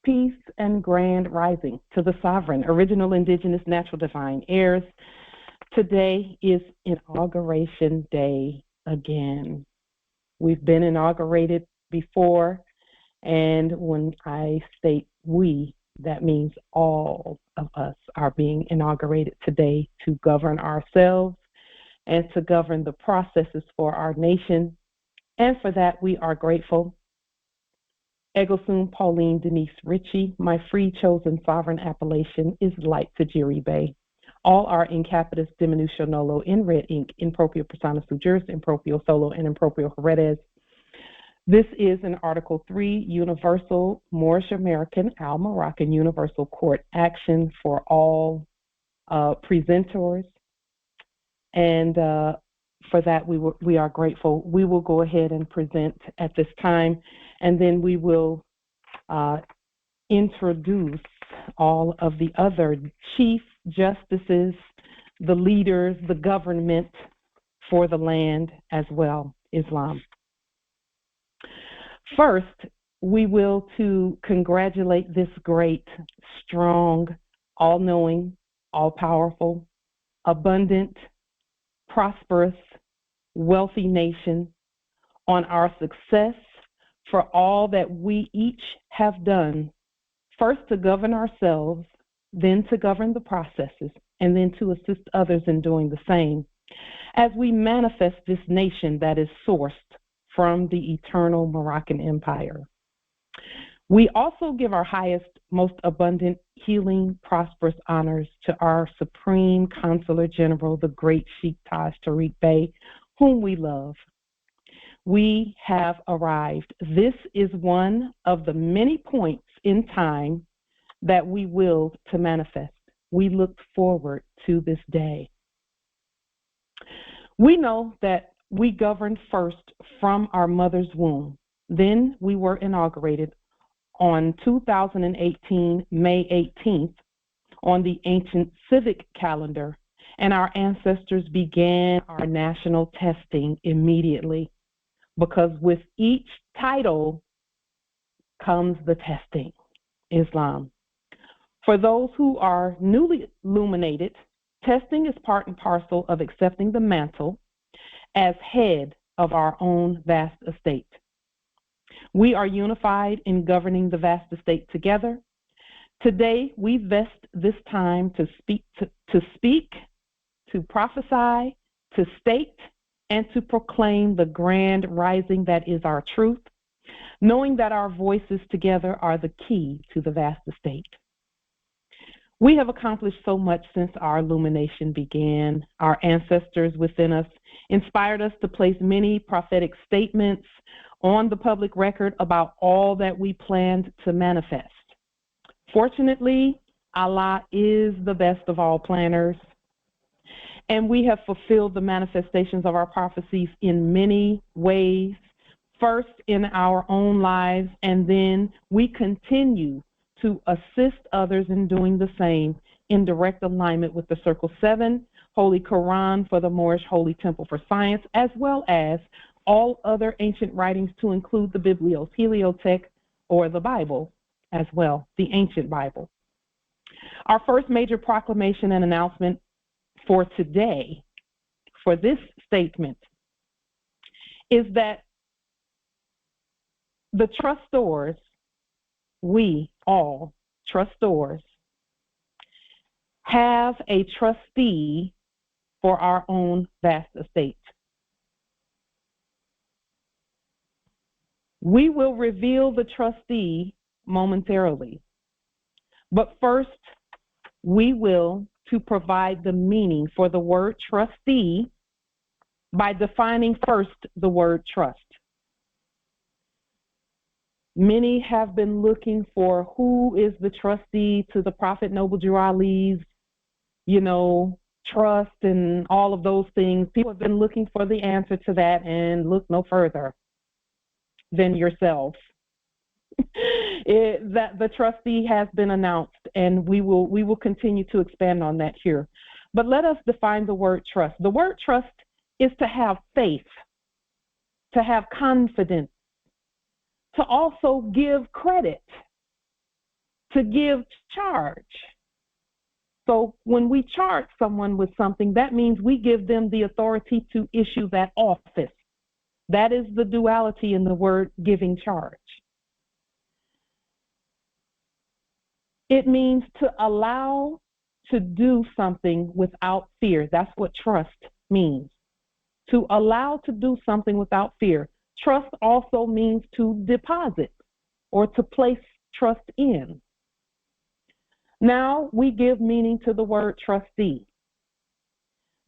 peace, and grand rising to the sovereign, original, indigenous, natural, divine heirs. Today is Inauguration Day again. We've been inaugurated before, and when I state we, that means all of us are being inaugurated today to govern ourselves and to govern the processes for our nation. And for that, we are grateful. Eggleston, Pauline, Denise, Ritchie, my free chosen sovereign appellation is Light Tajiri Bay. All are in capitis diminutio nolo in red ink, in proprio persona sui juris, in proprio solo, and in proprio heredes. This is an Article 3 Universal Moorish American Al-Moroccan Universal Court action for all presenters. And for that, we are grateful. We will go ahead and present at this time, and then we will introduce all of the other chief justices, the leaders, the government for the land as well, Islam. First, we will to congratulate this great, strong, all-knowing, all-powerful, abundant, prosperous, wealthy nation on our success for all that we each have done, first to govern ourselves, then to govern the processes, and then to assist others in doing the same, as we manifest this nation that is sourced from the eternal Moroccan Empire. We also give our highest, most abundant, healing, prosperous honors to our Supreme Consular General, the great Sheikh Taj Tariq Bey, whom we love. We have arrived. This is one of the many points in time that we willed to manifest. We looked forward to this day. We know that we governed first from our mother's womb. Then we were inaugurated on 2018, May 18th, on the ancient civic calendar, and our ancestors began our national testing immediately, because with each title comes the testing, Islam. For those who are newly illuminated, testing is part and parcel of accepting the mantle as head of our own vast estate. We are unified in governing the vast estate together. Today, we vest this time to speak, to prophesy, to state, and to proclaim the grand rising that is our truth, knowing that our voices together are the key to the vast estate. We have accomplished so much since our illumination began. Our ancestors within us inspired us to place many prophetic statements on the public record about all that we planned to manifest. Fortunately, Allah is the best of all planners, and we have fulfilled the manifestations of our prophecies in many ways, first in our own lives, and then we continue to assist others in doing the same in direct alignment with the Circle 7, Holy Quran for the Moorish Holy Temple for Science, as well as all other ancient writings to include the Biblios, Heliotheque, or the Bible as well, the ancient Bible. Our first major proclamation and announcement for today, for this statement, is that the trustors, we all trustors, have a trustee for our own vast estate. We will reveal the trustee momentarily, but first we will to provide the meaning for the word trustee by defining first the word trust. Many have been looking for who is the trustee to the Prophet Noble Drew Ali's, trust and all of those things. People have been looking for the answer to that, and look no further than yourself. That the trustee has been announced, and we will continue to expand on that here. But let us define the word trust. The word trust is to have faith, to have confidence, to also give credit, to give charge. So when we charge someone with something, that means we give them the authority to issue that office. That is the duality in the word giving charge. It means to allow to do something without fear. That's what trust means. To allow to do something without fear. Trust also means to deposit or to place trust in. Now we give meaning to the word trustee,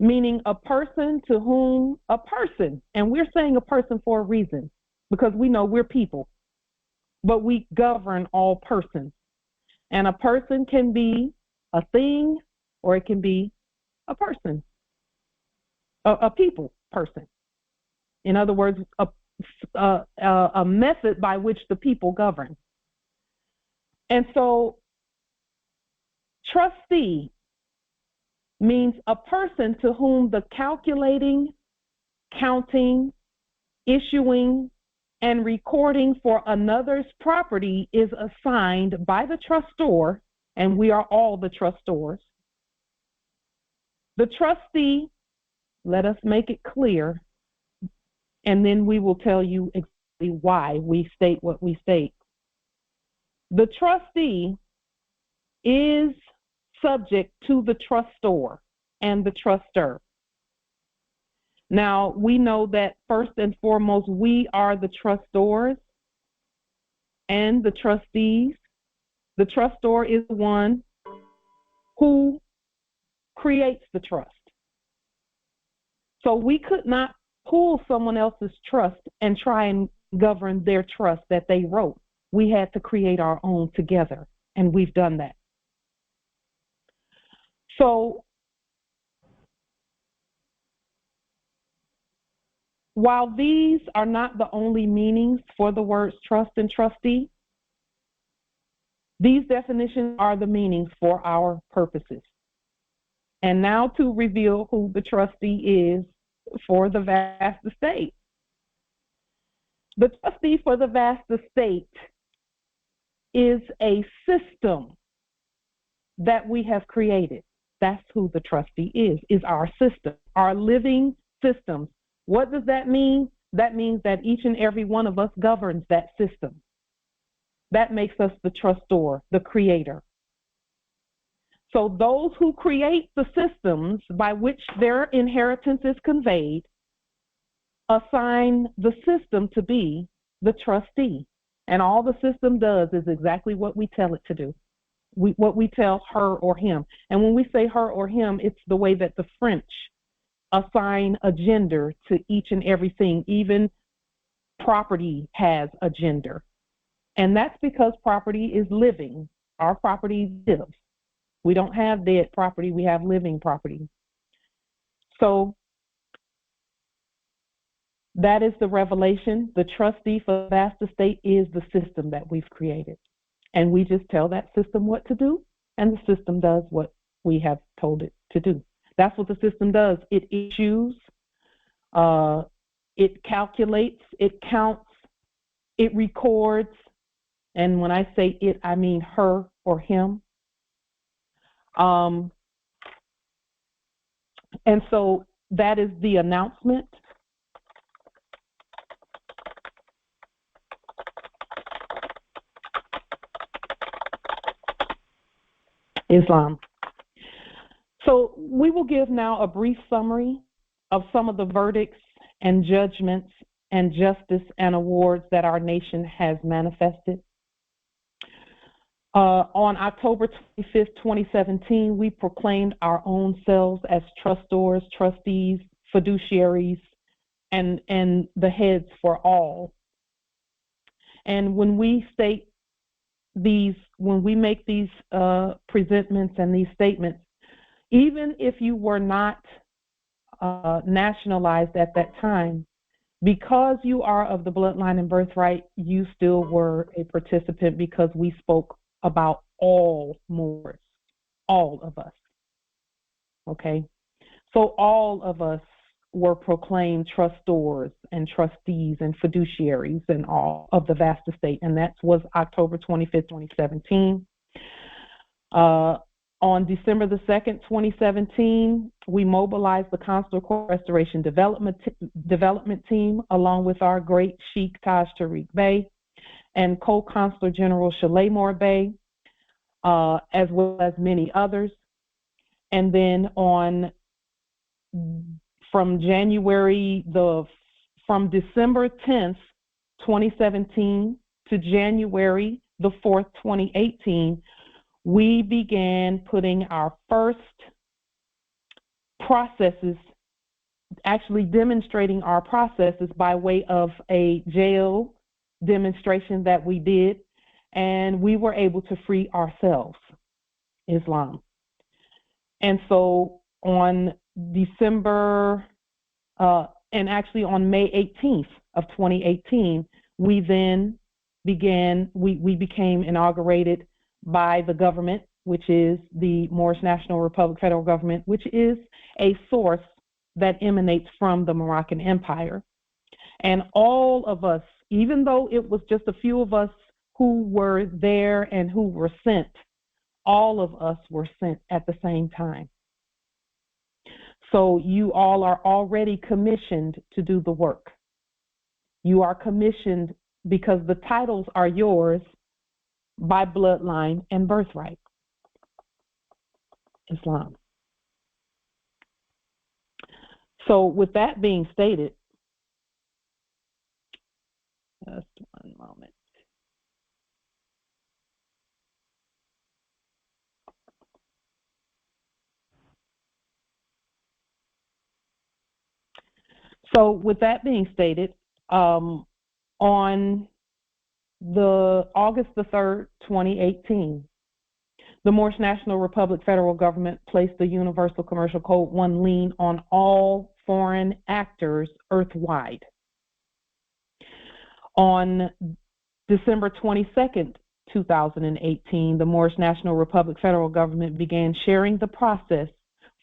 meaning a person to whom a person, and we're saying a person for a reason because we know we're people, but we govern all persons. And a person can be a thing or it can be a person, a people person. In other words, a method by which the people govern. And so trustee means a person to whom the calculating, counting, issuing, and recording for another's property is assigned by the trustor, and we are all the trustors. The trustee, let us make it clear, and then we will tell you exactly why we state what we state. The trustee is subject to the trustor and the truster. Now, we know that first and foremost, we are the trustors and the trustees. The trustor is the one who creates the trust. So we could not pull someone else's trust and try and govern their trust that they wrote. We had to create our own together, and we've done that. So while these are not the only meanings for the words trust and trustee, these definitions are the meanings for our purposes. And now to reveal who the trustee is for the vast estate. The trustee for the vast estate is a system that we have created. That's who the trustee is our system, our living systems. What does that mean? That means that each and every one of us governs that system. That makes us the trustor, the creator. So those who create the systems by which their inheritance is conveyed assign the system to be the trustee. And all the system does is exactly what we tell it to do, what we tell her or him. And when we say her or him, it's the way that the French assign a gender to each and everything. Even property has a gender. And that's because property is living. Our property lives. We don't have dead property, we have living property. So that is the revelation. The trustee for the vast estate is the system that we've created. And we just tell that system what to do, and the system does what we have told it to do. That's what the system does. It issues, it calculates, it counts, it records. And when I say it, I mean her or him. And so that is the announcement. Islam. So we will give now a brief summary of some of the verdicts and judgments and justice and awards that our nation has manifested. On October 25th, 2017, we proclaimed our own selves as trustors, trustees, fiduciaries, and the heads for all. And when we state these, when we make these presentments and these statements, even if you were not nationalized at that time, because you are of the bloodline and birthright, you still were a participant because we spoke about all Moors, all of us, okay? So all of us were proclaimed trustors and trustees and fiduciaries and all of the vast estate, and that was October 25th, 2017. On December the 2nd, 2017, we mobilized the Consular Court Restoration Development Team along with our great Sheikh Taj Tariq Bey and Co-Consular General Shalemore Bey, as well as many others. And then from December 10th, 2017 to January the 4th, 2018, we began putting our first processes, actually demonstrating our processes by way of a jail demonstration that we did, and we were able to free ourselves, Islam. And so on on May 18th of 2018, we then became inaugurated by the government, which is the Moorish National Republic Federal Government, which is a source that emanates from the Moroccan Empire. And all of us, even though it was just a few of us who were there and who were sent, all of us were sent at the same time. So you all are already commissioned to do the work. You are commissioned because the titles are yours by bloodline and birthright. Islam. So with that being stated, just one moment. So with that being stated, on the August the 3rd, 2018, the Moorish National Republic Federal Government placed the Universal Commercial Code 1 lien on all foreign actors earthwide. On December 22nd, 2018, the Moorish National Republic Federal Government began sharing the process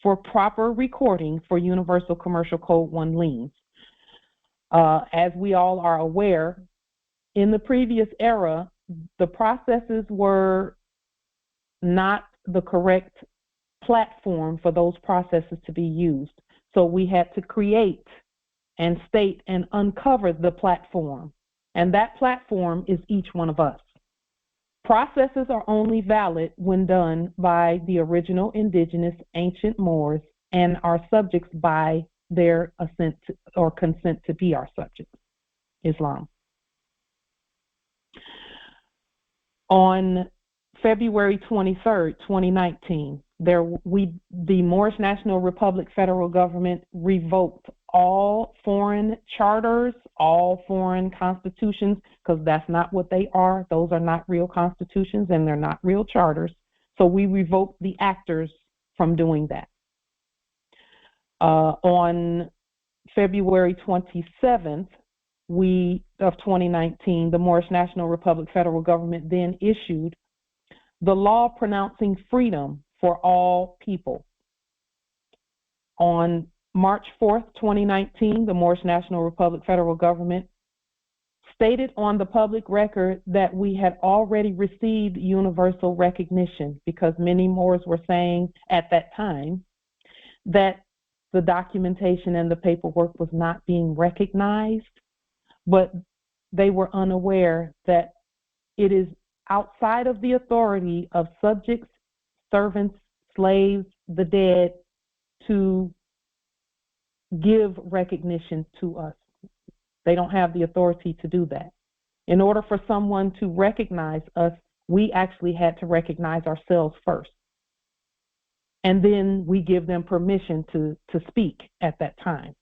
for proper recording for Universal Commercial Code 1 liens. As we all are aware, in the previous era, the processes were not the correct platform for those processes to be used. So we had to create and state and uncover the platform. And that platform is each one of us. Processes are only valid when done by the original indigenous ancient Moors and our subjects by their assent or consent to be our subjects, Islam. On February 23rd, 2019, the Moorish National Republic Federal Government revoked all foreign charters, all foreign constitutions, because that's not what they are. Those are not real constitutions and they're not real charters. So we revoked the actors from doing that. On February 27th of 2019, the Moorish National Republic Federal Government then issued the law pronouncing freedom for all people. On March 4th, 2019, the Moorish National Republic Federal Government stated on the public record that we had already received universal recognition, because many Moors were saying at that time that the documentation and the paperwork was not being recognized, but they were unaware that it is outside of the authority of subjects, servants, slaves, the dead, to give recognition to us. They don't have the authority to do that. In order for someone to recognize us, we actually had to recognize ourselves first. And then we give them permission to speak at that time.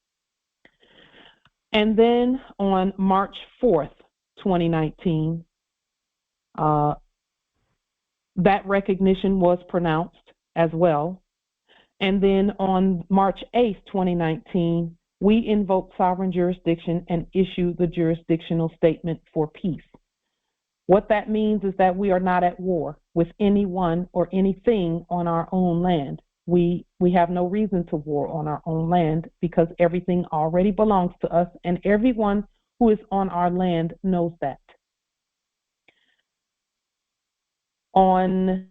And then on March 4th, 2019, that recognition was pronounced as well. And then on March 8th, 2019, we invoked sovereign jurisdiction and issued the jurisdictional statement for peace. What that means is that we are not at war with anyone or anything on our own land. We have no reason to war on our own land because everything already belongs to us, and everyone who is on our land knows that. On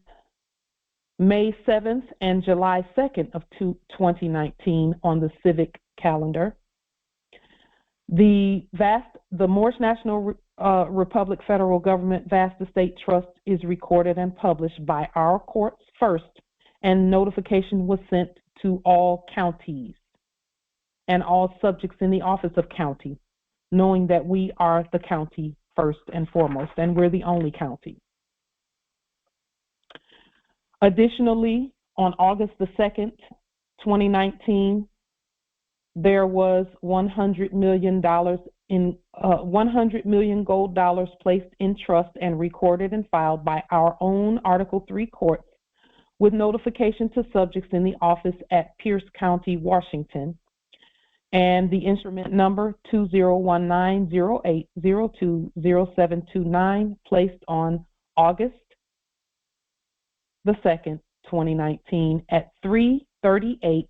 May 7th and July 2nd of 2019 on the civic calendar, the Moorish National Republic Federal Government Vast Estate Trust is recorded and published by our courts first, and notification was sent to all counties and all subjects in the office of county, knowing that we are the county first and foremost, and we're the only county. Additionally, on August the 2nd, 2019, there was $100 million in 100 million gold dollars placed in trust and recorded and filed by our own Article III courts, with notification to subjects in the office at Pierce County, Washington, and the instrument number 201908020729, placed on August the 2nd, 2019 at 3:38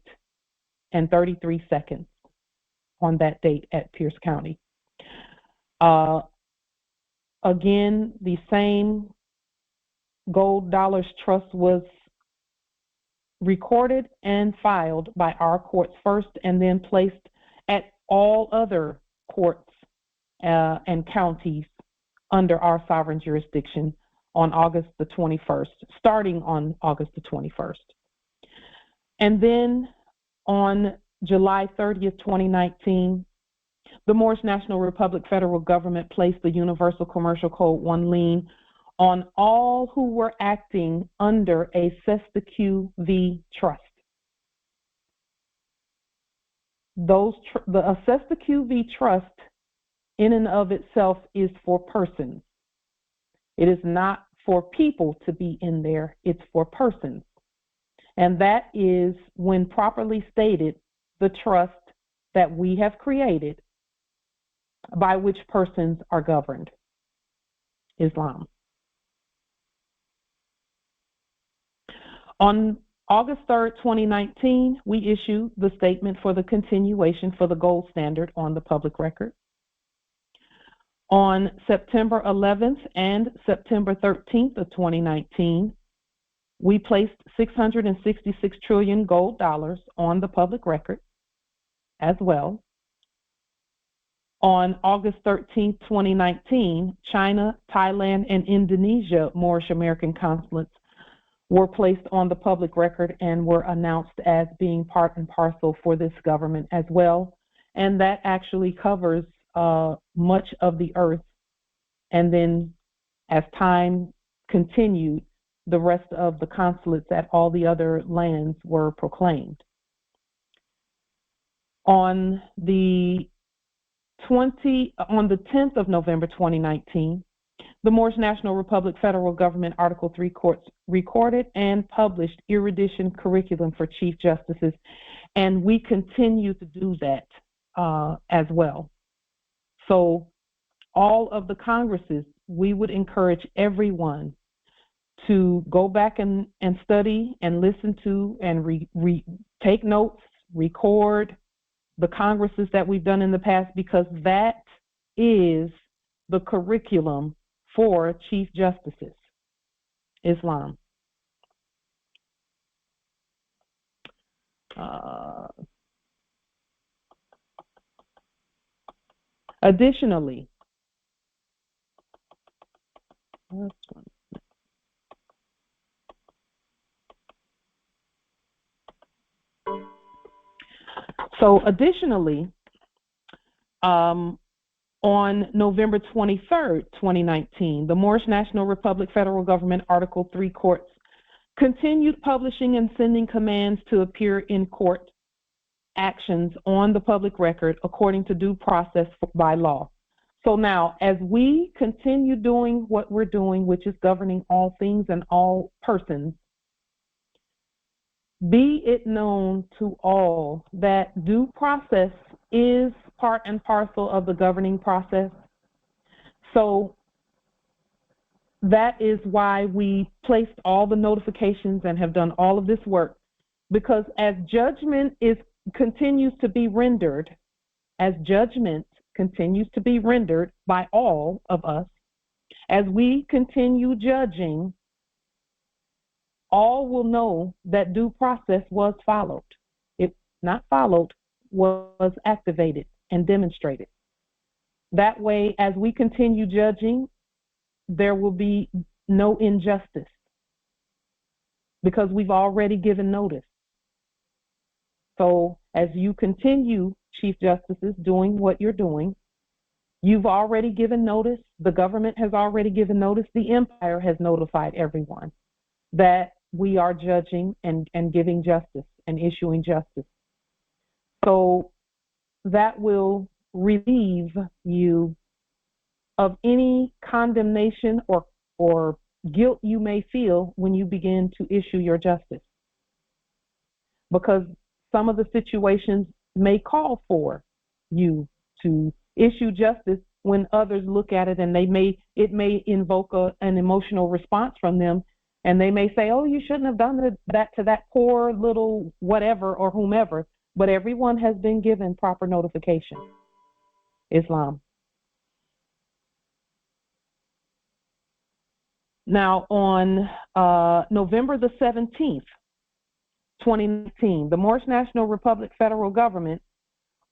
and 33 seconds on that date at Pierce County. Again, the same gold dollars trust was recorded and filed by our courts first, and then placed at all other courts and counties under our sovereign jurisdiction on August the 21st, starting on August the 21st. And then on July 30th, 2019, the Moorish National Republic Federal Government placed the Universal Commercial Code 1 lien on all who were acting under a XVIII trust. The XVIII trust in and of itself is for persons. It is not for people to be in there, it's for persons. And that is, when properly stated, the trust that we have created by which persons are governed. Islam. On August 3rd, 2019, we issued the statement for the continuation for the gold standard on the public record. On September 11th and September 13th of 2019, we placed 666 trillion gold dollars on the public record as well. On August 13th, 2019, China, Thailand, and Indonesia Moorish American consulates were placed on the public record and were announced as being part and parcel for this government as well. And that actually covers much of the earth. And then as time continued, the rest of the consulates at all the other lands were proclaimed. On the 10th of November 2019, the Moorish National Republic Federal Government Article III courts recorded and published erudition curriculum for Chief Justices, and we continue to do that as well. So all of the Congresses, we would encourage everyone to go back and study and listen to and take notes, record the Congresses that we've done in the past, because that is the curriculum for Chief Justices. Islam. Additionally, on November 23rd, 2019, the Moorish National Republic Federal Government Article III courts continued publishing and sending commands to appear in court actions on the public record according to due process by law. So now, as we continue doing what we're doing, which is governing all things and all persons, be it known to all that due process is part and parcel of the governing process. So that is why we placed all the notifications and have done all of this work, because as judgment continues to be rendered, by all of us, as we continue judging all will know that due process was followed. It not followed, was activated and demonstrated. That way, as we continue judging, there will be no injustice because we've already given notice. So as you continue, Chief Justices, doing what you're doing, you've already given notice. The government has already given notice. The empire has notified everyone that we are judging and giving justice and issuing justice. So that will relieve you of any condemnation or guilt you may feel when you begin to issue your justice. Because some of the situations may call for you to issue justice when others look at it and it may invoke an emotional response from them, and they may say, oh, you shouldn't have done that to that poor little whatever or whomever, but everyone has been given proper notification. Islam. Now, on November the 17th, 2019, the Moorish National Republic federal government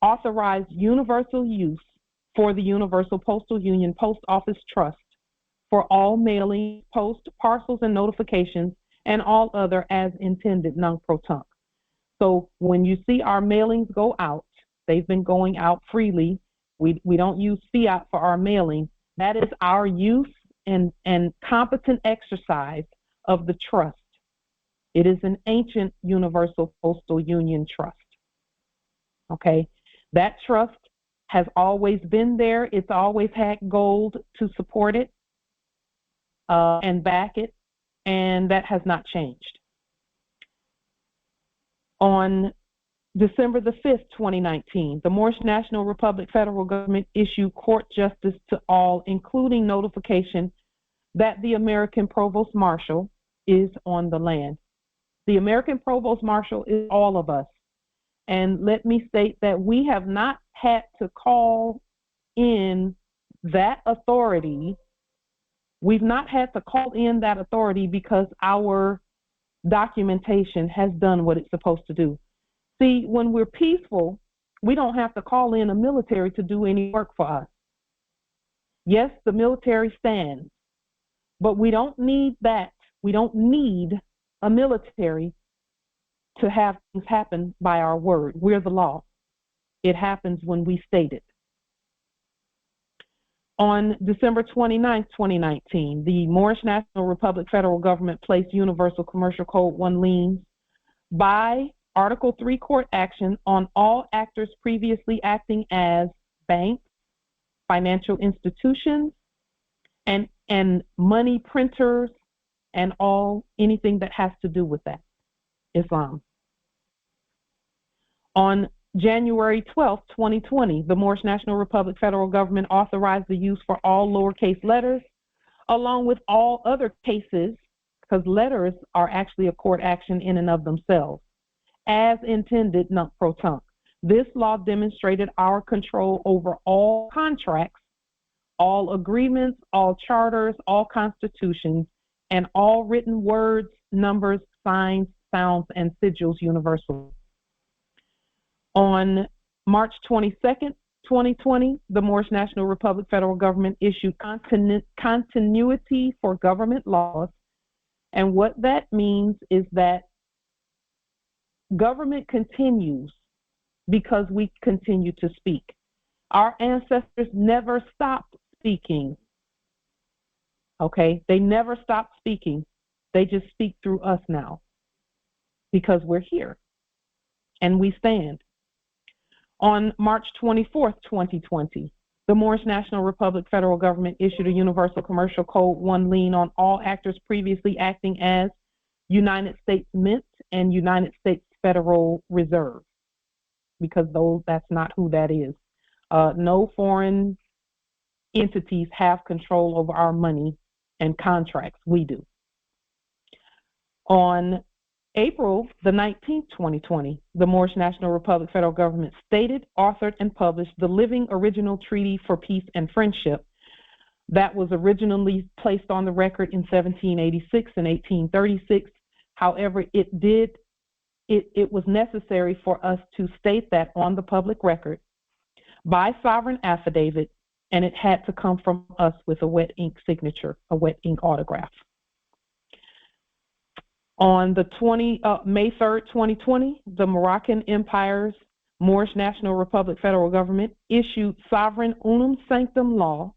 authorized universal use for the Universal Postal Union Post Office Trust for all mailing, post, parcels, and notifications, and all other as intended non-pro-tunc. So when you see our mailings go out, they've been going out freely. We don't use fiat for our mailing. That is our use and competent exercise of the trust. It is an ancient Universal Postal Union trust. Okay, that trust has always been there. It's always had gold to support it and back it, and that has not changed. On December the 5th, 2019, the Moorish National Republic federal government issued court justice to all, including notification that the American Provost Marshal is on the land. The American Provost Marshal is all of us. And let me state that we have not had to call in that authority. We've not had to call in that authority because our documentation has done what it's supposed to do. See, when we're peaceful, we don't have to call in a military to do any work for us. Yes, the military stands, but we don't need that. We don't need a military to have things happen by our word. We're the law. It happens when we state it. On December 29th, 2019, the Moorish National Republic federal government placed Universal Commercial Code 1 liens by Article 3 court action on all actors previously acting as banks, financial institutions, and money printers, and anything that has to do with that. Islam. On January 12, 2020, the Moorish National Republic federal government authorized the use for all lowercase letters, along with all other cases, because letters are actually a court action in and of themselves, as intended non-pro-tunc. This law demonstrated our control over all contracts, all agreements, all charters, all constitutions, and all written words, numbers, signs, sounds, and sigils universally. On March 22nd, 2020, the Moorish National Republic federal government issued continuity for government laws. And what that means is that government continues because we continue to speak. Our ancestors never stopped speaking. Okay, they never stopped speaking. They just speak through us now because we're here and we stand. On March 24th, 2020, the Moorish National Republic federal government issued a Universal Commercial Code 1 lien on all actors previously acting as United States Mint and United States Federal Reserve, because that's not who that is. No foreign entities have control over our money and contracts. We do. On April the 19th, 2020, the Moorish National Republic federal government stated, authored, and published the Living Original Treaty for Peace and Friendship that was originally placed on the record in 1786 and 1836. However, it was necessary for us to state that on the public record by sovereign affidavit, and it had to come from us with a wet ink signature, a wet ink autograph. On the May 3rd, 2020, the Moroccan Empire's Moorish National Republic federal government issued Sovereign Unum Sanctum Law,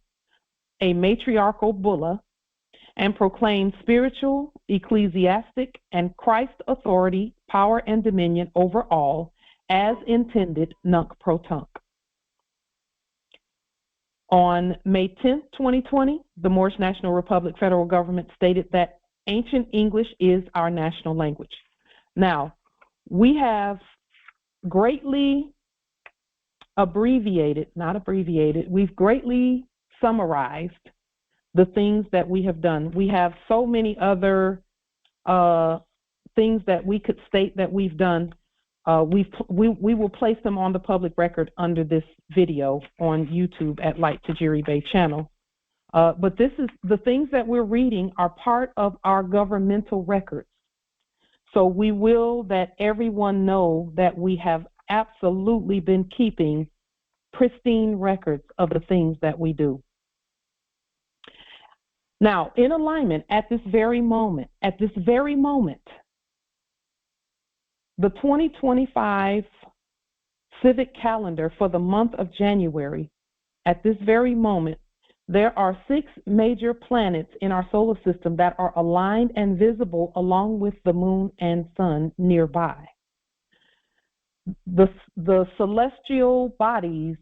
a matriarchal bulla, and proclaimed spiritual, ecclesiastic, and Christ authority, power, and dominion over all, as intended, nunc pro tunc. On May 10th, 2020, the Moorish National Republic federal government stated that Ancient English is our national language. Now, we have greatly we've greatly summarized the things that we have done. We have so many other things that we could state that we've done. We will place them on the public record under this video on YouTube at Light Tajiri Bay channel. But this is the things that we're reading are part of our governmental records. So we will let everyone know that we have absolutely been keeping pristine records of the things that we do. Now, in alignment at this very moment, the 2025 civic calendar for the month of January, at this very moment, there are 6 major planets in our solar system that are aligned and visible along with the moon and sun nearby. The celestial bodies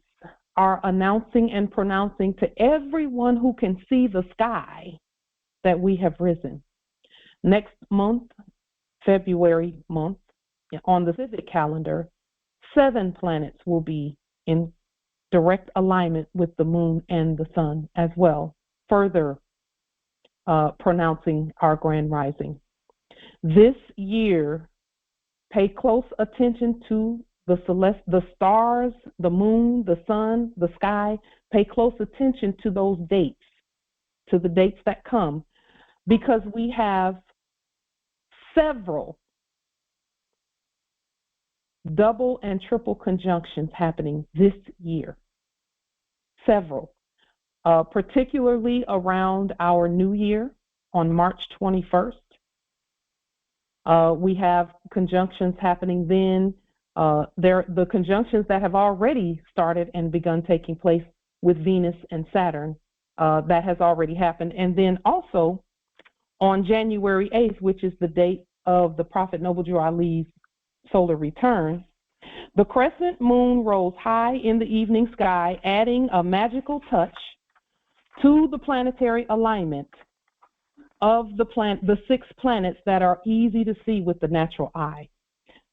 are announcing and pronouncing to everyone who can see the sky that we have risen. Next month, February month, on the civic calendar, 7 planets will be in direct alignment with the moon and the sun as well, further pronouncing our grand rising. This year, pay close attention to the stars, the moon, the sun, the sky. Pay close attention to those dates, to the dates that come, because we have several double and triple conjunctions happening this year. Several, particularly around our new year on March 21st. We have conjunctions happening then. The conjunctions that have already started and begun taking place with Venus and Saturn, that has already happened. And then also on January 8th, which is the date of the Prophet Noble Drew Ali's solar return, the crescent moon rose high in the evening sky, adding a magical touch to the planetary alignment of the 6 planets that are easy to see with the natural eye.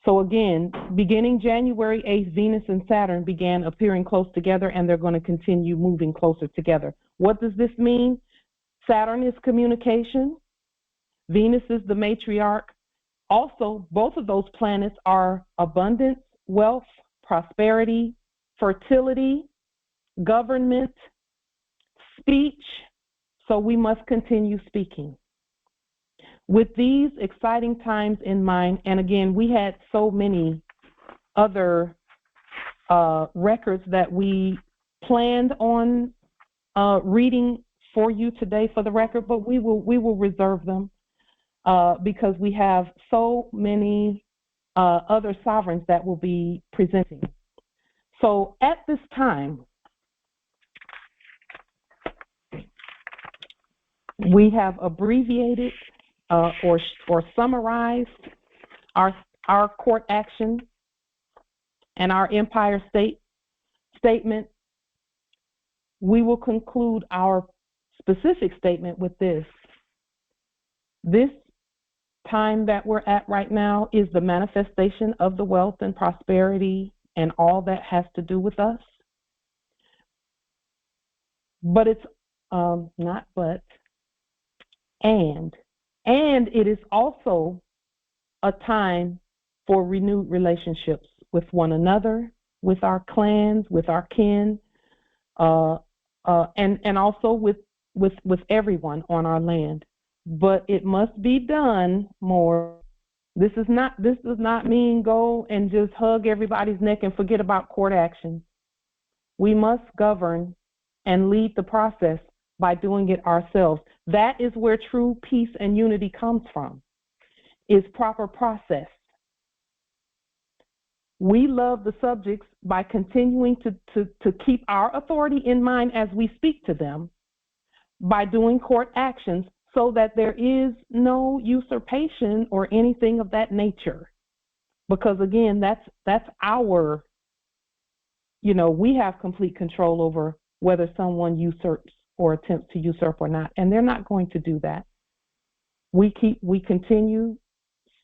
So again, beginning January 8th, Venus and Saturn began appearing close together, and they're going to continue moving closer together. What does this mean? Saturn is communication. Venus is the matriarch. Also, both of those planets are abundance, wealth, prosperity, fertility, government, speech. So we must continue speaking. With these exciting times in mind, and again, we had so many other records that we planned on reading for you today for the record, but we will reserve them because we have so many other sovereigns that will be presenting. So at this time, we have abbreviated or summarized our court action and our empire statement. We will conclude our specific statement with this. This time that we're at right now is the manifestation of the wealth and prosperity and all that has to do with us. But it's not but, and it is also a time for renewed relationships with one another, with our clans, with our kin, and also with everyone on our land. But it must be done more This does not mean go and just hug everybody's neck and forget about court action. We must govern and lead the process by doing it ourselves. That is where true peace and unity comes from, is proper process. We love the subjects by continuing to keep our authority in mind as we speak to them, by doing court actions, so that there is no usurpation or anything of that nature. Because again, that's our, we have complete control over whether someone usurps or attempts to usurp or not, and they're not going to do that. We continue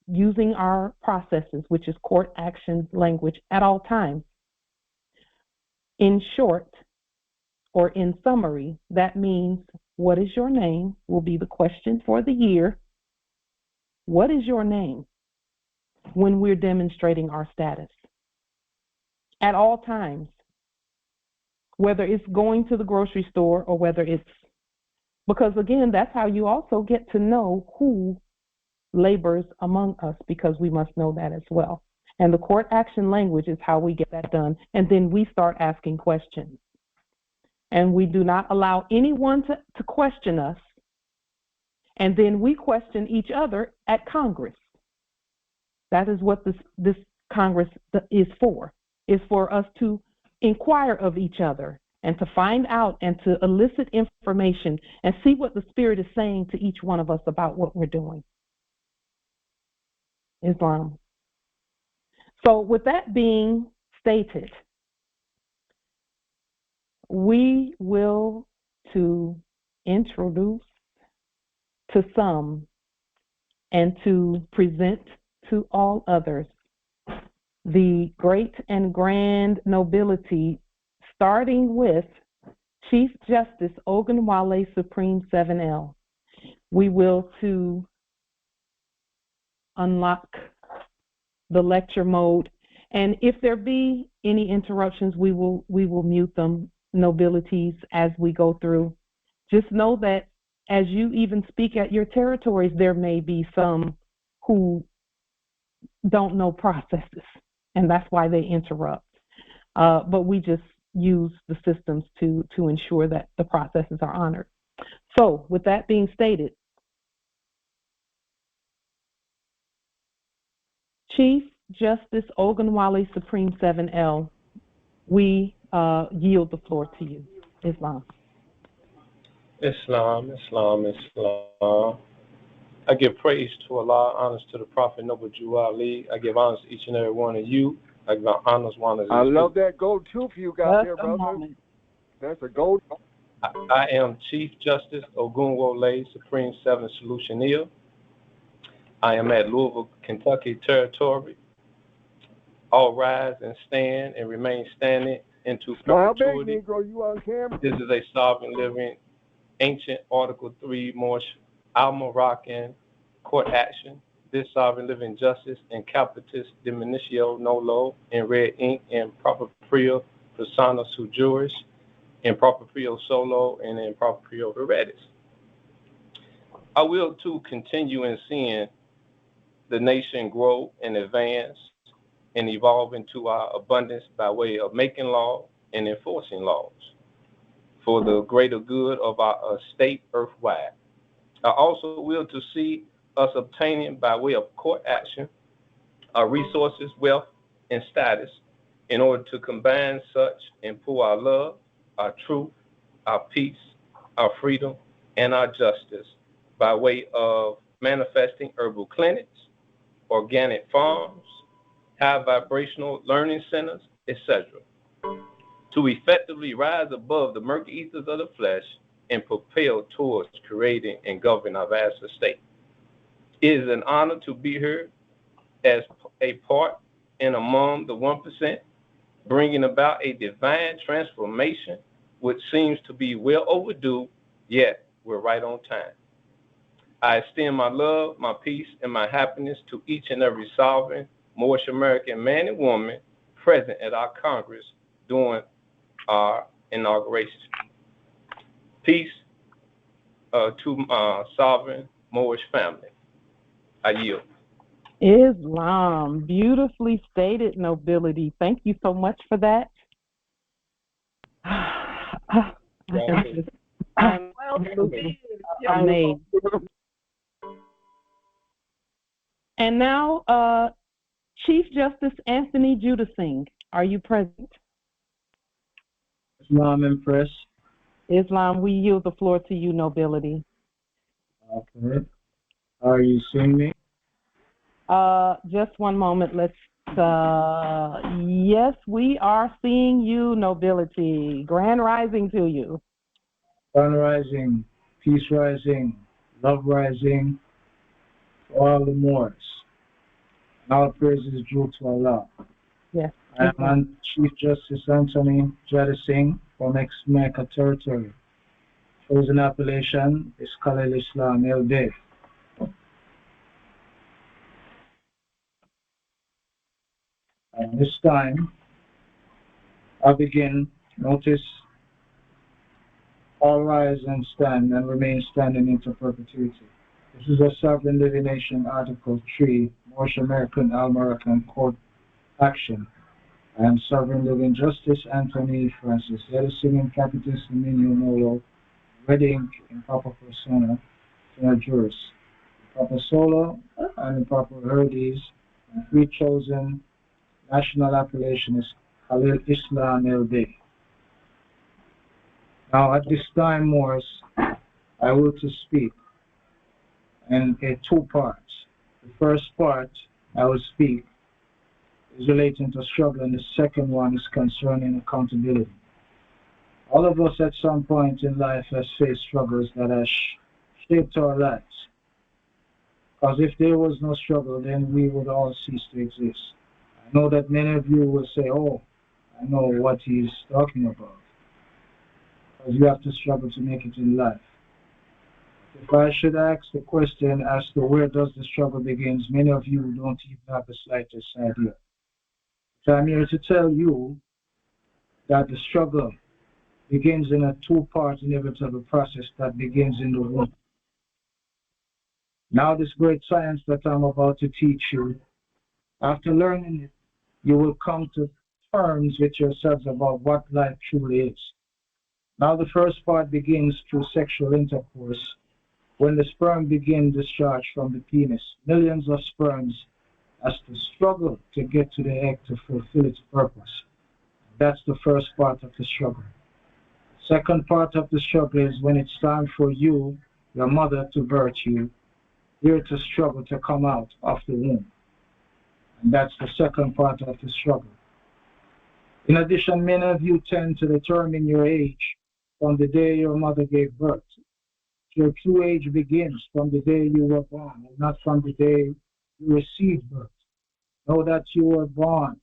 using our processes, which is court action language, at all times. In short, or in summary, that means, what is your name will be the question for the year. What is your name when we're demonstrating our status? At all times, whether it's going to the grocery store or whether it's, because again, that's how you also get to know who labors among us, because we must know that as well. And the court action language is how we get that done. And then we start asking questions. And we do not allow anyone to question us. And then we question each other at Congress. That is what this Congress is for us to inquire of each other and to find out and to elicit information and see what the Spirit is saying to each one of us about what we're doing. Islam. So with that being stated, we will to introduce to some and to present to all others the great and grand nobility, starting with Chief Justice Ogunwole, Supreme 7L. We will to unlock the lecture mode, and if there be any interruptions, we will mute them, nobilities, as we go through. Just know that as you even speak at your territories, there may be some who don't know processes, and that's why they interrupt. But we just use the systems to ensure that the processes are honored. So with that being stated, Chief Justice Ogunwole, Supreme 7L, we yield the floor to you. Islam. Islam, Islam, Islam. I give praise to Allah, honors to the Prophet Noble Jew Ali. I give honors to each and every one of you. I give honors one of you. I love that gold tooth you got there, brother. That's a gold. I am Chief Justice Ogunwole, Supreme 7 Solutioneer. I am at Louisville, Kentucky territory. All rise and stand and remain standing into perpetuity. Negro, you on camera? This is a sovereign, living, ancient Article 3 Morse Al-Moroccan court action. This sovereign, living justice in capitis diminutio nolo in red ink in proprio persona sui juris, in proprio solo, and in proprio veredis. I will too continue in seeing the nation grow and advance and evolve into our abundance by way of making law and enforcing laws for the greater good of our state earthwide. I also will to see us obtaining by way of court action our resources, wealth, and status in order to combine such and pull our love, our truth, our peace, our freedom, and our justice by way of manifesting herbal clinics, organic farms, high vibrational learning centers, etc., to effectively rise above the murky ethers of the flesh and propel towards creating and governing our vast estate. It is an honor to be here as a part and among the 1%, bringing about a divine transformation which seems to be well overdue, yet we're right on time. I extend my love, my peace, and my happiness to each and every sovereign Moorish American man and woman present at our Congress during our inauguration. Peace to my sovereign Moorish family. I yield. Islam. Beautifully stated, nobility. Thank you so much for that. I'm absolutely amazed. And now, Chief Justice Anthony Jadusingh, are you present? Islam, Empress. Islam, we yield the floor to you, nobility. Okay. Are you seeing me? Just one moment. Yes, we are seeing you, nobility. Grand rising to you. Sun rising, peace rising, love rising, to all the Moors. All praises due to Allah. Yes. I am Chief Justice Anthony Jadusingh from ex-Mecca territory. Chosen appellation is Khal Islam El Day. And this time, I begin. Notice, all rise and stand and remain standing into perpetuity. This is a sovereign living nation, Article 3, North American Al-Moroccan Court Action. I am sovereign living Justice Anthony Francis Jadusingh in Capitis Dominio Molo, Wedding in proper persona, in juris, in proper solo, and in proper herdes, and three chosen national appellation is Khal Islam El Day. Now at this time, Moors, I will to speak in two parts. The first part I will speak is relating to struggle, and the second one is concerning accountability. All of us at some point in life has faced struggles that have shaped our lives. Because if there was no struggle, then we would all cease to exist. I know that many of you will say, oh, I know what he's talking about. Because you have to struggle to make it in life. If I should ask the question as to where does the struggle begin, many of you don't even have the slightest idea. So I'm here to tell you that the struggle begins in a two-part inevitable process that begins in the womb. Now this great science that I'm about to teach you, after learning it, you will come to terms with yourselves about what life truly is. Now the first part begins through sexual intercourse. When the sperm begins discharge from the penis, millions of sperms has to struggle to get to the egg to fulfill its purpose. That's the first part of the struggle. The second part of the struggle is when it's time for you, your mother, to birth you. You're to struggle to come out of the womb. And that's the second part of the struggle. In addition, many of you tend to determine your age from the day your mother gave birth. Your true age begins from the day you were born, and not from the day you received birth. Know that you were born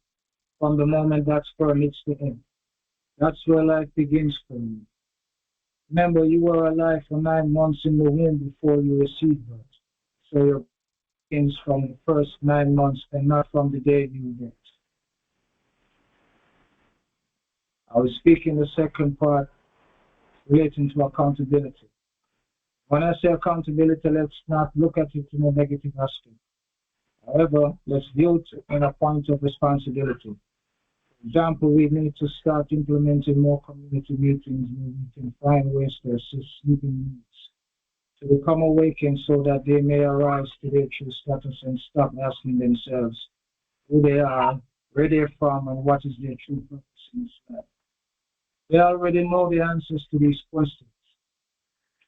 from the moment that sperm hits the egg. That's where life begins for you. Remember, you were alive for 9 months in the womb before you received birth. So your begins from the first 9 months and not from the day you get. I will speak in the second part relating to accountability. When I say accountability, let's not look at it in a negative aspect. However, let's view it in a point of responsibility. For example, we need to start implementing more community meetings where we can find ways to assist sleeping needs, to become awakened so that they may arise to their true status and stop asking themselves who they are, where they're from, and what is their true purpose in this life. They already know the answers to these questions.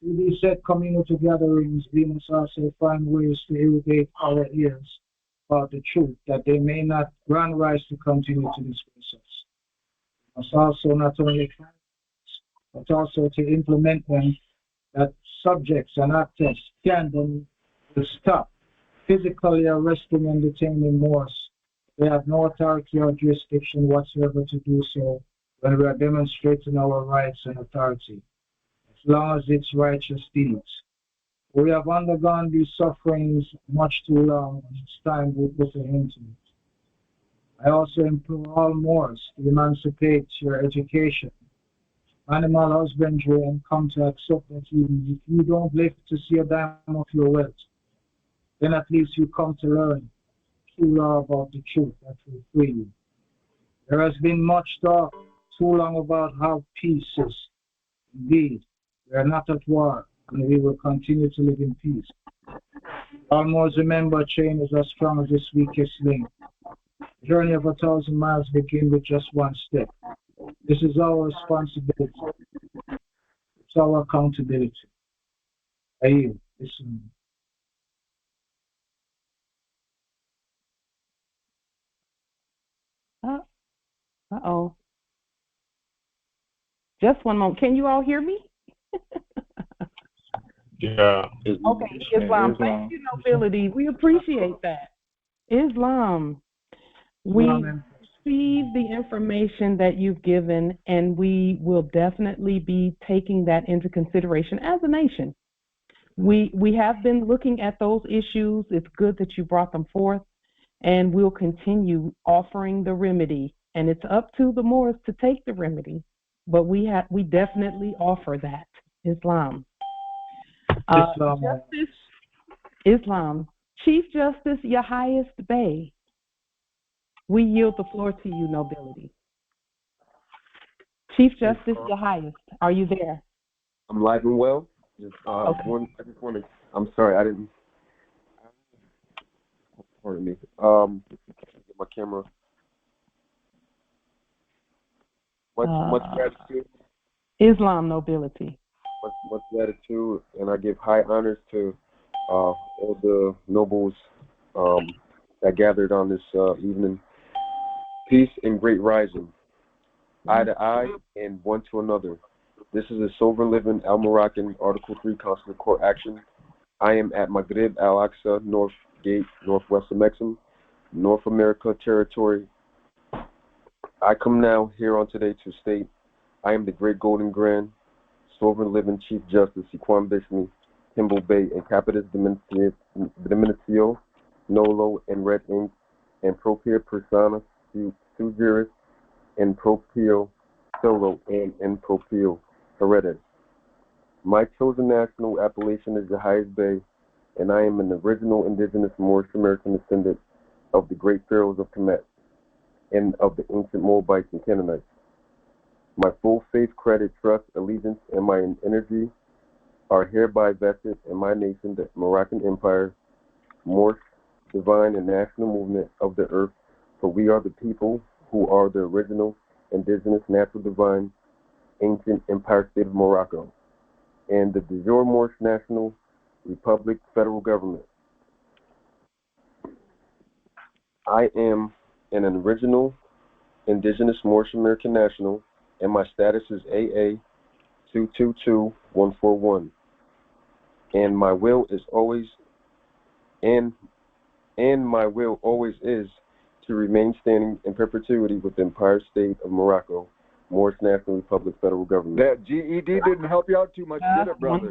Through these set community gatherings, we must also find ways to irrigate our ears about the truth, that they may not run rise to continue to disgrace us. We must also not only find, but also to implement them, that subjects and actors can will stop physically arresting and detaining Moors. They have no authority or jurisdiction whatsoever to do so when we are demonstrating our rights and authority, as long as it's righteous deeds. We have undergone these sufferings much too long, and it's time we put an end to it. I also implore all Moors to emancipate your education, animal husbandry, and come to accept that even if you don't live to see a dime of your wealth, then at least you come to learn. true law about the truth that will free you. There has been much talk too long about how peace is. Indeed, we are not at war, and we will continue to live in peace. Almost remember, a chain is as strong as its weakest link. The journey of 1,000 miles begins with just one step. This is our responsibility. It's our accountability. I yield. Listen. Uh-oh. Just one moment. Can you all hear me? Yeah. Okay, Islam. Thank you, nobility. We appreciate that. Islam. We receive the information that you've given, and we will definitely be taking that into consideration as a nation. We have been looking at those issues. It's good that you brought them forth, and we'll continue offering the remedy. And it's up to the Moors to take the remedy, but we definitely offer that. Islam. Islam. Chief Justice Yahighest Bey, we yield the floor to you, nobility. Chief Justice Yahighest, are you there? I'm live and well. Okay. I just want to. I'm sorry, I didn't. Pardon me. Get my camera. Much gratitude. Islam nobility. Much gratitude, and I give high honors to all the nobles that gathered on this evening. Peace and great rising, eye to eye and one to another. This is a sovereign living Al-Moroccan Article 3 Consular Court action. I am at Maghrib Al-Aqsa, North Gate, Northwest of Mexico, North America Territory. I come now here on today to state I am the Great Golden Grand Sovereign Living Chief Justice Equan Bishmi, Kimball Bay, and Capitis Diminutio, Nolo, and Red Ink, and Propria Persona, Su Juris, and Proprio Solo, and in Proprio Heredes. My chosen national appellation is Yahighest Bey, and I am an original indigenous Moorish American descendant of the great pharaohs of Kemet and of the ancient Moabites and Canaanites. My full faith, credit, trust, allegiance, and my energy are hereby vested in my nation, the Moroccan Empire, Moorish, divine, and national movement of the earth, for we are the people who are the original, indigenous, natural, divine, ancient Empire State of Morocco, and the de jure Moorish National Republic federal government. I am an original indigenous Moorish American national, and my status is AA 222141. And my will is always is to remain standing in perpetuity with the Empire State of Morocco, Moorish National Republic federal government. That GED didn't help you out too much, did it, brother?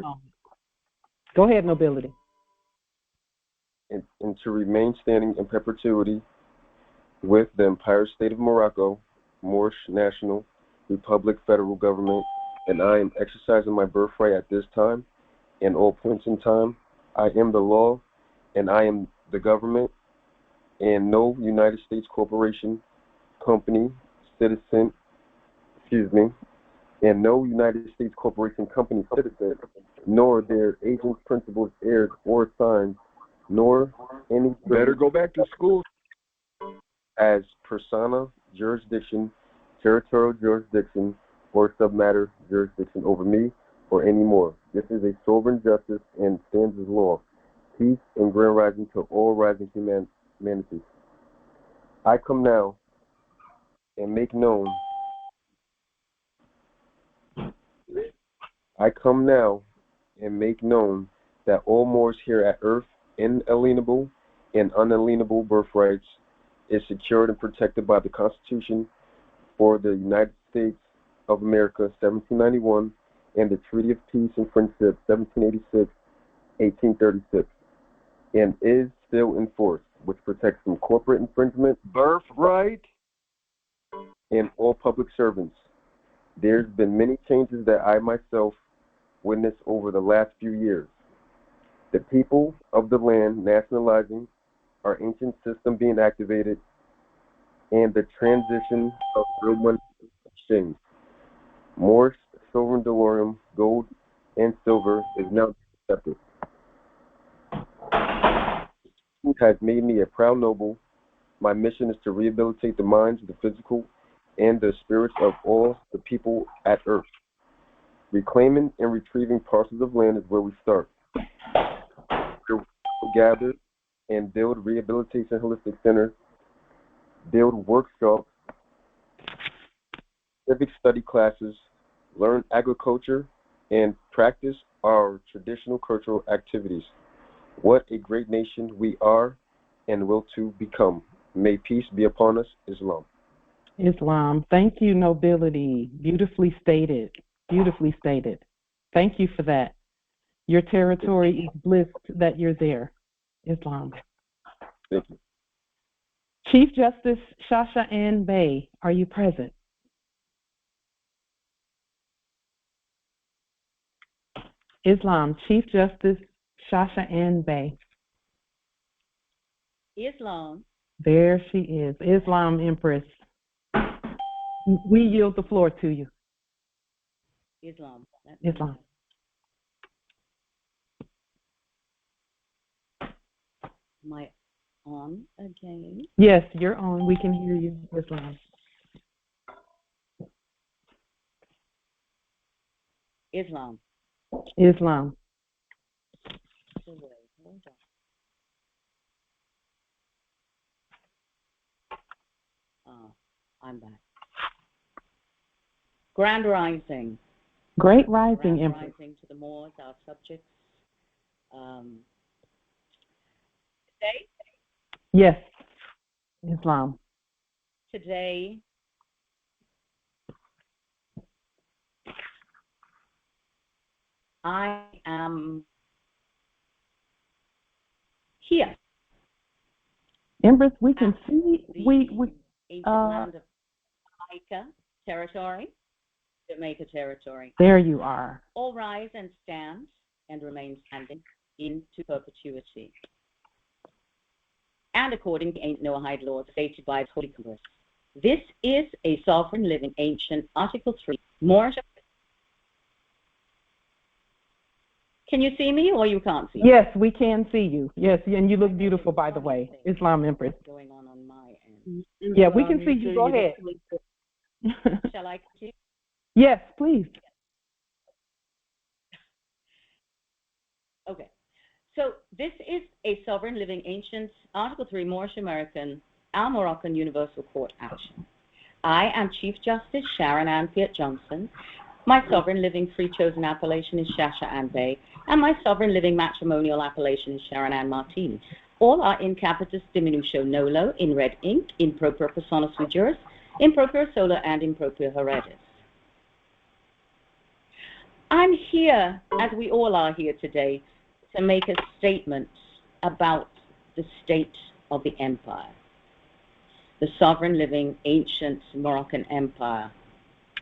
Go ahead, nobility. And to remain standing in perpetuity with the Empire State of Morocco, Moorish National Republic federal government, and I am exercising my birthright at this time and all points in time. I am the law, and I am the government, and no United States corporation, company, citizen, and no United States corporation, company, citizen, nor their agents, principals, heirs, or signs, nor any... Better go back to school. ...as persona, jurisdiction, territorial jurisdiction, or submatter jurisdiction over me or any more. This is a sovereign justice and stands as law. Peace and grand rising to all rising humanity. I come now and make known that all Moors here at earth, inalienable and unalienable birthrights, is secured and protected by the Constitution for the United States of America, 1791, and the Treaty of Peace and Friendship, 1786, 1836, and is still in force, which protects from corporate infringement, birthright, and all public servants. There's been many changes that I myself witnessed over the last few years. The people of the land nationalizing our ancient system being activated, and the transition of real money exchange. Morse, silver delorium, gold, and silver is now accepted. It has made me a proud noble. My mission is to rehabilitate the minds, the physical, and the spirits of all the people at Earth. Reclaiming and retrieving parcels of land is where we start. We'll gather and build rehabilitation holistic center, build workshops, civic study classes, learn agriculture, and practice our traditional cultural activities. What a great nation we are and will to become. May peace be upon us, Islam. Islam. Thank you, nobility. Beautifully stated. Beautifully stated. Thank you for that. Your territory is blessed that you're there. Islam. Thank you. Chief Justice Shasha Ann Bey, are you present? Islam. Chief Justice Shasha Ann Bey. Islam. There she is. Islam Empress. We yield the floor to you. Islam. Islam. Am I on again? Yes, you're on. We can hear you, Islam. Islam. Islam. Hold on. I'm back. Grand Rising. Great Rising, Grand Empress. Rising to the Moors, our subjects. Today? Yes, Islam. Today, I am here. Empress, we can see ancient land of Jamaica territory. Jamaica territory. There you are. All rise and stand and remain standing into perpetuity. And according to the Noahide law stated by the Holy Congress, this is a sovereign living ancient Article 3 Moorish. Can you see me or you can't see me? Yes, we can see you. Yes, and you look beautiful, by the way. Islam Empress. What's going on my end? Yeah, we can see you. Go ahead. Shall I continue? Yes, please. Okay. So this is a sovereign living ancient Article 3 Moorish American Al-Moroccan Universal Court action. I am Chief Justice Sharon Ann Piet Johnson. My sovereign living free chosen appellation is Shasha Ann Bey, and my sovereign living matrimonial appellation is Sharon Ann Martini. All are in capitis diminutio nolo, in red ink, in propria persona sui juris, in propria sola, and in propria heredis. I'm here, as we all are here today, to make a statement about the state of the empire, the sovereign living ancient Moroccan empire,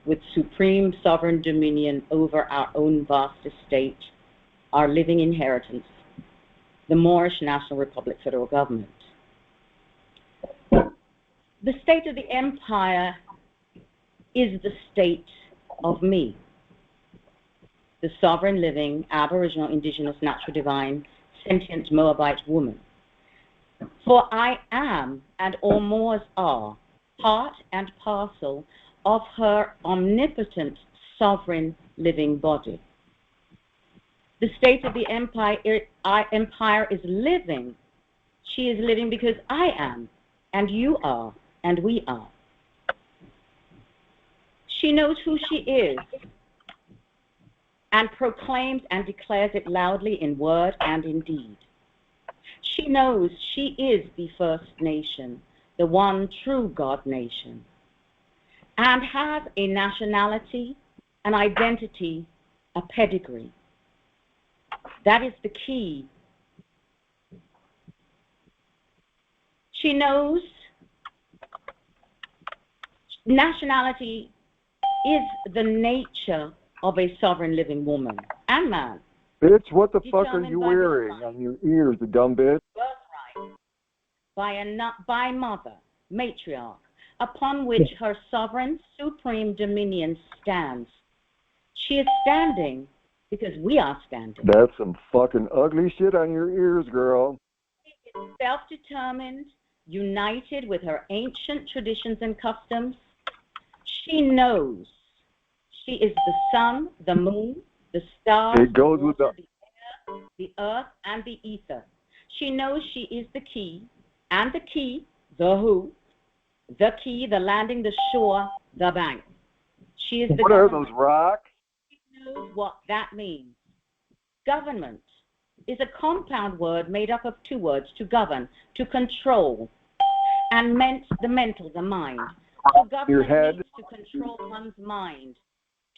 with supreme sovereign dominion over our own vast estate, our living inheritance, the Moorish National Republic Federal Government. The state of the empire is the state of me, the sovereign living aboriginal indigenous natural divine sentient Moabite woman. For I am, and all Moors are, part and parcel of her omnipotent sovereign living body. The state of the empire is living. She is living because I am, and you are, and we are. She knows who she is and proclaims and declares it loudly in word and in deed. She knows she is the first nation, the one true God nation, and has a nationality, an identity, a pedigree. That is the key. She knows nationality is the nature of a sovereign living woman and man. Bitch, what the fuck are you wearing on your ears, you dumb bitch? Birthright. by mother, matriarch, upon which her sovereign supreme dominion stands. She is standing because we are standing. That's some fucking ugly shit on your ears, girl. She is self-determined, united with her ancient traditions and customs. She knows she is the sun, the moon, the stars, it goes the water, with the air, the earth, and the ether. She knows she is the key, and the key, the who, the key, the landing, the shore, the bank. She is the What are those rocks? She knows what that means. Government is a compound word made up of two words, to govern, to control, and the mental, the mind. So government needs to control one's mind,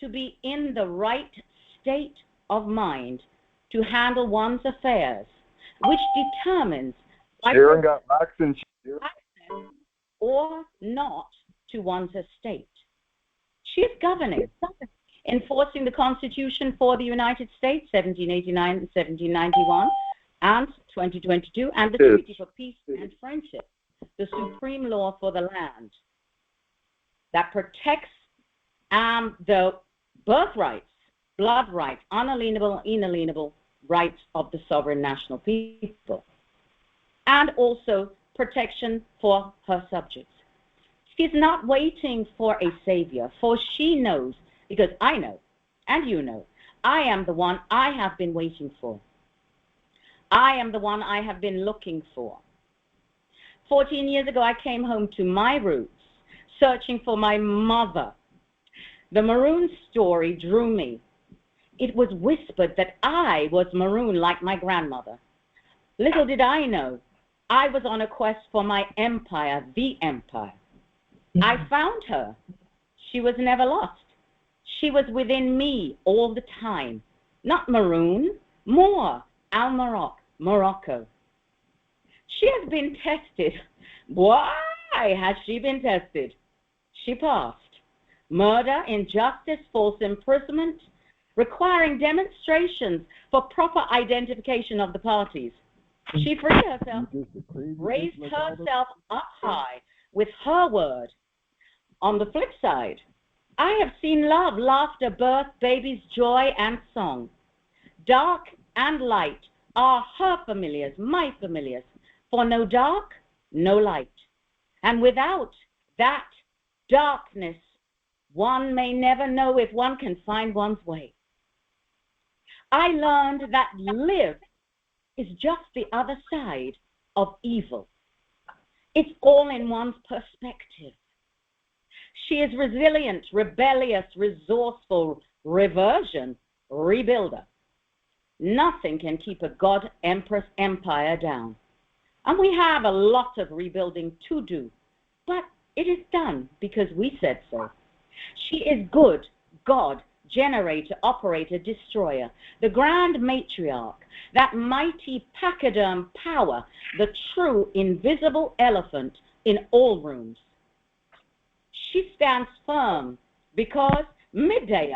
to be in the right state of mind to handle one's affairs, which determines Sharon got rocks and access or not to one's estate. She is governing, enforcing the Constitution for the United States, 1789 and 1791, and 2022, and the Treaty for Peace and Friendship, the supreme law for the land that protects the birthrights, blood rights, unalienable, inalienable rights of the sovereign national people, and also protection for her subjects. She's not waiting for a savior, for she knows, because I know, and you know, I am the one I have been waiting for. I am the one I have been looking for. 14 years ago, I came home to my roots, searching for my mother. The maroon story drew me. It was whispered that I was maroon like my grandmother. Little did I know, I was on a quest for my empire, the empire. I found her. She was never lost. She was within me all the time. Not maroon, more Al-Morocco, Morocco. She has been tested. Why has she been tested? She passed. Murder, injustice, false imprisonment, requiring demonstrations for proper identification of the parties. She freed herself, raised herself up high with her word. On the flip side, I have seen love, laughter, birth, babies, joy, and song. Dark and light are her familiars, my familiars. For no dark, no light. And without that darkness, one may never know if one can find one's way. I learned that live is just the other side of evil. It's all in one's perspective. She is resilient, rebellious, resourceful, reversion, rebuilder. Nothing can keep a God Empress empire down. And we have a lot of rebuilding to do, but it is done because we said so. She is good, God, generator, operator, destroyer, the grand matriarch, that mighty pachyderm power, the true invisible elephant in all rooms. She stands firm because midday.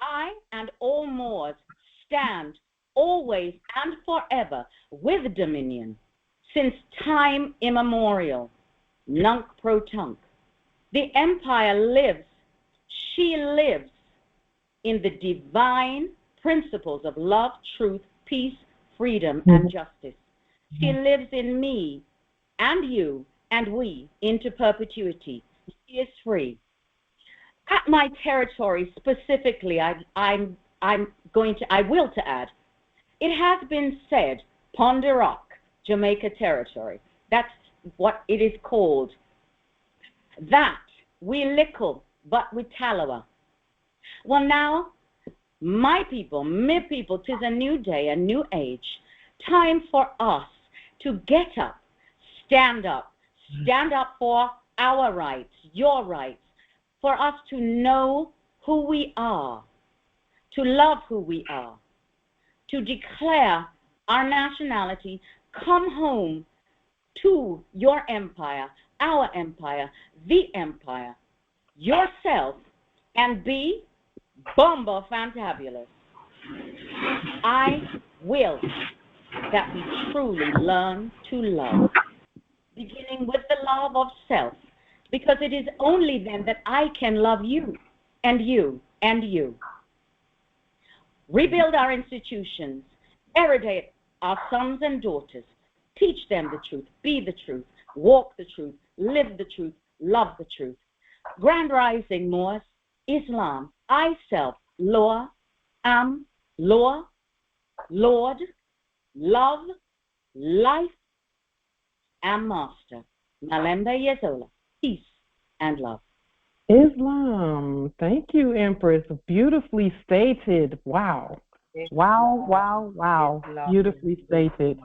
I and all Moors stand always and forever with dominion, since time immemorial, nunc pro tunc. The empire lives, she lives in the divine principles of love, truth, peace, freedom, and justice. She lives in me and you and we into perpetuity. She is free. At my territory specifically, I will add, it has been said, Ponderock, Jamaica territory. That's what it is called. That we lickle, but we tallow. Well, now, my people, tis a new day, a new age. Time for us to get up stand up for our rights, your rights, for us to know who we are, to love who we are, to declare our nationality, come home to your empire, our empire, the empire, yourself, and be bomba fantabulous. I will that we truly learn to love, beginning with the love of self, because it is only then that I can love you and you and you. Rebuild our institutions, eradicate our sons and daughters, teach them the truth, be the truth, walk the truth, live the truth, love the truth. Grand Rising, Moors, Islam, I self, law, am, law, Lord, love, life, and master. Malemba Yezola, peace and love. Islam. Thank you, Empress. Beautifully stated. Wow. Wow, wow, wow. Beautifully stated.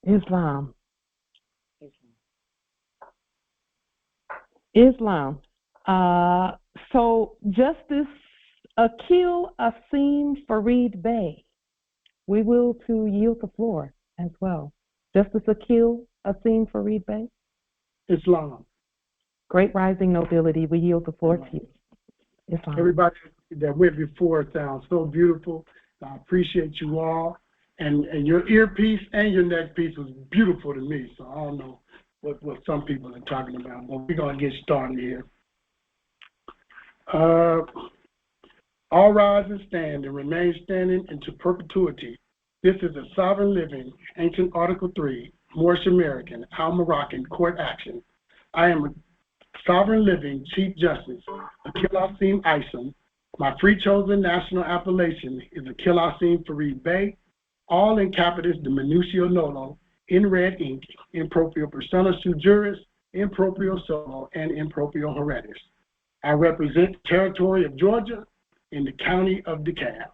Islam. Islam. So Justice Akil Asim Fareed Bey, we will to yield the floor as well. Justice Akil Asim Fareed Bey. Islam. Great Rising Nobility, we yield the floor to you. Islam. Everybody that went before sounds so beautiful. I appreciate you all. And your earpiece and your neck piece was beautiful to me. So I don't know what some people are talking about, but we're going to get started here. All rise and stand and remain standing into perpetuity. This is a sovereign living, ancient Article 3, Moorish American, Al-Moroccan court action. I am a sovereign living Chief Justice, Akil Asim Isom. My free chosen national appellation is Akil Asim Fareed Bey, all in capitis diminutio nolo, in red ink, in proprio persona sui juris, in proprio solo, and in proprio heredis. I represent the territory of Georgia in the county of DeKalb.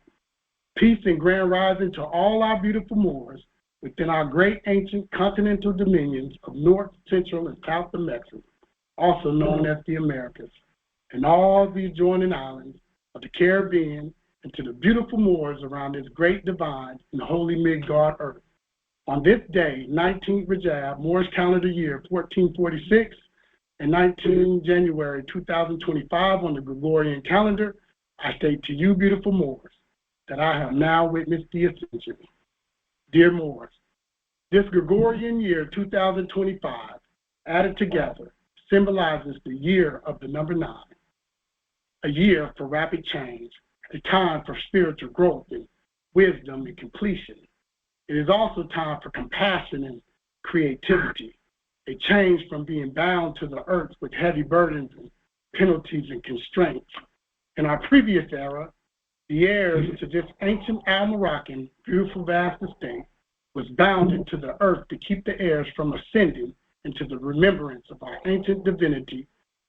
Peace and grand rising to all our beautiful Moors within our great ancient continental dominions of North, Central, and South America, also known as the Americas, and all the adjoining islands of the Caribbean, and to the beautiful Moors around this great divine and holy Midgard earth. On this day, 19th Rajab, Moorish calendar year 1446, and 19 January 2025 on the Gregorian calendar, I state to you, beautiful Moors, that I have now witnessed the ascension. Dear Moors, this Gregorian year 2025, added together, symbolizes the year of the number 9, a year for rapid change, a time for spiritual growth and wisdom and completion. It is also time for compassion and creativity, a change from being bound to the earth with heavy burdens and penalties and constraints. In our previous era, the heirs to this ancient Al-Moroccan, beautiful vast estate was bounded to the earth to keep the heirs from ascending into the remembrance of our ancient divinity,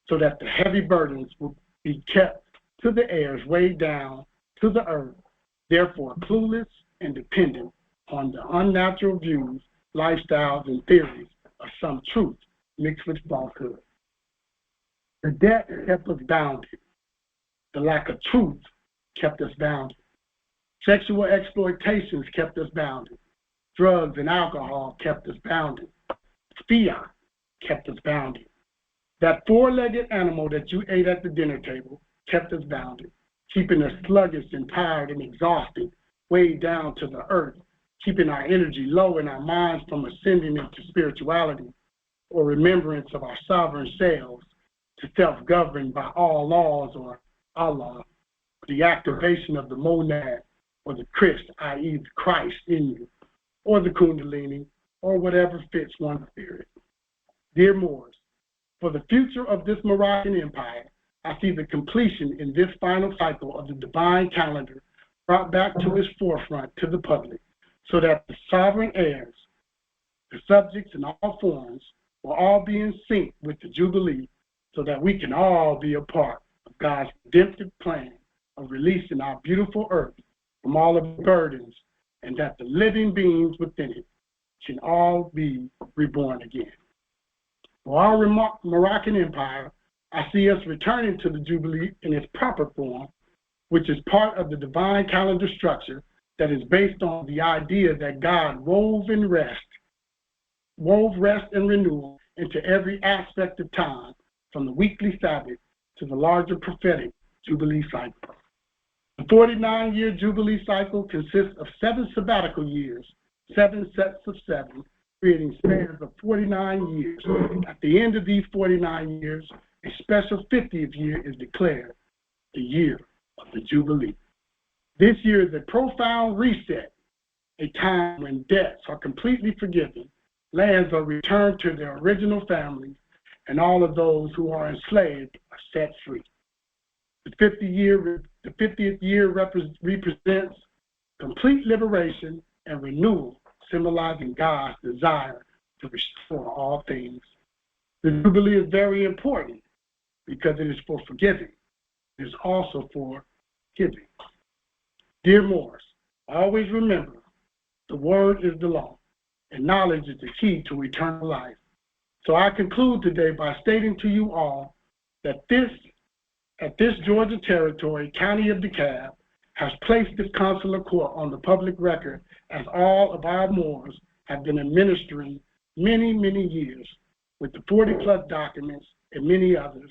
so that the heavy burdens will be kept to the heirs weighed down to the earth, therefore clueless and dependent on the unnatural views, lifestyles, and theories of some truth mixed with falsehood. The debt kept us bounded. The lack of truth kept us bounded. Sexual exploitations kept us bounded. Drugs and alcohol kept us bounded. Fiat kept us bounded. That four-legged animal that you ate at the dinner table kept us bounded, keeping us sluggish and tired and exhausted, weighed down to the earth, keeping our energy low and our minds from ascending into spirituality or remembrance of our sovereign selves to self-govern by all laws or Allah, the activation of the monad or the Christ, i.e. the Christ in you, or the Kundalini, or whatever fits one's spirit. Dear Moors, for the future of this Moroccan empire, I see the completion in this final cycle of the divine calendar brought back to its forefront to the public, so that the sovereign heirs, the subjects in all forms, will all be in sync with the Jubilee, so that we can all be a part of God's redemptive plan of releasing our beautiful earth from all of the burdens, and that the living beings within it can all be reborn again. For our Moroccan empire, I see us returning to the Jubilee in its proper form, which is part of the divine calendar structure that is based on the idea that God wove rest and renewal into every aspect of time, from the weekly Sabbath to the larger prophetic Jubilee cycle. The 49-year Jubilee cycle consists of 7 sabbatical years, 7 sets of 7, creating spans of 49 years. At the end of these 49 years, a special 50th year is declared the year of the Jubilee. This year is a profound reset, a time when debts are completely forgiven, lands are returned to their original families, and all of those who are enslaved are set free. The 50th year represents complete liberation and renewal, symbolizing God's desire to restore all things. The Jubilee is very important because it is for forgiving. It is also for giving. Dear Moors, always remember, the word is the law, and knowledge is the key to eternal life. So I conclude today by stating to you all that at this Georgia territory, County of DeKalb, has placed this consular court on the public record as all of our Moors have been administering many, many years with the 40+ documents and many others,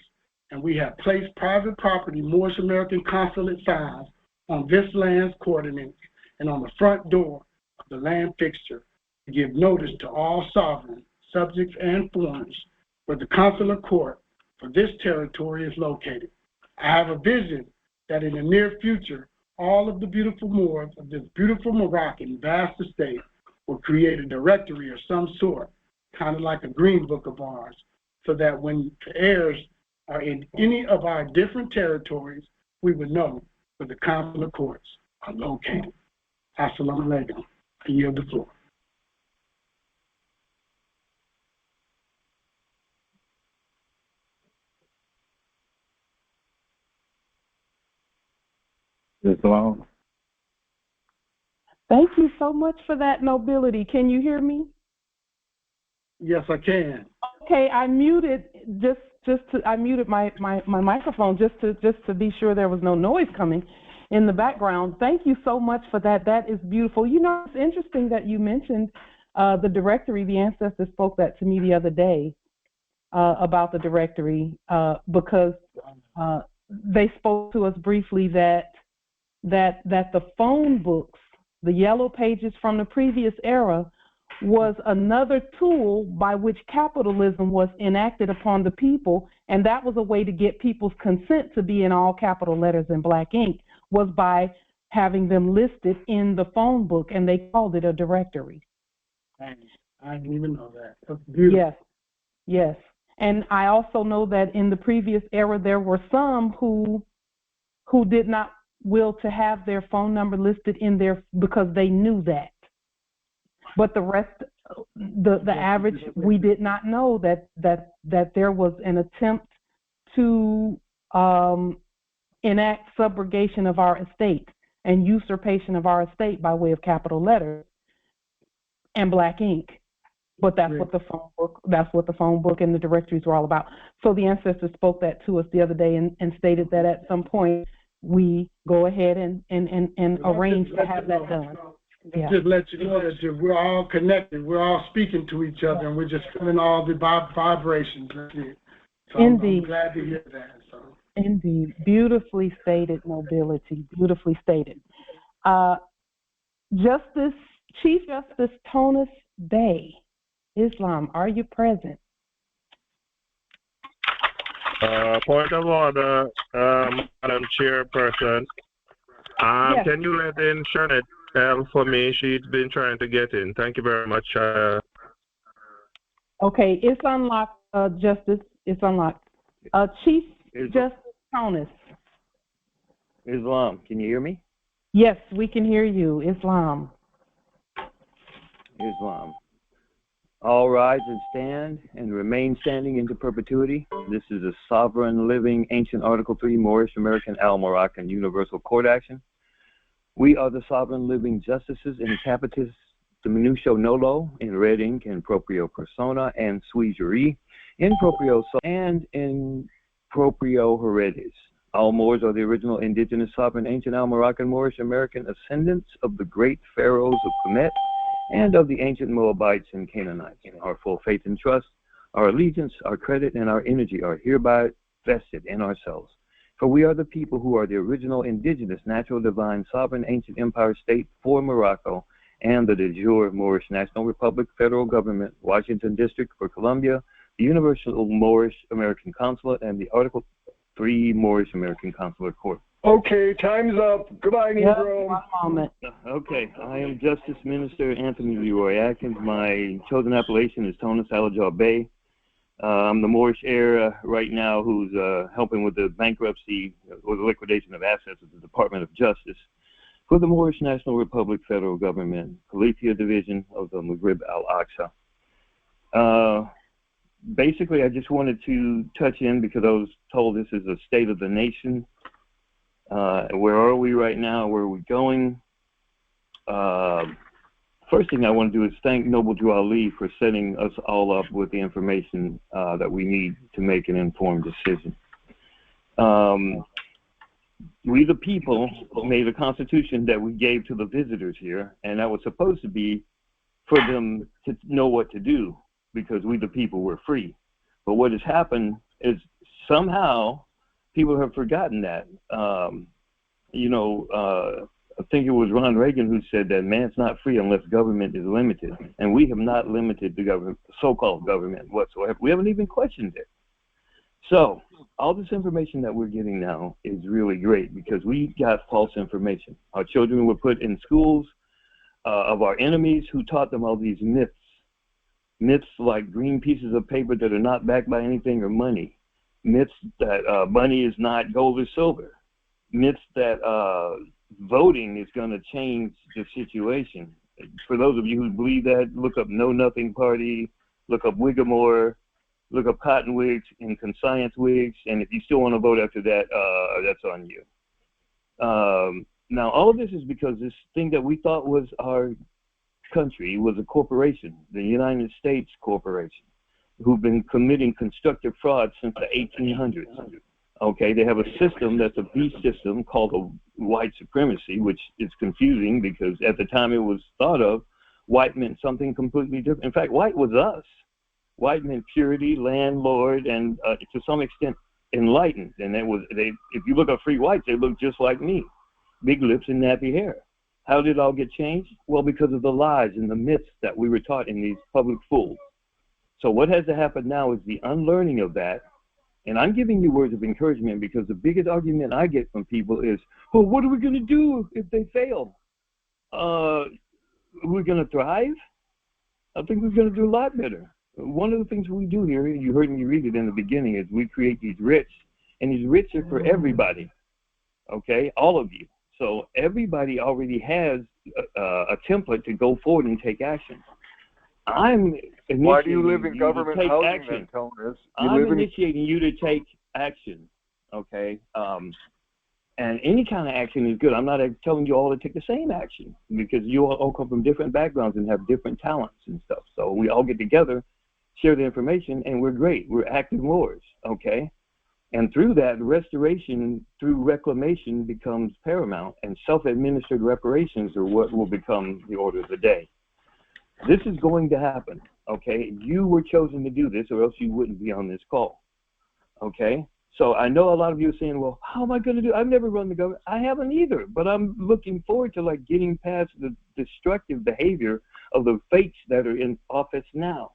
and we have placed private property Moorish American consulate signs on this land's coordinates and on the front door of the land fixture to give notice to all sovereign, subjects, and foreigners where the consular court for this territory is located. I have a vision that in the near future, all of the beautiful Moors of this beautiful Moroccan vast estate will create a directory of some sort, kind of like a green book of ours, so that when the heirs are in any of our different territories, we would know where the consular courts are located. Assalamu alaikum. I yield the floor. Islam. Thank you so much for that nobility. Can you hear me? Yes, I can. Okay, I muted I muted my microphone just to be sure there was no noise coming in the background. Thank you so much for that. That is beautiful. You know, it's interesting that you mentioned the directory. The ancestors spoke that to me the other day about the directory because they spoke to us briefly that the phone books, the yellow pages from the previous era, was another tool by which capitalism was enacted upon the people, and that was a way to get people's consent to be in all capital letters in black ink, was by having them listed in the phone book, and they called it a directory. I didn't even know that. That's beautiful. Yes. And I also know that in the previous era, there were some who did not will to have their phone number listed in there because they knew that. But the rest, the average, we did not know that there was an attempt to enact subrogation of our estate and usurpation of our estate by way of capital letters and black ink. But that's what the phone book and the directories were all about. So the ancestors spoke that to us the other day and stated that at some point we go ahead and arrange to have that done. Yeah. Just let you know that we're all connected. We're all speaking to each other, and we're just feeling all the vibrations. So Indeed. I'm glad to hear that. So. Indeed. Beautifully stated, nobility. Beautifully stated. Chief Justice Tonus Bey, Islam, are you present? Point of order, Madam Chairperson. Yes. Can you let in Shernette for me? She's been trying to get in. Thank you very much. Okay, it's unlocked, Justice. It's unlocked. Chief Justice Tonus. Islam, can you hear me? Yes, we can hear you. Islam. All rise and stand and remain standing into perpetuity. This is a sovereign, living, ancient Article 3 Moorish American Al-Moroccan Universal Court Action. We are the sovereign living justices in capitis diminutio nolo, in red ink, in proprio persona, and sui juris, in proprio and in proprio heredis. All Moors are the original indigenous sovereign ancient Al-Moroccan Moorish American ascendants of the great pharaohs of Kemet and of the ancient Moabites and Canaanites. Our full faith and trust, our allegiance, our credit, and our energy are hereby vested in ourselves For we are the people who are the original indigenous, natural, divine, sovereign, ancient empire state for Morocco and the de jure Moorish National Republic, federal government, Washington District for Colombia, the Universal Moorish American Consulate, and the Article III Moorish American Consular Court. Okay, time's up. Goodbye, Negro. One moment. Okay, I am Justice Minister Anthony Leroy Atkins. My chosen appellation is Tonus Alajar Bay. I'm the Moorish heir right now who's helping with the bankruptcy or the liquidation of assets of the Department of Justice for the Moorish National Republic Federal Government, Khalifa Division of the Maghrib al-Aqsa. Basically, I just wanted to touch in because I was told this is a state of the nation. Where are we right now? Where are we going? First thing I want to do is thank Noble Drew Ali for setting us all up with the information that we need to make an informed decision. We, the people, made a constitution that we gave to the visitors here, and that was supposed to be for them to know what to do because we, the people, were free. But what has happened is somehow people have forgotten that. I think it was Ron Reagan who said that man's not free unless government is limited. And we have not limited the government, so-called government whatsoever. We haven't even questioned it. So all this information that we're getting now is really great because we got false information. Our children were put in schools of our enemies who taught them all these myths. Myths like green pieces of paper that are not backed by anything or money. Myths that money is not gold or silver. Myths that voting is going to change the situation. For those of you who believe that, look up Know Nothing Party, look up Whigamore, look up Cotton Wigs and Conscience Wigs, and if you still want to vote after that, that's on you. Now, all of this is because this thing that we thought was our country was a corporation, the United States Corporation, who've been committing constructive fraud since the 1800s. Okay, they have a system that's a beast system called a white supremacy, which is confusing because at the time it was thought of, white meant something completely different. In fact, white was us. White meant purity, landlord, and to some extent enlightened. And if you look at free whites, they look just like me, big lips and nappy hair. How did it all get changed? Well, because of the lies and the myths that we were taught in these public schools. So what has to happen now is the unlearning of that. And I'm giving you words of encouragement because the biggest argument I get from people is, well, what are we going to do if they fail? We're going to thrive? I think we're going to do a lot better. One of the things we do here, you heard me read it in the beginning, is we create these writs. And these writs are for everybody, okay, all of you. So everybody already has a template to go forward and take action. Why do you live in government housing action. then, Tonus? I'm initiating you to take action, okay? And any kind of action is good. I'm not telling you all to take the same action because you all come from different backgrounds and have different talents and stuff. So we all get together, share the information, and we're great. We're active Moors, okay? And through that, restoration through reclamation becomes paramount, and self-administered reparations are what will become the order of the day. This is going to happen, okay? You were chosen to do this, or else you wouldn't be on this call, okay? So I know a lot of you are saying, well, how am I going to do it? I've never run the government. I haven't either, but I'm looking forward to like getting past the destructive behavior of the fakes that are in office now,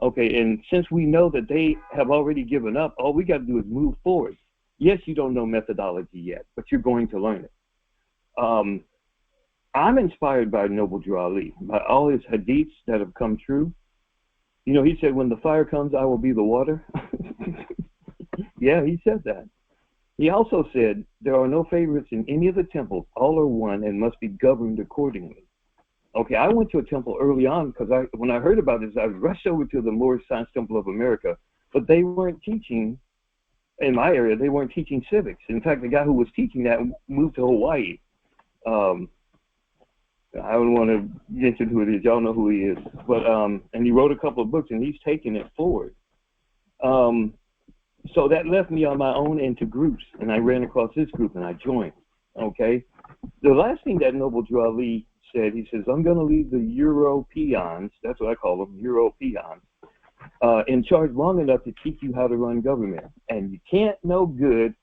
okay? And since we know that they have already given up, all we got to do is move forward. Yes, you don't know methodology yet, but you're going to learn it. I'm inspired by Noble Drew Ali, by all his hadiths that have come true. You know, he said, when the fire comes, I will be the water. Yeah, he said that. He also said, there are no favorites in any of the temples. All are one and must be governed accordingly. Okay, I went to a temple early on because when I heard about this, I rushed over to the Moorish Science Temple of America, but they weren't teaching, in my area, they weren't teaching civics. In fact, the guy who was teaching that moved to Hawaii. I don't want to mention who it is. Y'all know who he is. But and he wrote a couple of books, and he's taking it forward. So that left me on my own into groups, and I ran across this group, and I joined. Okay. The last thing that Noble Drew Ali said, he says, I'm going to leave the Europeans, that's what I call them, Europeans, in charge long enough to teach you how to run government. And you can't know good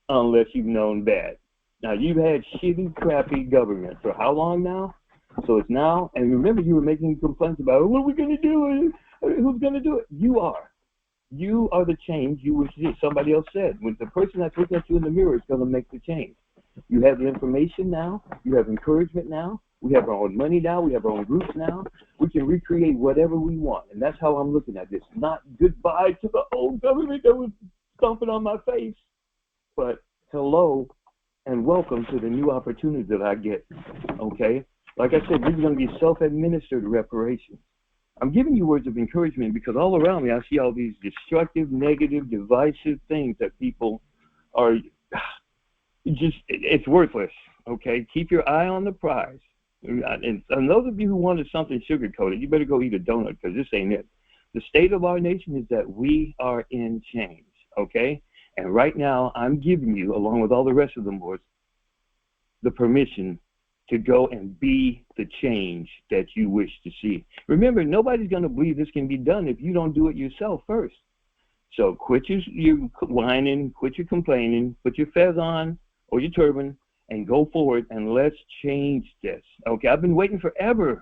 unless you've known bad. Now, you've had shitty, crappy government for how long now? So it's now, and remember, you were making complaints about, what are we going to do? Who's going to do it? You are. You are the change you wish to see. Somebody else said, when the person that's looking at you in the mirror is going to make the change. You have the information now. You have encouragement now. We have our own money now. We have our own groups now. We can recreate whatever we want. And that's how I'm looking at this. Not goodbye to the old government that was stomping on my face, but hello and welcome to the new opportunities that I get, okay? Like I said, this is going to be self-administered reparations. I'm giving you words of encouragement because all around me I see all these destructive, negative, divisive things that people are just, it's worthless, okay? Keep your eye on the prize. And those of you who wanted something sugar-coated, you better go eat a donut because this ain't it. The state of our nation is that we are in change, okay? And right now I'm giving you, along with all the rest of the boards, the permission to go and be the change that you wish to see. Remember, nobody's going to believe this can be done if you don't do it yourself first. So quit your whining, quit your complaining, put your fez on or your turban and go forward and let's change this. Okay, I've been waiting forever.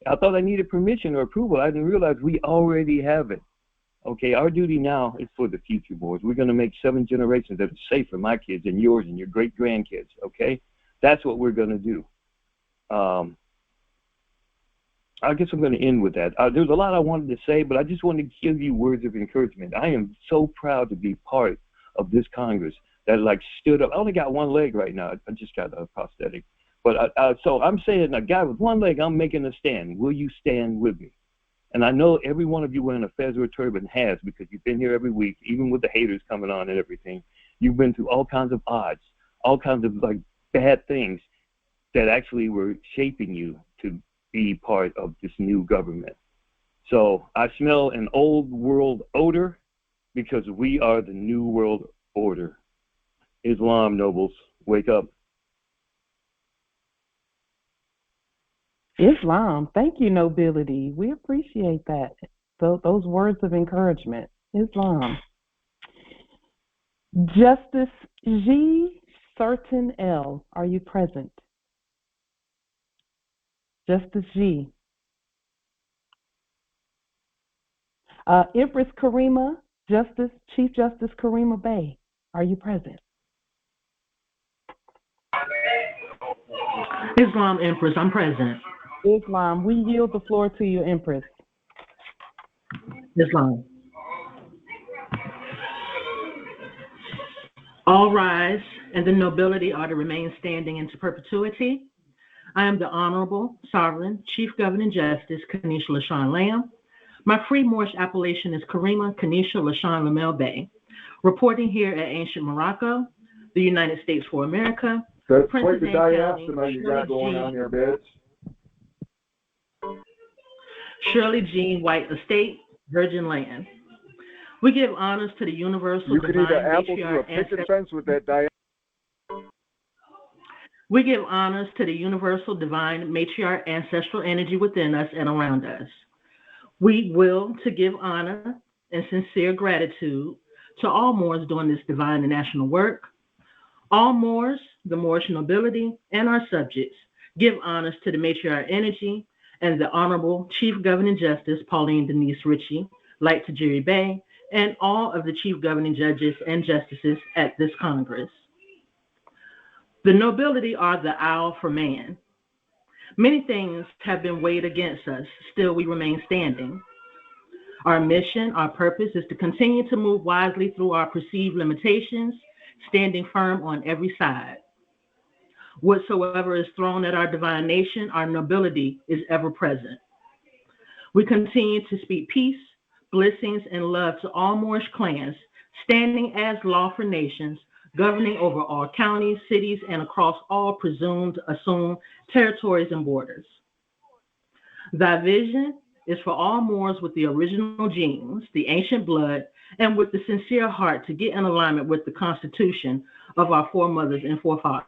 I thought I needed permission or approval. I didn't realize we already have it. Okay, our duty now is for the future boards. We're going to make 7 generations that are safe for my kids and yours and your great-grandkids, okay? That's what we're going to do. I guess I'm going to end with that. There's a lot I wanted to say, but I just wanted to give you words of encouragement. I am so proud to be part of this Congress that like stood up. I only got one leg right now. I just got a prosthetic. But so I'm saying, a guy with one leg, I'm making a stand. Will you stand with me? And I know every one of you wearing a fez or a turban has, because you've been here every week, even with the haters coming on and everything. You've been through all kinds of odds, all kinds of like bad things that actually were shaping you to be part of this new government. So I smell an old world odor because we are the new world order. Islam, nobles, wake up. Islam, thank you, nobility. We appreciate that. Those words of encouragement. Islam. Justice G. Certain L, are you present? Justice G. Empress Kareema, Chief Justice Kareema Bey, are you present? Islam, Empress, I'm present. Islam, we yield the floor to you, Empress. Islam. All rise, and the nobility are to remain standing into perpetuity. I am the Honorable, Sovereign, Chief Governing Justice, Kanisha LaShawn Lamb. My free Moorish appellation is Kareema Kanisha LaShawn Lamel Bey, reporting here at ancient Morocco, the United States for America. That's quite the diaspora you got going on here, bitch. Shirley Jean White Estate, Virgin Land. We give honors to the universal you could divine eat an apple through a matriarch picket fence with that diaspora. We give honors to the universal divine matriarch ancestral energy within us and around us. We will to give honor and sincere gratitude to all Moors doing this divine and national work. All Moors, the Moorish nobility, and our subjects give honors to the matriarch energy and the Honorable Chief Governing Justice Pauline Denise Ritchie, like Tajiri Bey, and all of the Chief Governing Judges and Justices at this Congress. The nobility are the owl for man. Many things have been weighed against us, still we remain standing. Our mission, our purpose is to continue to move wisely through our perceived limitations, standing firm on every side. Whatsoever is thrown at our divine nation, our nobility is ever present. We continue to speak peace, blessings, and love to all Moorish clans, standing as law for nations, governing over all counties, cities, and across all assumed territories and borders. Thy vision is for all Moors with the original genes, the ancient blood, and with the sincere heart to get in alignment with the constitution of our foremothers and forefathers.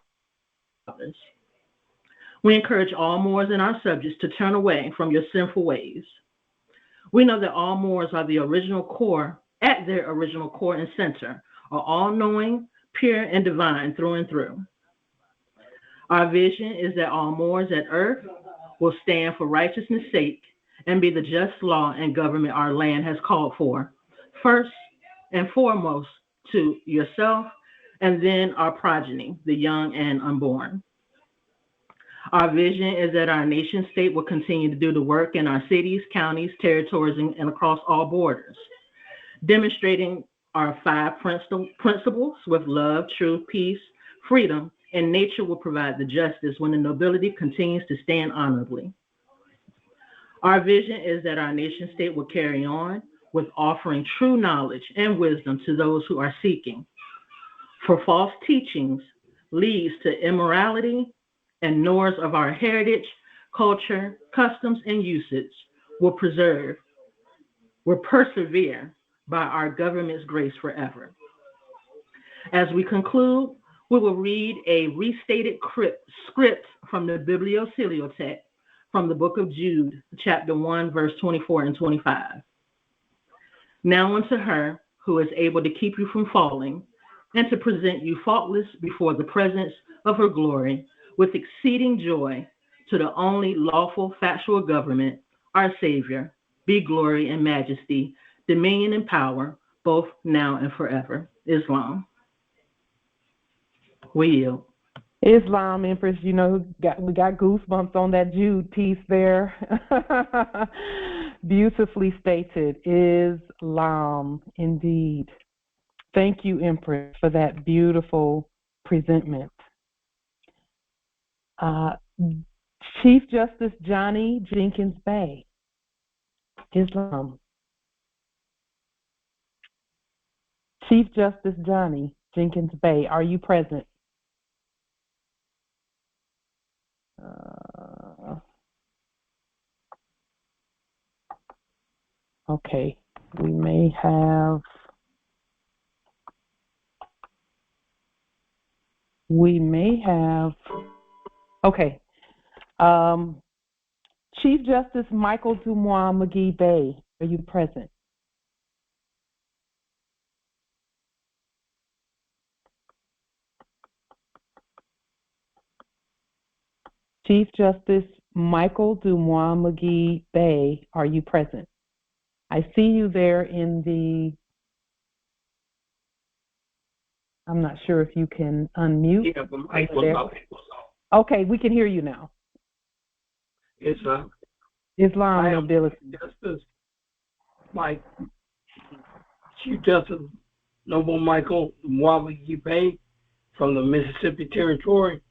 We encourage all Moors and our subjects to turn away from your sinful ways. We know that all Moors are the original core, at their original core and center, are all-knowing, pure and divine through and through. Our vision is that all Moors at earth will stand for righteousness' sake and be the just law and government our land has called for, first and foremost to yourself, and then our progeny, the young and unborn. Our vision is that our nation state will continue to do the work in our cities, counties, territories, and across all borders, demonstrating our 5 principles with love, truth, peace, freedom, and nature will provide the justice when the nobility continues to stand honorably. Our vision is that our nation state will carry on with offering true knowledge and wisdom to those who are seeking. For false teachings leads to immorality, and knowers of our heritage, culture, customs, and usage will persevere by our government's grace forever. As we conclude, we will read a restated script from the Bibliothiliotext from the book of Jude, chapter 1, verse 24 and 25. Now unto her who is able to keep you from falling and to present you faultless before the presence of her glory with exceeding joy, to the only lawful factual government, our Savior, be glory and majesty, dominion and power, both now and forever. Islam. We yield. Islam, Empress, we got goosebumps on that Jude piece there. Beautifully stated. Islam, indeed. Thank you, Empress, for that beautiful presentment. Chief Justice Johnny Jenkins Bay. Islam. Chief Justice Johnny Jenkins Bay, are you present? Okay, we may have okay. Chief Justice Michael Dumois McGee Bay, are you present? Chief Justice Michael Dumois McGee Bay, are you present? I see you there I'm not sure if you can unmute. Yeah, but Mike was off. Okay, we can hear you now. Islam nobility. Justice Mike, Chief Justice Noble Michael Muajah Bay from the Mississippi Territory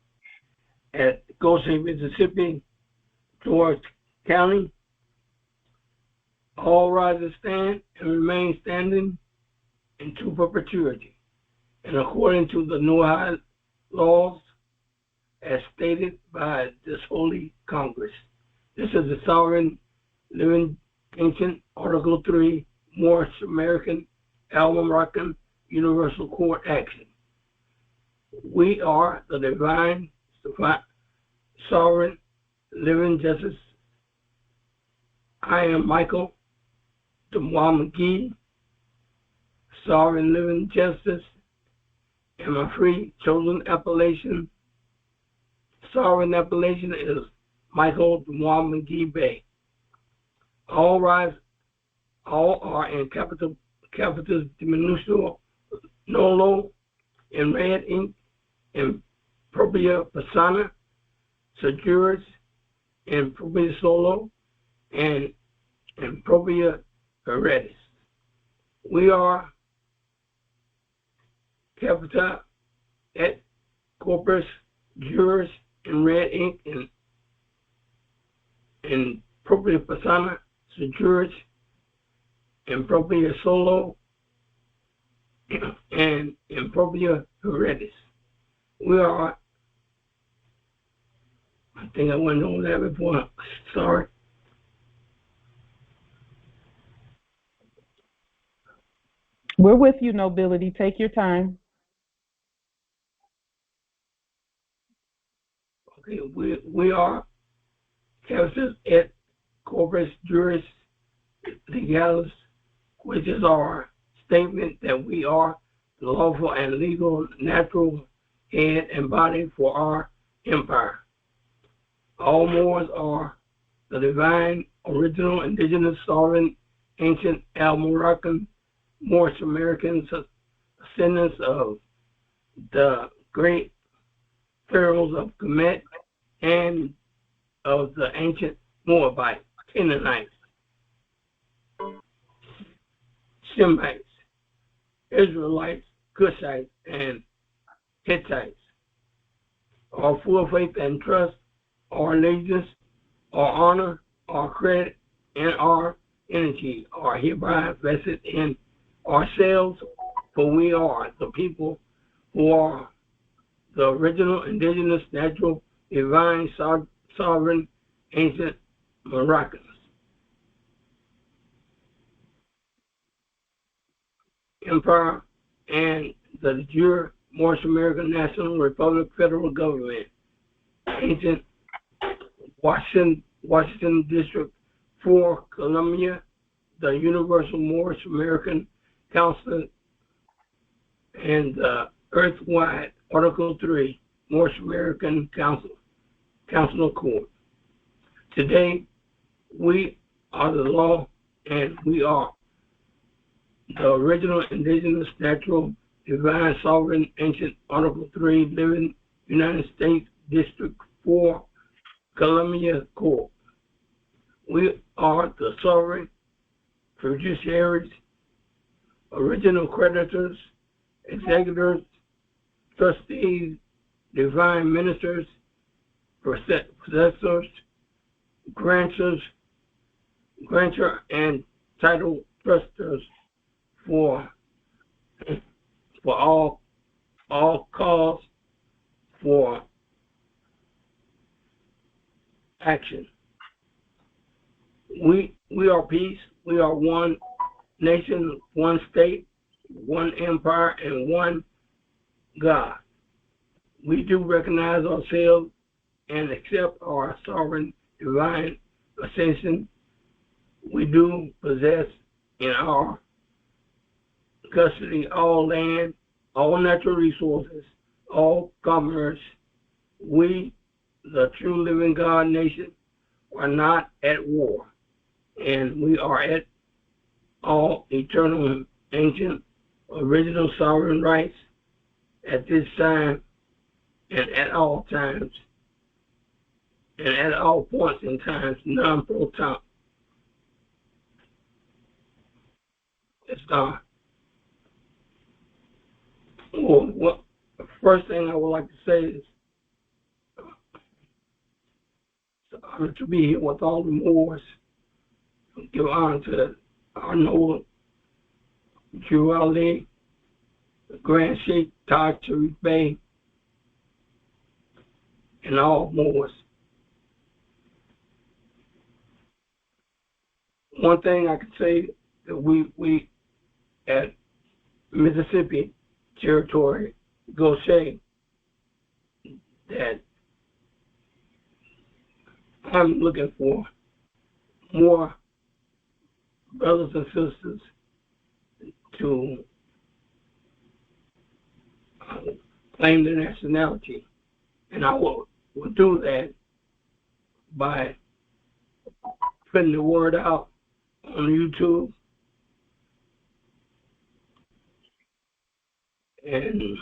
at Goshen, Mississippi, George County. All rise and stand and remain standing into perpetuity, and according to the Noahide laws as stated by this holy Congress. This is the Sovereign Living Ancient Article 3 Moorish American Al-Moroccan Universal Court Action. We are the divine sovereign living justice. I am Michael Dumois McGee, sovereign living justice, and my free chosen appellation. Sovereign appellation is Michael Dumois McGee Bay. All are in capitals diminuendo nolo in red ink, in propria persona, sejuris, in propria solo, and in propria heredis. We are capita et corpus juris in red ink, in propria persona, sejuris, in propria solo, and in propria heredis. We are, I think I went over that before, sorry. We're with you, nobility. Take your time. Okay, we are capitis et corpus juris legalis, which is our statement that we are the lawful and legal natural head and body for our empire. All Moors are the divine, original, indigenous, sovereign, ancient Al-Moroccan, Moorish Americans, descendants of the great pharaohs of Kemet and of the ancient Moabite, Canaanites, Shemites, Israelites, Cushites, and Hittites. Our full faith and trust, our allegiance, our honor, our credit, and our energy are hereby vested in ourselves, for we are the people who are the original, indigenous, natural, divine, sovereign, ancient Moroccans. Empire and the jure Moorish American National Republic Federal Government, ancient Washington District 4, Columbia, the Universal Moorish American Council, and the Earth-wide Article 3 Moorish American Council Court. Today, we are the law, and we are the original, indigenous, natural, divine, sovereign, ancient Article 3 living United States District 4 Columbia Court. We are the sovereign fiduciaries, original creditors, executors, trustees, divine ministers, possessors, grantor and title trusters for all cause for action. We are peace. We are one nation, one state, one empire, and one God. We do recognize ourselves and accept our sovereign divine ascension. We do possess in our custody all land, all natural resources, all commerce. We, the true living God nation, are not at war, and we are at all eternal, ancient, original sovereign rights at this time and at all times and at all points in times, non-pro-tom. It's gone. Well, the first thing I would like to say is it's an honor to be here with all the Moors. Give honor to our noble Juwali, the Grand Sheikh Tajiri Bey, and all Moors. One thing I could say that we at Mississippi Territory, Gaucher, that I'm looking for more brothers and sisters to claim their nationality. And I will do that by putting the word out on YouTube and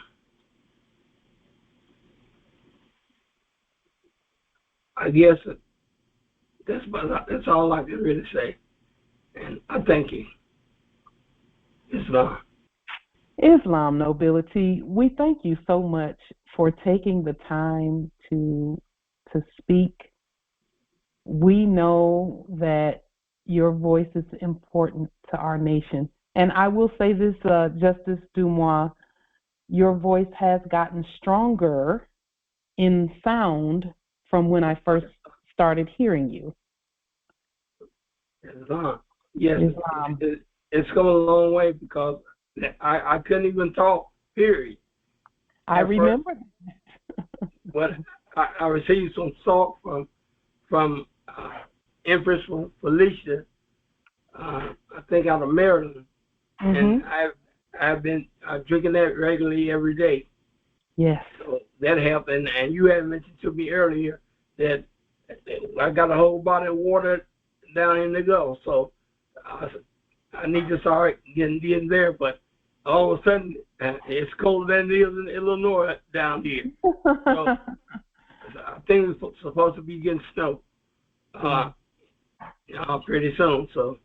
I guess that's all I can really say. And I thank you. Islam nobility, we thank you so much for taking the time to speak. We know that your voice is important to our nation. And I will say this, Justice Dumois, your voice has gotten stronger in sound from when I first started hearing you. Islam. Yes, Islam. It's come a long way because I couldn't even talk, period. I remember that. But I received some salt from Empress Felicia, I think out of Maryland. Mm-hmm. And I've been drinking that regularly every day. Yes. So that helped. And you had mentioned to me earlier that I got a whole bottle of water down in the Gulf. So I need to start getting there. But all of a sudden, it's colder than it is in Illinois down here. So I think it's supposed to be getting snow pretty soon. So,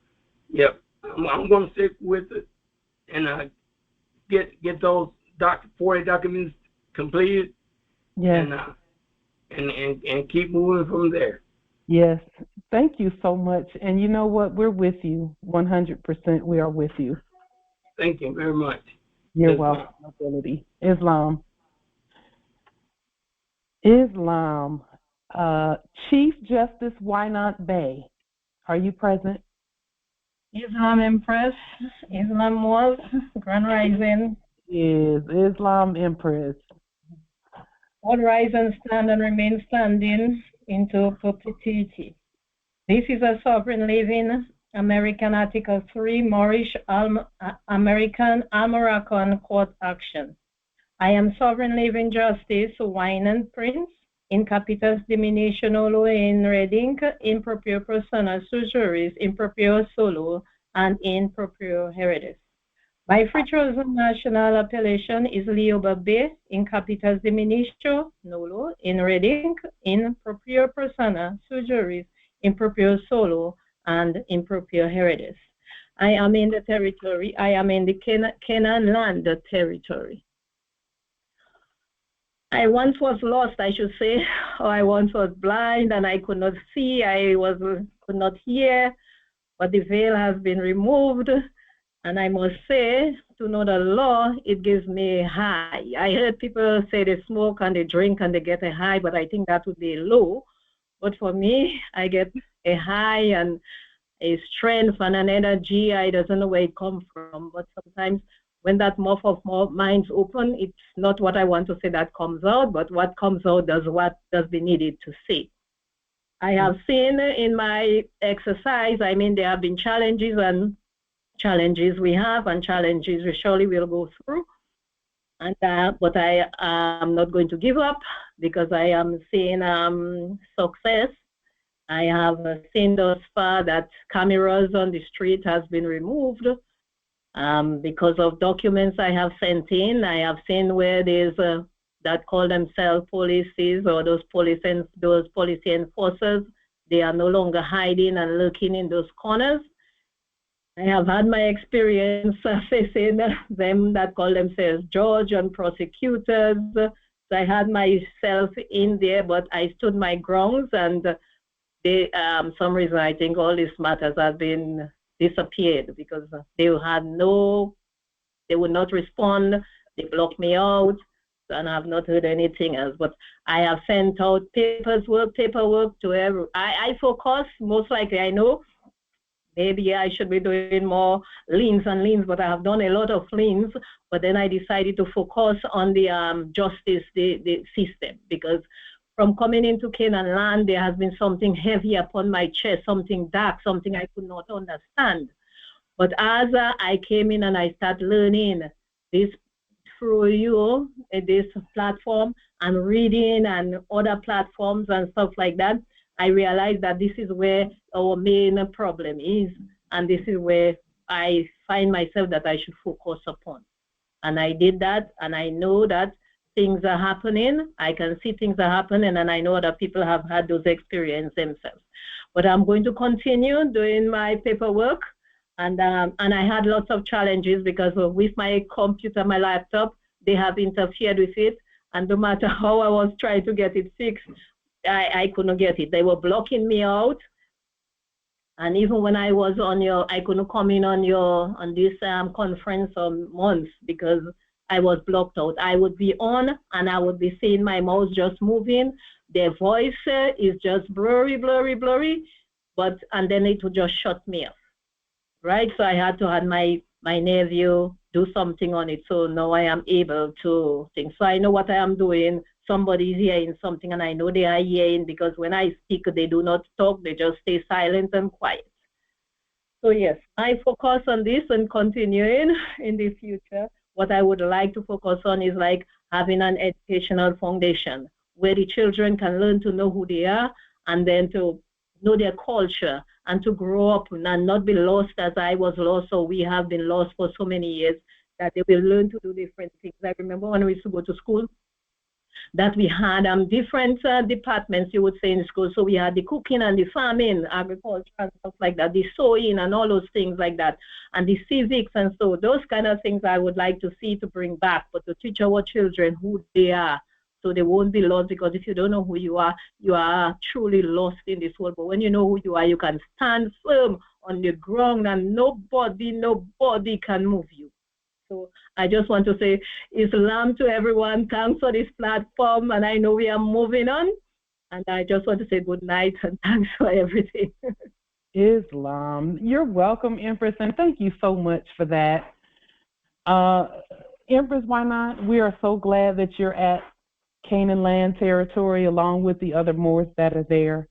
yep, I'm going to stick with it and get those 40 documents completed. Yes. And keep moving from there. Yes. Thank you so much. And you know what? We're with you. 100% we are with you. Thank you very much. You're welcome, Ability. Islam. Chief Justice Whynant Bey, are you present? Islam Empress, Islam was, Grand Rising. Is Islam Empress. All rise and stand and remain standing into perpetuity. This is a sovereign living American Article 3 Moorish American Almoroccan Court action. I am sovereign living justice, Whynant Prince, in capitis diminutionolo in redinc, in proprio persona sui juris, in proprio solo, and in proprio heredis. My free chosen national appellation is Lioba B, in capitis diminutio nolo, in redinc, in proprio persona sui juris, in proprio solo, and in proprio heredis. I am in the territory, I am in the Canaan land territory. I once was lost, I should say, or I once was blind and I could not see, could not hear, but the veil has been removed. And I must say, to know the law, it gives me a high. I heard people say they smoke and they drink and they get a high, but I think that would be low. But for me, I get a high and a strength and an energy. I don't know where it comes from, but sometimes when that mouth of mind's open, it's not what I want to say that comes out, but what comes out does what does be needed to say. I have seen in my exercise, I mean, there have been challenges and challenges we have and challenges we surely will go through. And but I am not going to give up because I am seeing success. I have seen thus far that cameras on the street has been removed. Because of documents I have sent in, I have seen where there's that call themselves policies or those policy enforcers. They are no longer hiding and lurking in those corners. I have had my experience facing them that call themselves judge and prosecutors. So I had myself in there, but I stood my grounds, and they, some reason I think all these matters have been disappeared because they would not respond. They blocked me out, and I have not heard anything else. But I have sent out paperwork to every. I focus most likely. I know maybe I should be doing more liens, but I have done a lot of liens. But then I decided to focus on the justice, the system, because from coming into Canaan land, there has been something heavy upon my chest, something dark, something I could not understand. But as I came in and I started learning this through you, this platform, and reading and other platforms and stuff like that, I realized that this is where our main problem is, and this is where I find myself that I should focus upon. And I did that, and I know that things are happening. I can see things are happening, and I know that people have had those experiences themselves. But I'm going to continue doing my paperwork, and I had lots of challenges because with my computer, my laptop, they have interfered with it, and no matter how I was trying to get it fixed, I couldn't get it. They were blocking me out, and even when I was on I couldn't come in on this conference for months because I was blocked out. I would be on and I would be seeing my mouse just moving. Their voice is just blurry, and then it would just shut me off, right? So I had to have my nephew do something on it. So now I am able to think. So I know what I am doing. Somebody is hearing something, and I know they are hearing because when I speak, they do not talk. They just stay silent and quiet. So yes, I focus on this and continuing in the future. What I would like to focus on is like having an educational foundation where the children can learn to know who they are and then to know their culture and to grow up and not be lost as I was lost, or we have been lost for so many years, that they will learn to do different things. I remember when we used to go to school, that we had different departments, you would say, in school. So we had the cooking and the farming, agriculture and stuff like that, the sewing and all those things like that, and the civics. And so those kind of things I would like to see to bring back, but to teach our children who they are, so they won't be lost, because if you don't know who you are truly lost in this world. But when you know who you are, you can stand firm on the ground and nobody can move you. So I just want to say Islam to everyone. Thanks for this platform, and I know we are moving on. And I just want to say good night and thanks for everything. Islam. You're welcome, Empress, and thank you so much for that. Empress, why not? We are so glad that you're at Canaan land territory along with the other Moors that are there.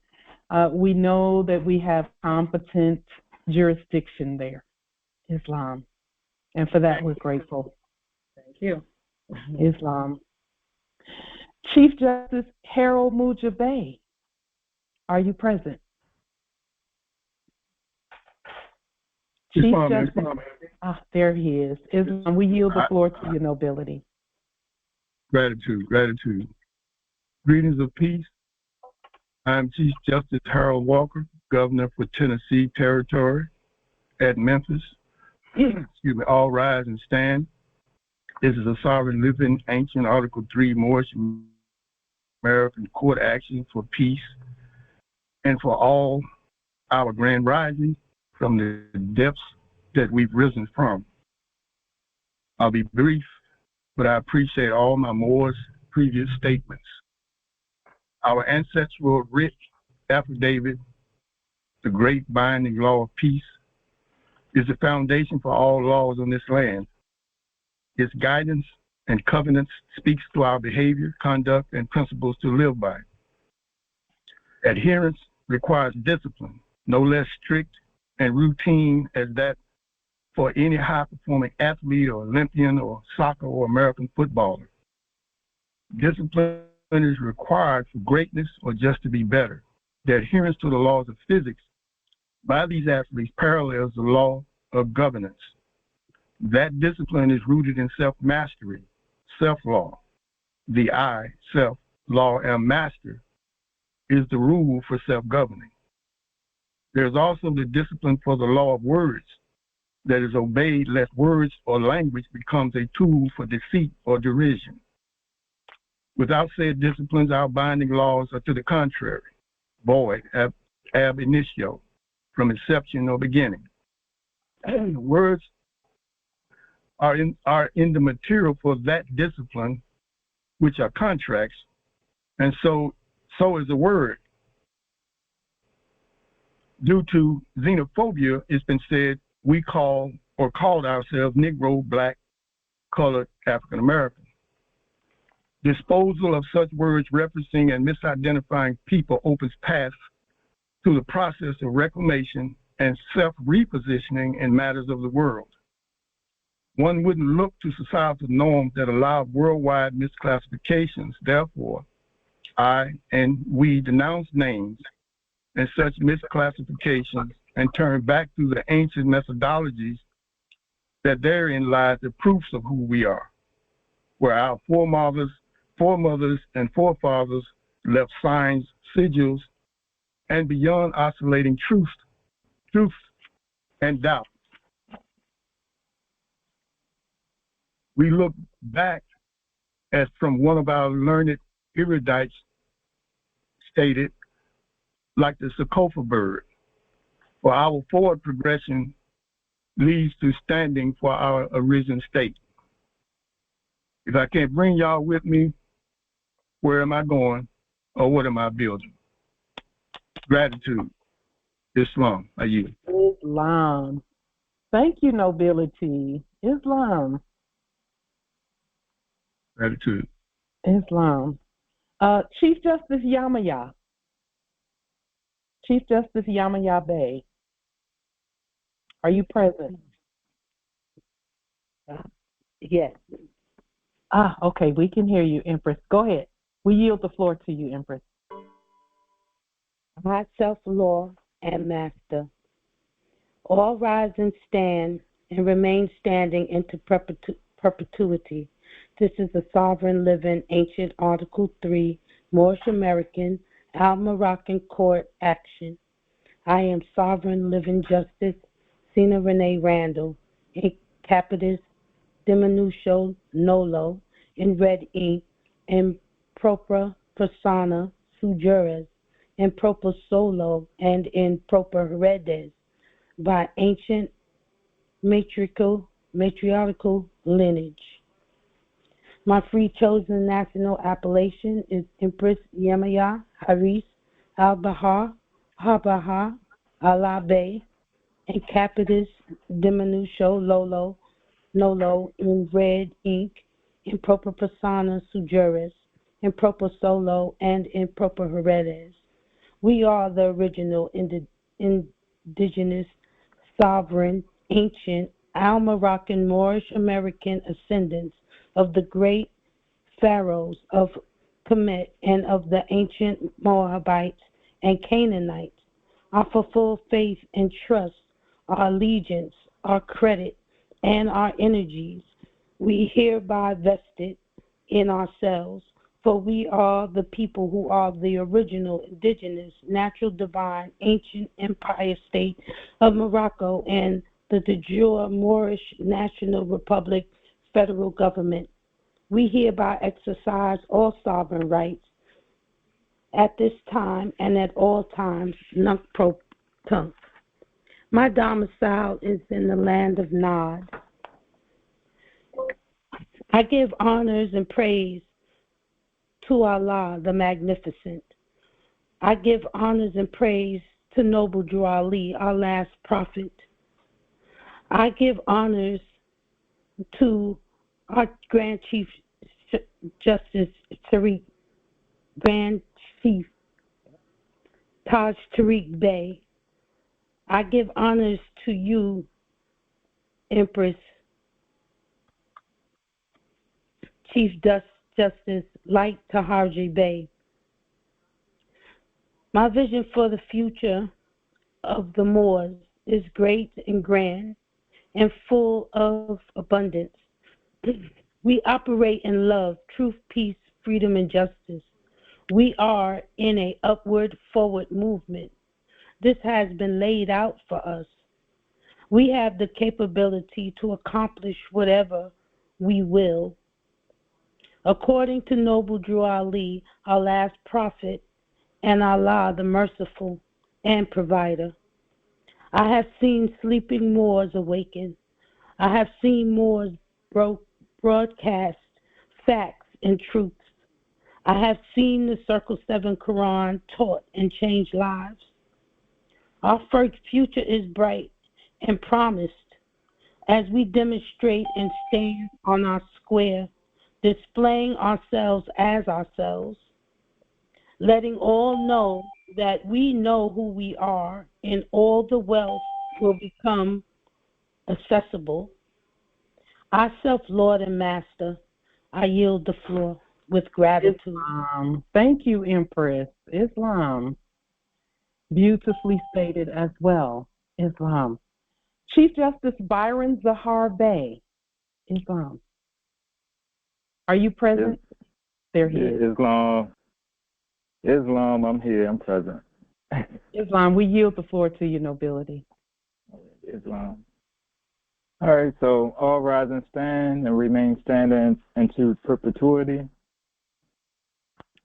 We know that we have competent jurisdiction there, Islam. And for that, we're grateful. Thank you. Islam. Chief Justice Harold Muajah Bey, are you present? Chief Justice, there he is. Islam, we yield the floor to your nobility. Gratitude, gratitude. Greetings of peace. I'm Chief Justice Harold Walker, Governor for Tennessee Territory at Memphis. Excuse me, all rise and stand. This is a sovereign living ancient Article 3 Moorish American court action for peace and for all our grand rising from the depths that we've risen from. I'll be brief, but I appreciate all my Moors' previous statements. Our ancestral writ affidavit, the great binding law of peace, is the foundation for all laws on this land. Its guidance and covenants speaks to our behavior, conduct, and principles to live by. Adherence requires discipline, no less strict and routine as that for any high-performing athlete or Olympian or soccer or American footballer. Discipline is required for greatness or just to be better. The adherence to the laws of physics by these athletes parallels the law of governance. That discipline is rooted in self-mastery, self-law. The I, self, law, and master is the rule for self-governing. There's also the discipline for the law of words that is obeyed lest words or language becomes a tool for deceit or derision. Without said disciplines, our binding laws are to the contrary, void, ab initio, from inception or beginning. Words are in the material for that discipline, which are contracts, and so is the word. Due to xenophobia, it's been said we called ourselves Negro, Black, Colored, African American. Disposal of such words referencing and misidentifying people opens paths to the process of reclamation and self-repositioning in matters of the world. One wouldn't look to societal norms that allow worldwide misclassifications. Therefore, I and we denounce names and such misclassifications and turn back to the ancient methodologies that therein lies the proofs of who we are, where our foremothers and forefathers left signs, sigils, and beyond oscillating truth and doubt. We look back as from one of our learned erudites stated, like the Sokofa bird, for our forward progression leads to standing for our arisen state. If I can't bring y'all with me, where am I going or what am I building? Gratitude. Islam. Are you? Islam. Thank you, nobility. Islam. Gratitude. Islam. Chief Justice Yamaya. Chief Justice Yamaya Bey. Are you present? Yes. Okay, we can hear you, Empress. Go ahead. We yield the floor to you, Empress. My self-law and master, all rise and stand and remain standing into perpetuity. This is the sovereign, living, ancient Article 3, Moorish American, Al-Moroccan Court action. I am sovereign, living justice, Sina Renee Randall, in capitis diminuto nolo, in red ink, in propria persona sui juris, in proprio solo, and in propria redes, by ancient matriarchal lineage. My free chosen national appellation is Empress Yamaya Haris al-Bahar, Habaha, Allah Bey, and capitis diminuto nolo, in red ink, in propria persona sui juris, in proprio solo, and in propria heredes. We are the original indigenous, sovereign, ancient, Al-Moroccan, Moorish American ascendants of the great pharaohs of Kemet and of the ancient Moabites and Canaanites. Our full faith and trust, our allegiance, our credit, and our energies, we hereby vested in ourselves, for we are the people who are the original indigenous, natural, divine, ancient empire state of Morocco and the de jure Moorish National Republic federal government. We hereby exercise all sovereign rights at this time and at all times, nunc pro tunc. My domicile is in the land of Nod. I give honors and praise to Allah the Magnificent. I give honors and praise to Noble Drew Ali, our last prophet. I give honors to our Grand Chief Justice Tariq, Grand Chief Taj Tariq Bey. I give honors to you, Empress Chief Justice Light Taharji Bey. My vision for the future of the Moors is great and grand and full of abundance. We operate in love, truth, peace, freedom, and justice. We are in an upward, forward movement. This has been laid out for us. We have the capability to accomplish whatever we will. According to Noble Drew Ali, our last prophet, and Allah the merciful and provider. I have seen sleeping Moors awaken. I have seen Moors broadcast facts and truths. I have seen the Circle 7 Quran taught and changed lives. Our future is bright and promised as we demonstrate and stand on our square, displaying ourselves as ourselves, letting all know that we know who we are and all the wealth will become accessible. Our self-Lord and Master, I yield the floor with gratitude. Islam. Thank you, Empress. Islam. Beautifully stated as well. Islam. Chief Justice Byron Zahar Bey. Islam. Are you present? Yes. There he is. Islam, I'm here. I'm present. Islam, we yield the floor to you, nobility. Islam. All right, so all rise and stand and remain standing into perpetuity.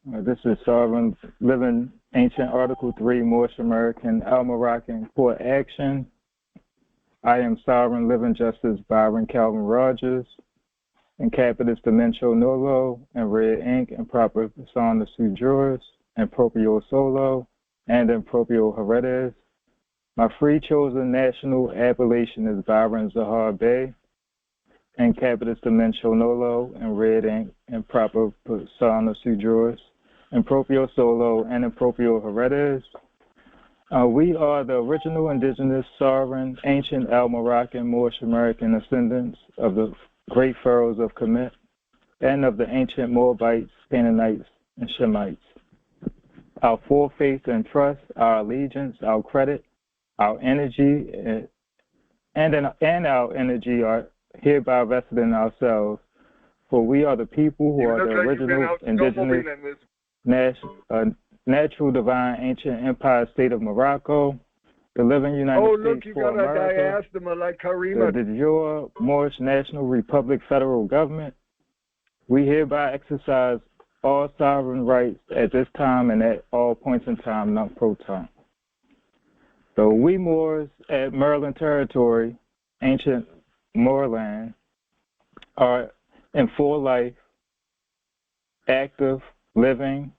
This is Sovereign Living Ancient Article 3 Moorish American Al-Moroccan Court Action. I am Sovereign Living Justice Byron Calvin Rogers, in capitis dimenso nolo, and red ink, and proper persona sui juris, and proprio solo, and in proprio heredes. My free chosen national appellation is Byron Zahar Bey, in capitis dimenso nolo, and red ink, and proper persona sui juris, and proprio solo, and in proprio heredes. We are the original indigenous, sovereign, ancient Al-Moroccan, Moorish American descendants of the great pharaohs of Kemet and of the ancient Moabites, Canaanites, and Shemites. Our full faith and trust, our allegiance, our credit, our energy, and our energy are hereby vested in ourselves, for we are the people who are the original indigenous natural divine ancient empire state of Morocco, the living United States for America, like Kareema. the de jure Moorish National Republic federal government. We hereby exercise all sovereign rights at this time and at all points in time, non pro tempore. So we Moors at Maryland Territory, ancient Moorland, are in full life, active, living,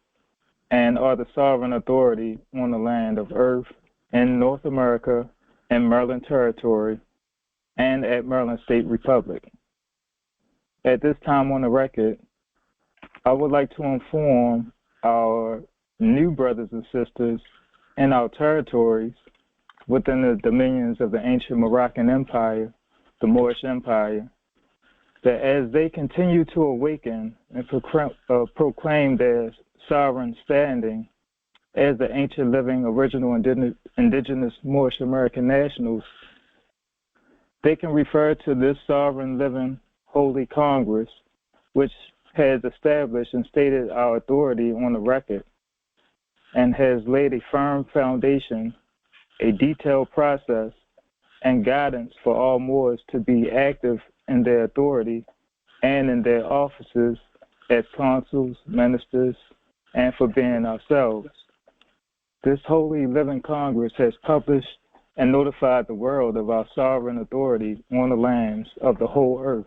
and are the sovereign authority on the land of Earth in North America and Maryland Territory and at Maryland State Republic. At this time on the record, I would like to inform our new brothers and sisters in our territories within the dominions of the ancient Moroccan Empire, the Moorish Empire, that as they continue to awaken and proclaim their sovereign standing as the ancient living original indigenous Moorish American nationals, they can refer to this sovereign living Holy Congress, which has established and stated our authority on the record and has laid a firm foundation, a detailed process, and guidance for all Moors to be active in their authority and in their offices as consuls, ministers, and for being ourselves. This Holy Living Congress has published and notified the world of our sovereign authority on the lands of the whole earth,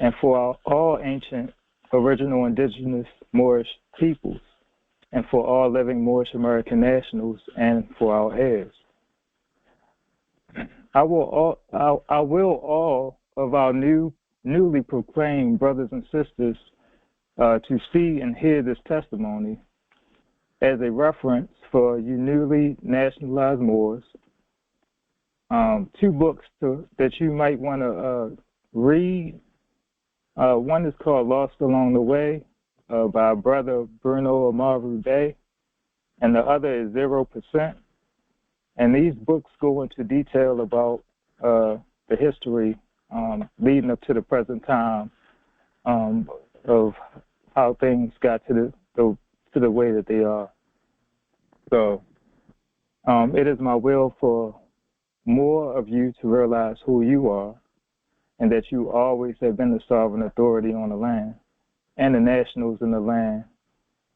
and for all ancient, original indigenous Moorish peoples, and for all living Moorish American nationals, and for our heirs. I will all of our newly proclaimed brothers and sisters to see and hear this testimony as a reference for you newly nationalized Moors. Two books that you might want to read. One is called Lost Along the Way by Brother Bruno Amaru Bay, and the other is 0%. And these books go into detail about the history leading up to the present time of how things got to the way that they are. So it is my will for more of you to realize who you are and that you always have been the sovereign authority on the land and the nationals in the land.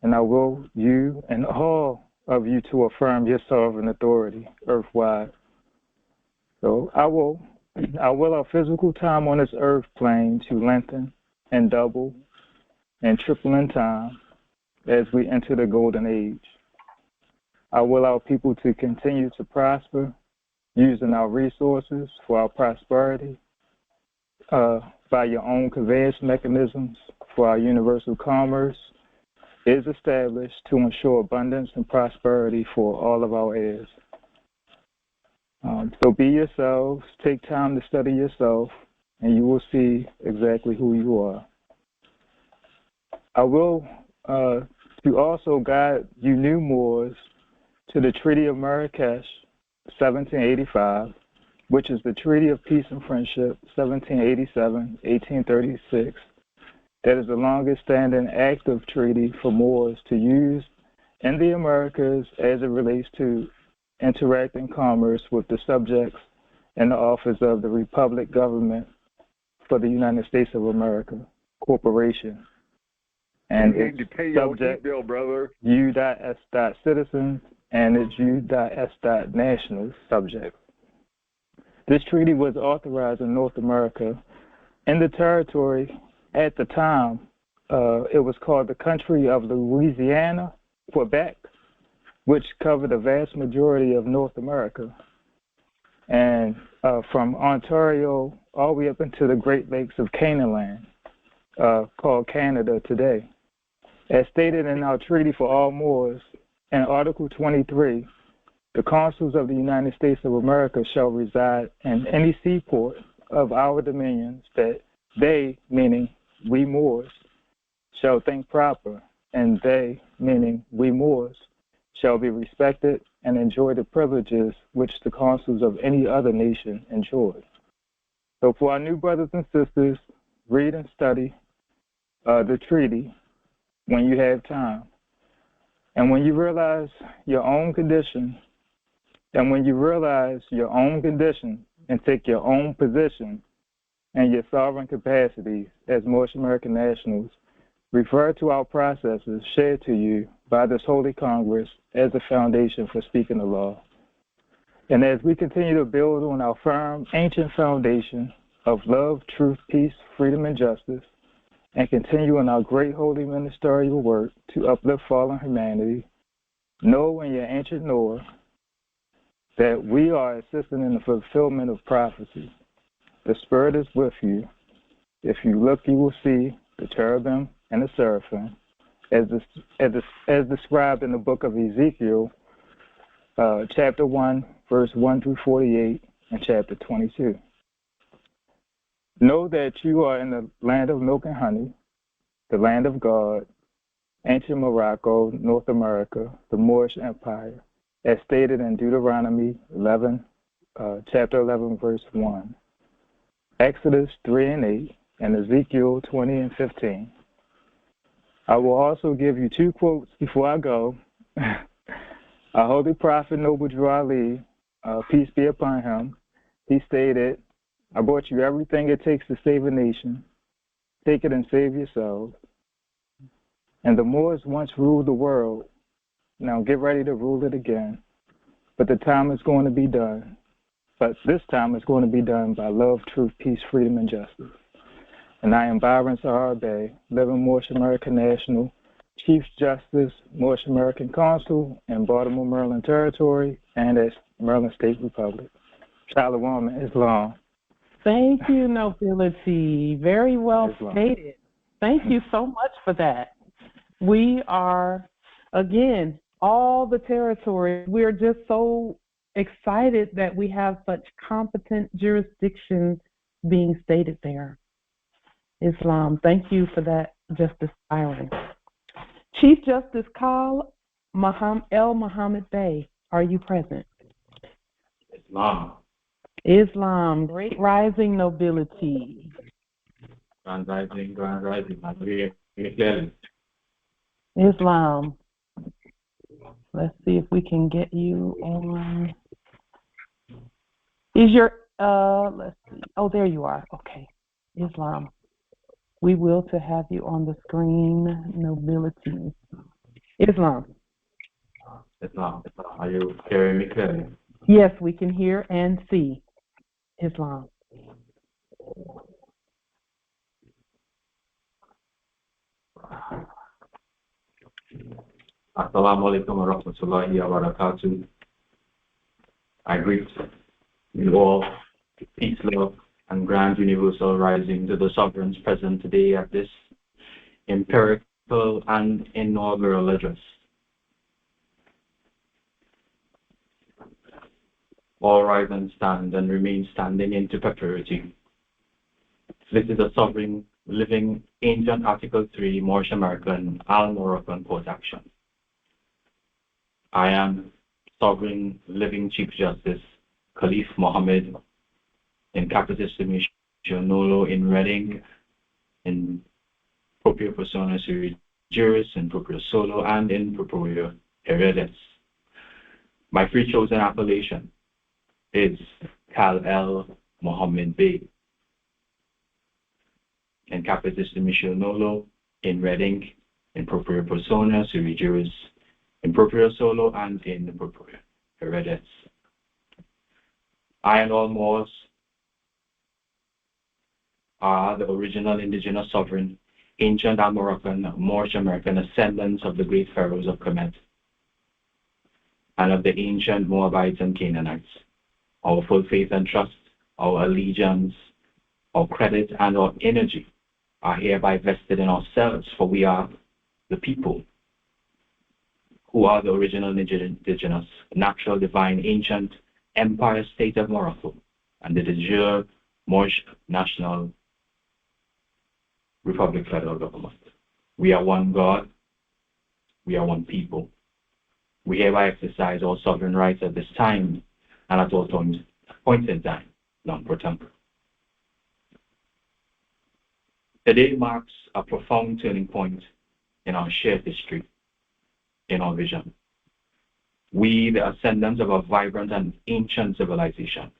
And I will you and all of you to affirm your sovereign authority earthwide. So I will our physical time on this earth plane to lengthen and double and triple in time as we enter the golden age. I will allow people to continue to prosper using our resources for our prosperity by your own conveyance mechanisms for our universal commerce is established to ensure abundance and prosperity for all of our heirs. So be yourselves, take time to study yourself, and you will see exactly who you are. I will to also guide you new Moors to the Treaty of Marrakesh, 1785, which is the Treaty of Peace and Friendship, 1787-1836. That is the longest standing active treaty for Moors to use in the Americas as it relates to interacting commerce with the subjects in the office of the Republic Government for the United States of America Corporation. And it's subject U.S. citizens and its U.S. national subjects. This treaty was authorized in North America. In the territory at the time, it was called the country of Louisiana, Quebec, which covered the vast majority of North America. And from Ontario all the way up into the Great Lakes of Canaan, called Canada today. As stated in our Treaty for All Moors, in Article 23, The consuls of the United States of America shall reside in any seaport of our dominions that they, meaning we Moors, shall think proper, and they, meaning we Moors, shall be respected and enjoy the privileges which the consuls of any other nation enjoy. So for our new brothers and sisters, read and study the treaty when you have time. And when you realize your own condition, and take your own position and your sovereign capacities as Moorish American nationals, refer to our processes shared to you by this Holy Congress as a foundation for speaking the law. And as we continue to build on our firm, ancient foundation of love, truth, peace, freedom, and justice, and continue in our great holy ministerial work to uplift fallen humanity, know in your ancient knower that we are assisting in the fulfillment of prophecy. The Spirit is with you. If you look, you will see the cherubim and the seraphim, as described in the book of Ezekiel, chapter 1, verse 1 through 48, and chapter 22. Know that you are in the land of milk and honey, the land of God, ancient Morocco, North America, the Moorish Empire, as stated in Deuteronomy 11, chapter 11, verse 1, Exodus 3 and 8, and Ezekiel 20 and 15. I will also give you two quotes before I go. Our holy prophet, Noble Drew Ali, peace be upon him, he stated, I brought you everything it takes to save a nation. Take it and save yourselves. And the Moors once ruled the world. Now get ready to rule it again. But the time is going to be done. But this time it's going to be done by love, truth, peace, freedom, and justice. And I am Byron Zahar Bey, living Moorish American National, Chief Justice, Moorish American Consul in Baltimore, Maryland Territory, and as Maryland State Republic. Shalom and Islam. Thank you, Nobility. Very well stated. Thank you so much for that. We are, again, all the territory. We're just so excited that we have such competent jurisdictions being stated there. Islam, thank you for that, Justice Byron. Chief Justice Khal El Muhammad Bey, are you present? Islam, great rising nobility. Grand rising, clearly. Islam. Let's see if we can get you on. Is your, let's see. Oh, there you are. Okay. Islam. We will to have you on the screen, nobility. Islam. Islam. Are you hearing me clearly? Yes, we can hear and see. Islam. Assalamu alaikum wa rahmatullahi wa barakatuh. I greet you all, peace, love, and grand universal rising to the sovereigns present today at this empirical and inaugural address. All rise and stand and remain standing into perpetuity. This is a sovereign, living, ancient Article 3 Moorish American Al-Moroccan court action. I am sovereign, living Chief Justice Khalif Mohammed in Capitis Nolo in Reading, in propria persona sui juris, in propria solo, and in propria heredes. My free chosen appellation is Khal El Mohammed Bey in Capitis Nolo in Reading, in propria persona sui juris, in propria solo, and in propria heredes. I and all Moors are the original indigenous sovereign, ancient Al-Moroccan, Moorish American ascendants of the great pharaohs of Kemet and of the ancient Moabites and Canaanites. Our full faith and trust, our allegiance, our credit, and our energy are hereby vested in ourselves, for we are the people who are the original indigenous, natural, divine, ancient empire state of Morocco, and the de jure Moorish National Republic federal government. We are one God, we are one people. We hereby exercise all sovereign rights at this time and at all points in time, non-pro tempore. Today marks a profound turning point in our shared history, in our vision. We, the ascendants of a vibrant and ancient civilization,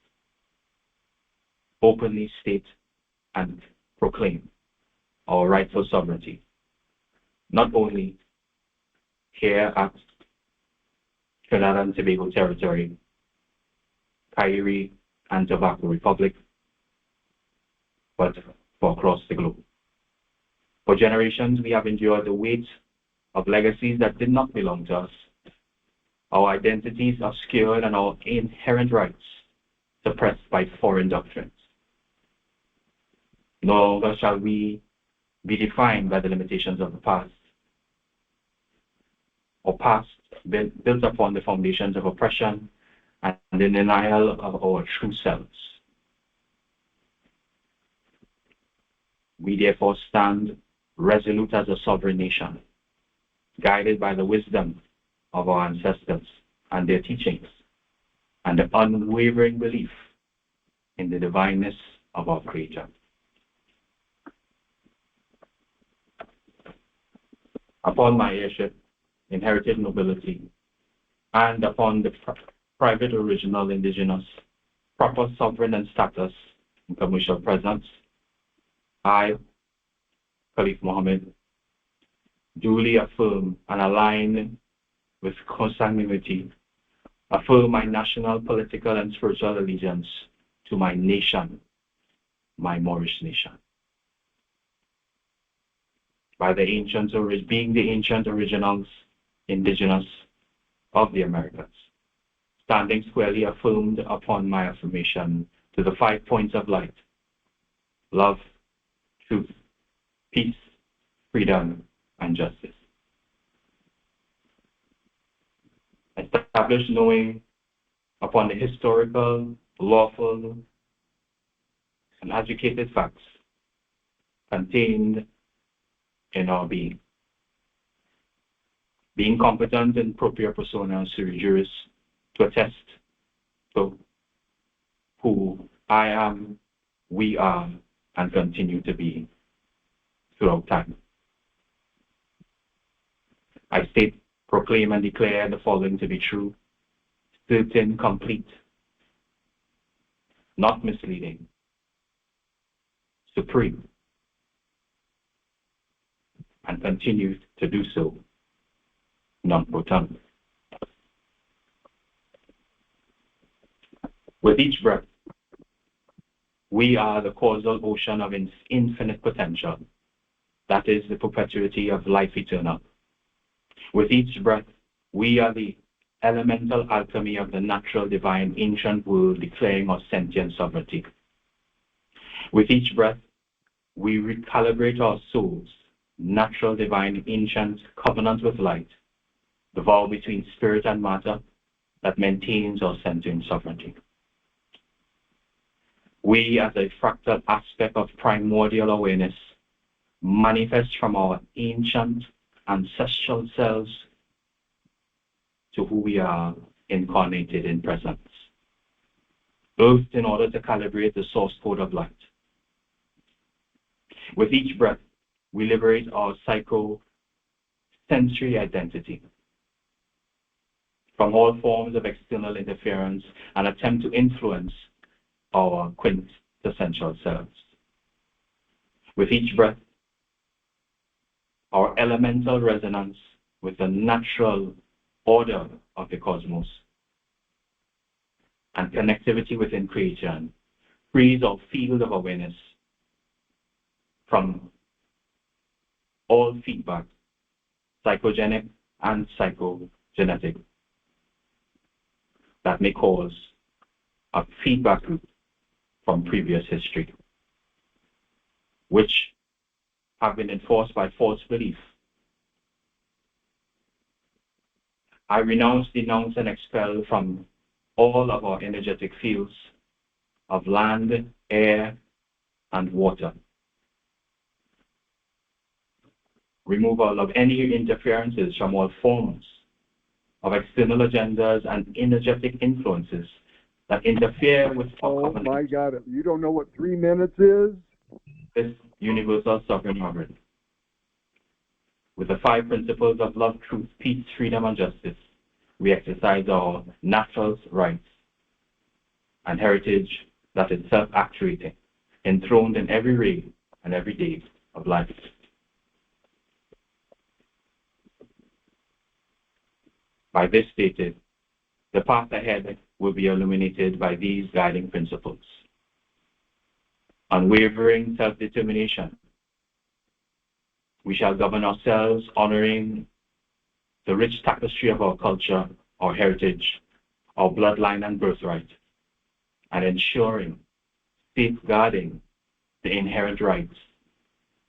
openly state and proclaim our rightful sovereignty, not only here at Trinidad and Tobago territory, Tajiri and Tobago Republic, but for across the globe. For generations, we have endured the weight of legacies that did not belong to us, our identities obscured and our inherent rights suppressed by foreign doctrines. No longer shall we be defined by the limitations of the past, or past built upon the foundations of oppression and the denial of our true selves. We therefore stand resolute as a sovereign nation, guided by the wisdom of our ancestors and their teachings, and the unwavering belief in the divineness of our Creator. Upon my heirship, inherited nobility, and upon the private original indigenous, proper sovereign and status and commercial presence, I, Khalif Mohammed, duly affirm and align with consanguinity, affirm my national, political, and spiritual allegiance to my nation, my Moorish nation. By the ancients, being the ancient originals, indigenous of the Americas, standing squarely affirmed upon my affirmation to the 5 points of light: love, truth, peace, freedom, and justice. Established knowing upon the historical, lawful, and educated facts contained in our being. Being competent in propria persona sui juris to attest to who I am, we are, and continue to be throughout time. I state, proclaim, and declare the following to be true, certain, complete, not misleading, supreme, and continue to do so, non-pro tempore. With each breath, we are the causal ocean of infinite potential. That is the perpetuity of life eternal. With each breath, we are the elemental alchemy of the natural, divine, ancient world declaring our sentient sovereignty. With each breath, we recalibrate our souls, natural, divine, ancient covenant with light, the vow between spirit and matter that maintains our sentient sovereignty. We, as a fractal aspect of primordial awareness, manifest from our ancient ancestral selves to who we are incarnated in presence, birthed in order to calibrate the source code of light. With each breath, we liberate our psycho-sensory identity from all forms of external interference and attempt to influence our quintessential selves. With each breath, our elemental resonance with the natural order of the cosmos and connectivity within creation frees our field of awareness from all feedback, psychogenic and psychogenetic, that may cause a feedback loop from previous history, which have been enforced by false belief I renounce, denounce, and expel from all of our energetic fields of land, air, and water. Removal of any interferences from all forms of external agendas and energetic influences that interfere with our covenant. My God, you don't know what 3 minutes is? This universal sovereign sovereign. With the 5 principles of love, truth, peace, freedom, and justice, we exercise our natural rights and heritage that is self-actuating, enthroned in every ray and every day of life. By this stated, the path ahead will be illuminated by these guiding principles. Unwavering self-determination. We shall govern ourselves, honoring the rich tapestry of our culture, our heritage, our bloodline and birthright, and ensuring, safeguarding the inherent rights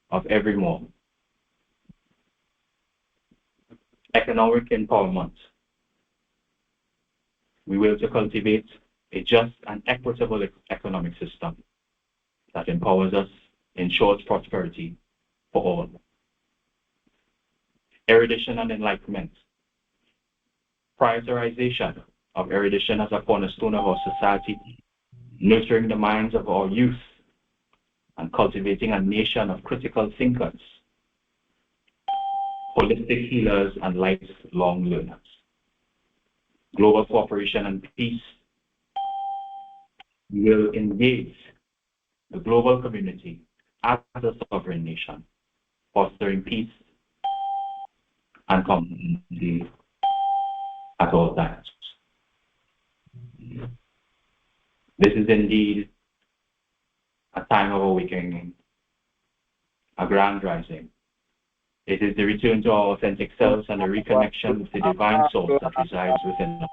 of every Moor. Economic empowerment. We will to cultivate a just and equitable economic system that empowers us, ensures prosperity for all. Erudition and enlightenment. Prioritization of erudition as a cornerstone of our society, nurturing the minds of our youth and cultivating a nation of critical thinkers, holistic healers, and lifelong learners. Global cooperation and peace. We will engage the global community as a sovereign nation, fostering peace and community at all times. This is indeed a time of awakening, a grand rising. It is the return to our authentic selves and a reconnection with the divine source that resides within us.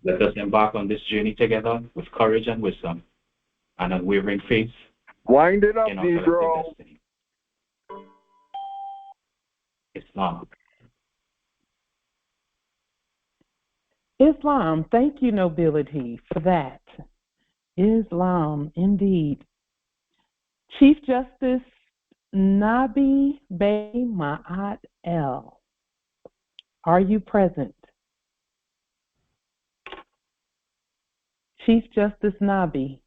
Let us embark on this journey together with courage and wisdom and unwavering faith Wind it up, in our collective Negro. destiny. Islam. Islam, thank you, nobility, for that. Islam, indeed. Chief Justice Nabi Bey Ma'at El, are you present? Chief Justice Nabi,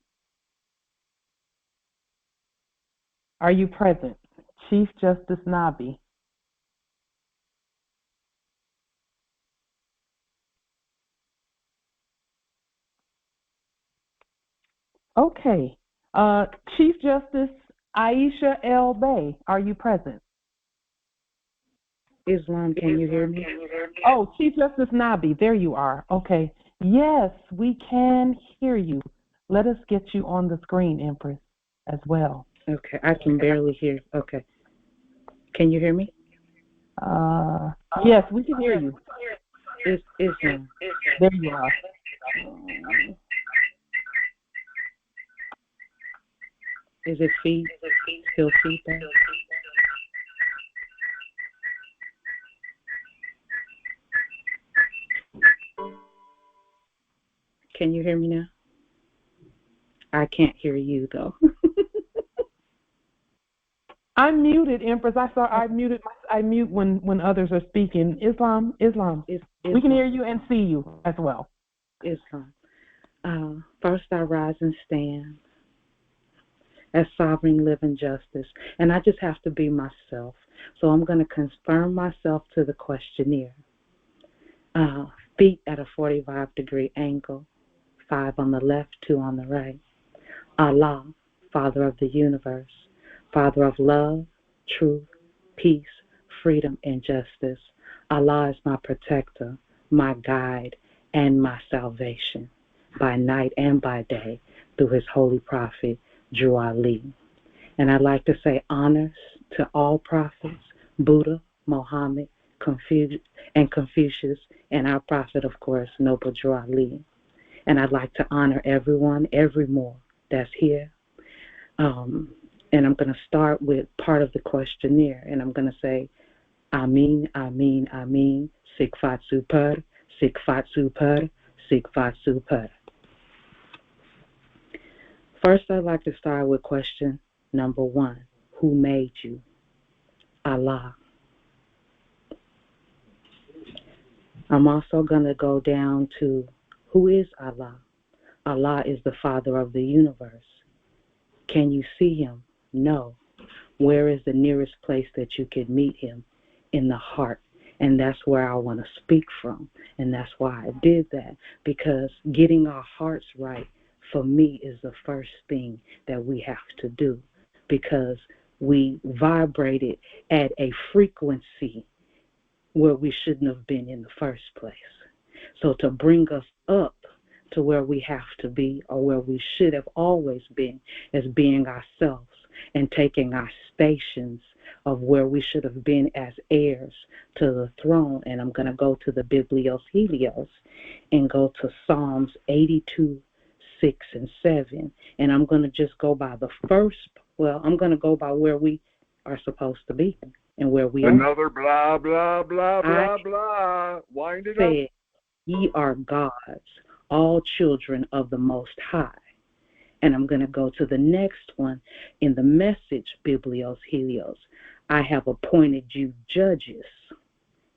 are you present? Chief Justice Nabi. Okay. Chief Justice Ayishah El Bey, are you present? Islam, can you hear me? Oh, Chief Justice Nabi, there you are. Okay. Yes, we can hear you. Let us get you on the screen, Empress, as well. Okay, I can barely hear. Okay. Can you hear me? Yes, we can hear you. Islam. There you are. Is it still feedback? Can you hear me now? I can't hear you though. I'm muted, Empress. I mute when others are speaking. Islam. We can hear you and see you as well. Islam. First I rise and stand as sovereign living justice. And I just have to be myself. So I'm going to confirm myself to the questionnaire. Feet at a 45-degree angle, 5 on the left, 2 on the right. Allah, Father of the universe, Father of love, truth, peace, freedom, and justice. Allah is my protector, my guide, and my salvation, by night and by day, through his holy prophet, Drew Ali. And I'd like to say honors to all prophets, Buddha, Muhammad, Confucius, and our prophet, of course, Noble Drew Ali. And I'd like to honor everyone, every Moor that's here. And I'm going to start with part of the questionnaire, and I'm going to say, Amin, Amin, Amin. Sikfat super, Sikfat super, Sikfat super. First, I'd like to start with question number 1. Who made you? Allah. I'm also going to go down to who is Allah? Allah is the Father of the universe. Can you see him? No. Where is the nearest place that you can meet him? In the heart. And that's where I want to speak from. And that's why I did that. Because getting our hearts right, for me, is the first thing that we have to do. Because we vibrated at a frequency where we shouldn't have been in the first place. So to bring us up to where we have to be, or where we should have always been, as being ourselves and taking our stations of where we should have been as heirs to the throne. And I'm going to go to the Biblios Helios and go to Psalms 82, 6, and 7. And I'm going to just go by the first, I'm going to go by where we are supposed to be and where we Another blah, blah, blah, blah, blah. Wind it up. Ye are gods, all children of the Most High. And I'm going to go to the next one in the Message Biblios Helios. I have appointed you judges,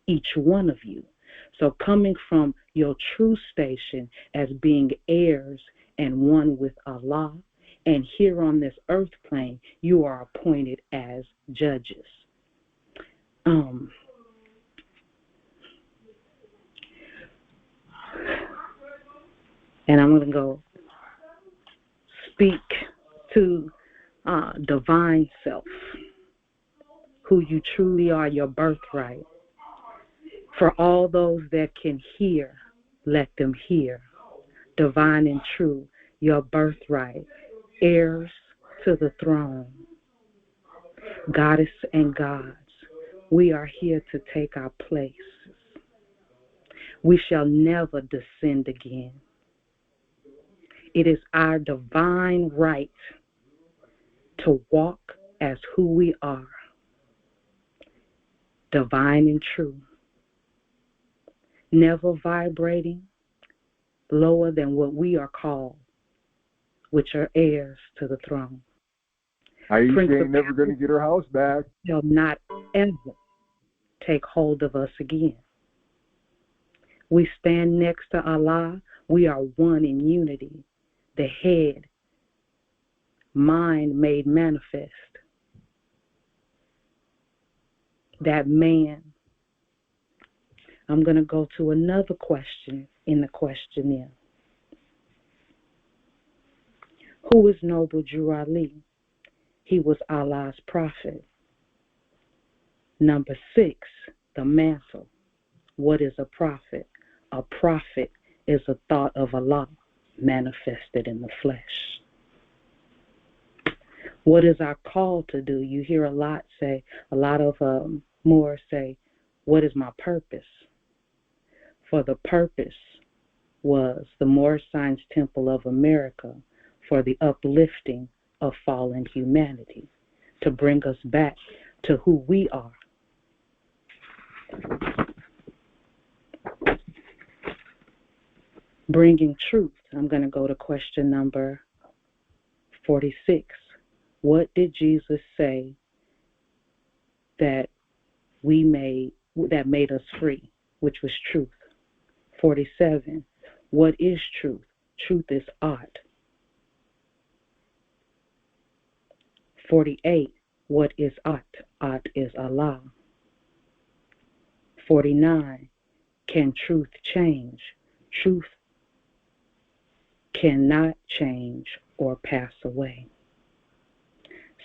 each one of you. So coming from your true station as being heirs and one with Allah, and here on this earth plane, you are appointed as judges. And I'm going to go speak to divine self, who you truly are, your birthright. For all those that can hear, let them hear. Divine and true, your birthright, heirs to the throne. Goddess and gods, we are here to take our place. We shall never descend again. It is our divine right to walk as who we are, divine and true, never vibrating lower than what we are called, which are heirs to the throne. Ayishah ain't never going to get her house back. Shall not ever take hold of us again. We stand next to Allah. We are one in unity. The head, mind made manifest. That man. I'm going to go to another question in the questionnaire. Who is Noble Drew Ali? He was Allah's prophet. Number 6, the mantle. What is a prophet? A prophet is a thought of Allah manifested in the flesh. What is our call to do? You hear a lot of Moors say, what is my purpose? For the purpose was the Moorish Science Temple of America for the uplifting of fallen humanity, to bring us back to who we are. Bringing truth. I'm going to go to question number 46. What did Jesus say that made us free, which was truth? 47. What is truth? Truth is art. 48. What is art? Art is Allah. 49. Can truth change? Truth cannot change or pass away.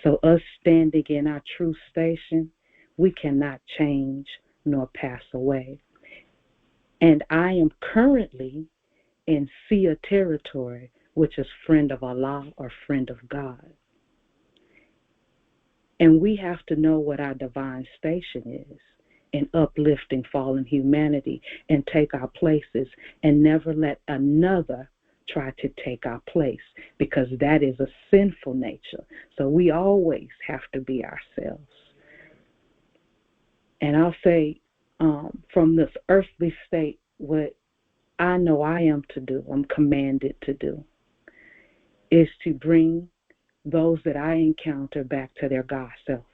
So us standing in our true station, we cannot change nor pass away. And I am currently in Sia territory, which is friend of Allah or friend of God. And we have to know what our divine station is in uplifting fallen humanity and take our places and never let another try to take our place, because that is a sinful nature. So we always have to be ourselves. And I'll say, from this earthly state, what I know I am to do, I'm commanded to do, is to bring those that I encounter back to their God selves.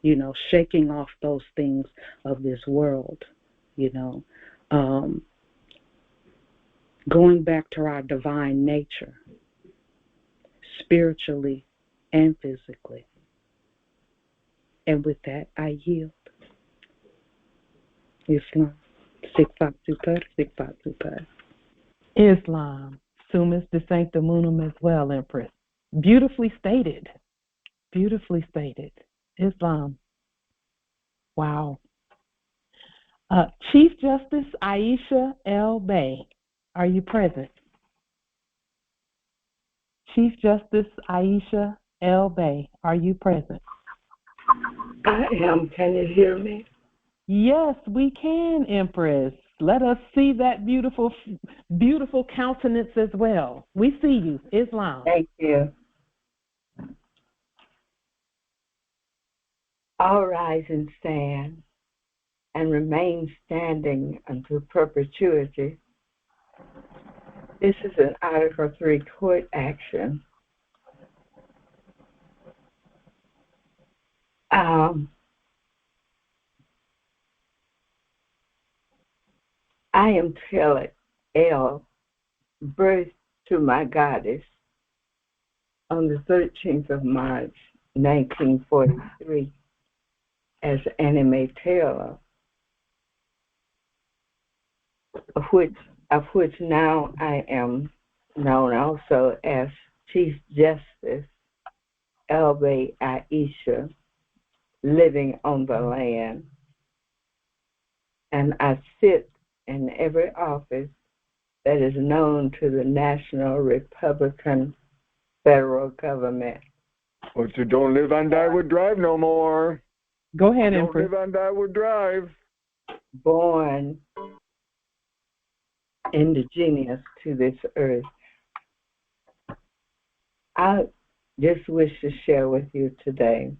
You know, shaking off those things of this world, you know, going back to our divine nature, spiritually and physically. And with that, I yield. Islam. Sikfa super, sikfa super. Islam. Sumis de sanctamunum as well, Empress. Beautifully stated. Beautifully stated. Islam. Wow. Chief Justice Ayishah L. Bey, are you present? Chief Justice Ayishah L. Bey, are you present? I am. Can you hear me? Yes, we can, Empress. Let us see that beautiful, beautiful countenance as well. We see you, Islam. Thank you. All rise and stand and remain standing until perpetuity. This is an Article 3 court action. I am Taylor L., birth to my goddess on the 13th of March, 1943, as Anime Taylor, of which now I am known also as Chief Justice Elbe Ayishah, living on the land. And I sit in every office that is known to the National Republican federal government. But you don't live on Dyewood Drive no more. Go ahead, Don't Empress. live on Dyewood Drive. Born indigenous to this earth. I just wish to share with you today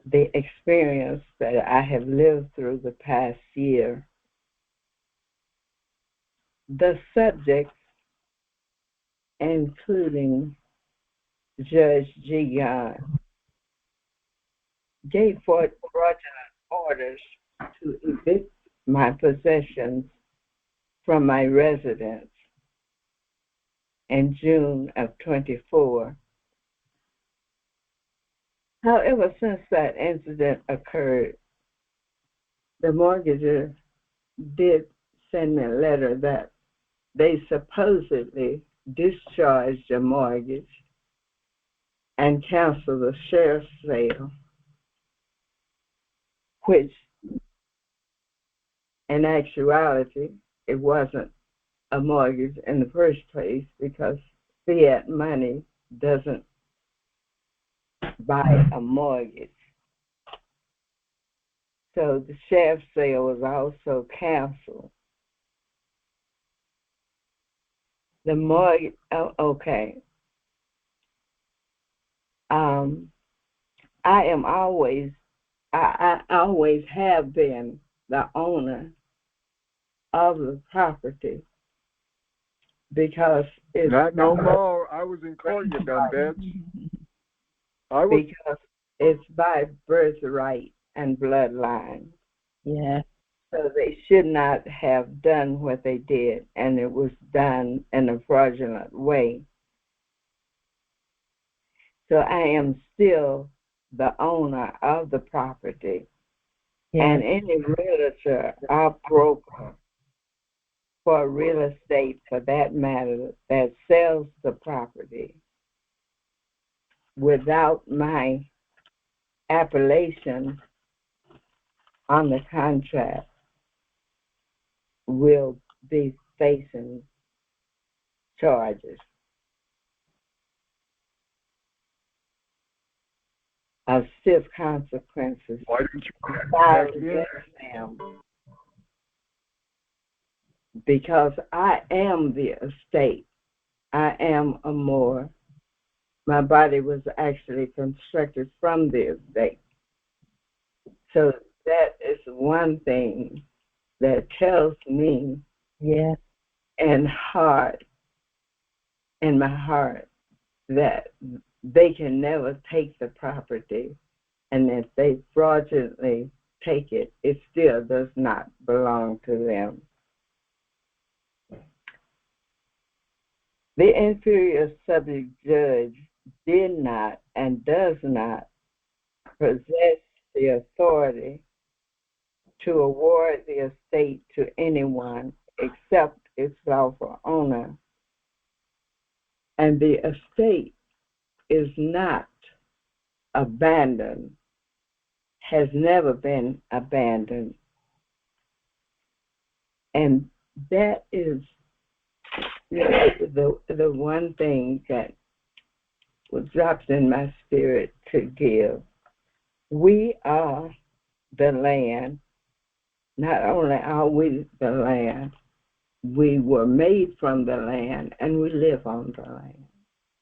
the experience that I have lived through the past year. The subjects, including Judge Jigan, gave forth fraudulent orders to evict my possessions from my residence in June of 24. However, since that incident occurred, the mortgager did send me a letter that they supposedly discharged the mortgage and canceled the share sale, which in actuality, it wasn't a mortgage in the first place because fiat money doesn't buy a mortgage. So the share sale was also canceled. The mortgage, okay. I always have been the owner of the property because it's not no more. I was in court, you dumb bitch. Because it's by birthright and bloodline. Yeah. So they should not have done what they did, and it was done in a fraudulent way. So I am still the owner of the property. Yeah. And any realtor or broker for real estate, for that matter, that sells the property without my appellation on the contract will be facing charges of stiff consequences. Why didn't you filed against them? Because I am the estate. I am a Moor. My body was actually constructed from the estate. So that is one thing that tells me, yes, in my heart, that they can never take the property, and if they fraudulently take it, it still does not belong to them. The inferior subject judge did not and does not possess the authority to award the estate to anyone except its lawful owner. And the estate is not abandoned, has never been abandoned. And that is the one thing that was dropped in my spirit to give. We are the land. Not only are we the land, we were made from the land and we live on the land.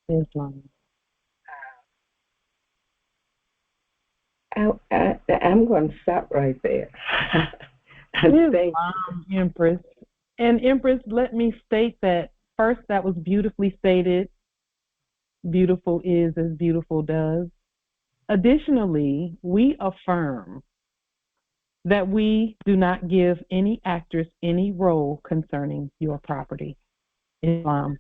Islam. I'm going to stop right there. Empress. And Empress, let me state that first, that was beautifully stated. Beautiful is as beautiful does. Additionally, we affirm that we do not give any actors any role concerning your property. Islam.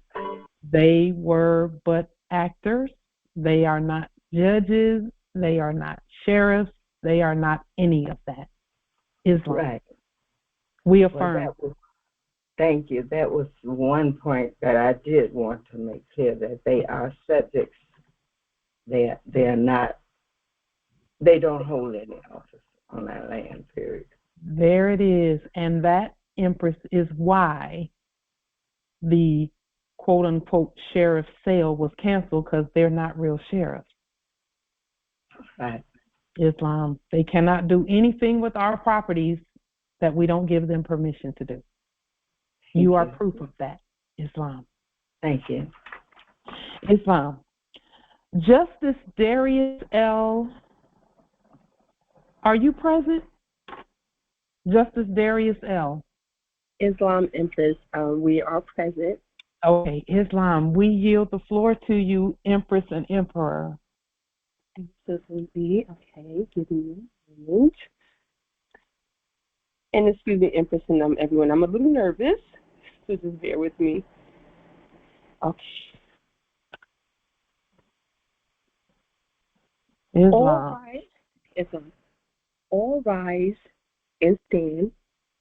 They were but actors. They are not judges. They are not sheriffs. They are not any of that. Islam. Right. We affirm. Well, thank you. That was one point that I did want to make clear, that they are subjects. They are not. They don't hold any office on that land, period. There it is. And that, Empress, is why the quote-unquote sheriff sale was canceled, because they're not real sheriffs. Right. Islam. They cannot do anything with our properties that we don't give them permission to do. You are proof of that, Islam. Thank you. Islam. Justice Darius L., are you present? Justice Darius L. Islam, Empress, we are present. Okay, Islam, we yield the floor to you, Empress and Emperor. Absolutely. Okay, give me a moment. And excuse me, Empress, and everyone, I'm a little nervous, so just bear with me. Okay. Islam. All rise and stand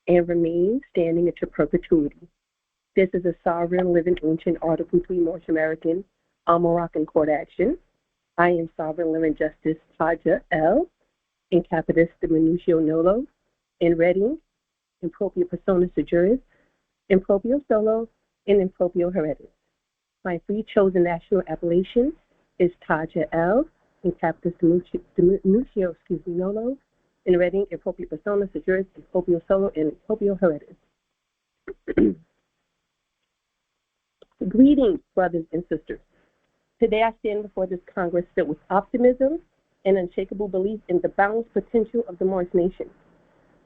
and remain standing into perpetuity. This is a sovereign, living, ancient Article 3 Moorish American Moroccan court action. I am sovereign, living Justice Tajah L. in capitis diminutio nolo, in reading, in proprio persona juris, in proprio solo, and in proprio heredis. My free chosen national appellation is Tajah L. in capitis diminutio nolo, in reading, in proprio persona juris, in proprio solo, and in proprio heredis. Greetings, brothers and sisters. Today I stand before this Congress filled with optimism and unshakable belief in the boundless potential of the Moorish nation.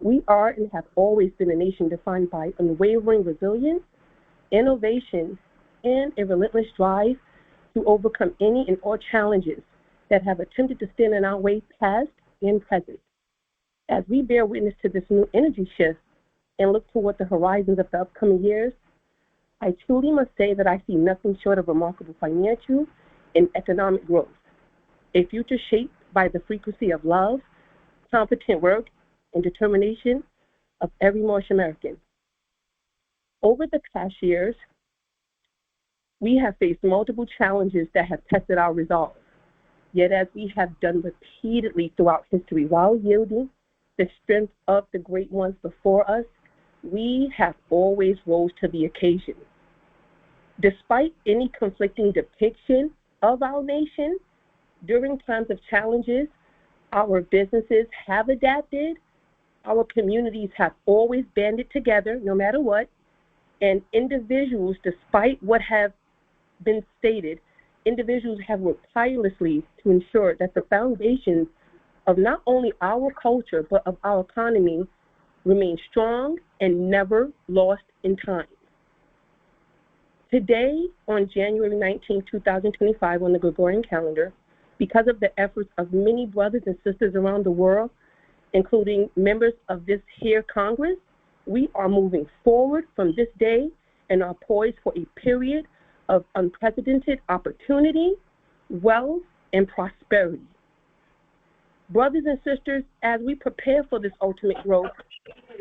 We are and have always been a nation defined by unwavering resilience, innovation, and a relentless drive to overcome any and all challenges that have attempted to stand in our way, past and present. As we bear witness to this new energy shift and look toward the horizons of the upcoming years, I truly must say that I see nothing short of remarkable financial and economic growth, a future shaped by the frequency of love, competent work, and determination of every Moorish American. Over the past years, we have faced multiple challenges that have tested our resolve. Yet as we have done repeatedly throughout history, while yielding the strength of the great ones before us, we have always rose to the occasion. Despite any conflicting depiction of our nation, during times of challenges, our businesses have adapted, our communities have always banded together, no matter what, and individuals, despite what have been stated, individuals have worked tirelessly to ensure that the foundations of not only our culture, but of our economy remain strong and never lost in time. Today, on January 19, 2025, on the Gregorian calendar, because of the efforts of many brothers and sisters around the world, including members of this here Congress, we are moving forward from this day and are poised for a period of unprecedented opportunity, wealth, and prosperity. Brothers and sisters, as we prepare for this ultimate growth,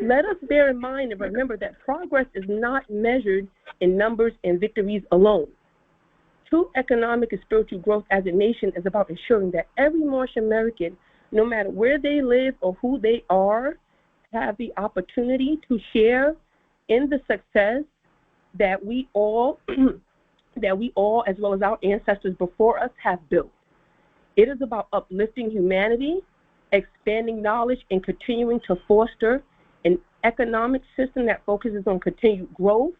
let us bear in mind and remember that progress is not measured in numbers and victories alone. True economic and spiritual growth as a nation is about ensuring that every Moorish American, no matter where they live or who they are, have the opportunity to share in the success that we all, as well as our ancestors before us, have built. It is about uplifting humanity, expanding knowledge, and continuing to foster an economic system that focuses on continued growth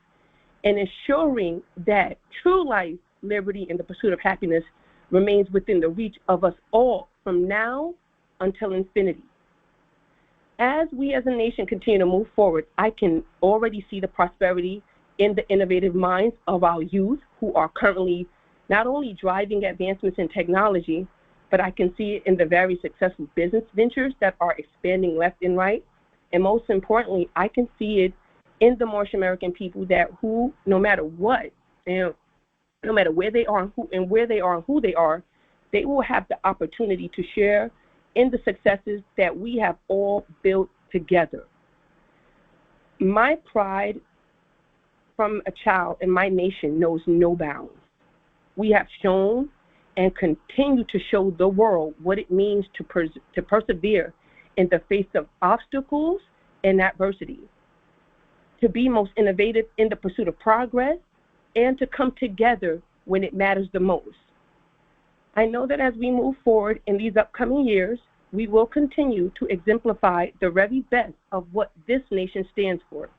and ensuring that true life, liberty, and the pursuit of happiness remains within the reach of us all from now until infinity. As we as a nation continue to move forward, I can already see the prosperity in the innovative minds of our youth who are currently not only driving advancements in technology, but I can see it in the very successful business ventures that are expanding left and right. And most importantly, I can see it in the Moorish American people that who, no matter what, no matter where they are and who they are, they will have the opportunity to share in the successes that we have all built together. My pride from a child in my nation knows no bounds. We have shown and continue to show the world what it means to persevere in the face of obstacles and adversity, to be most innovative in the pursuit of progress, and to come together when it matters the most. I know that as we move forward in these upcoming years, we will continue to exemplify the very best of what this nation stands for.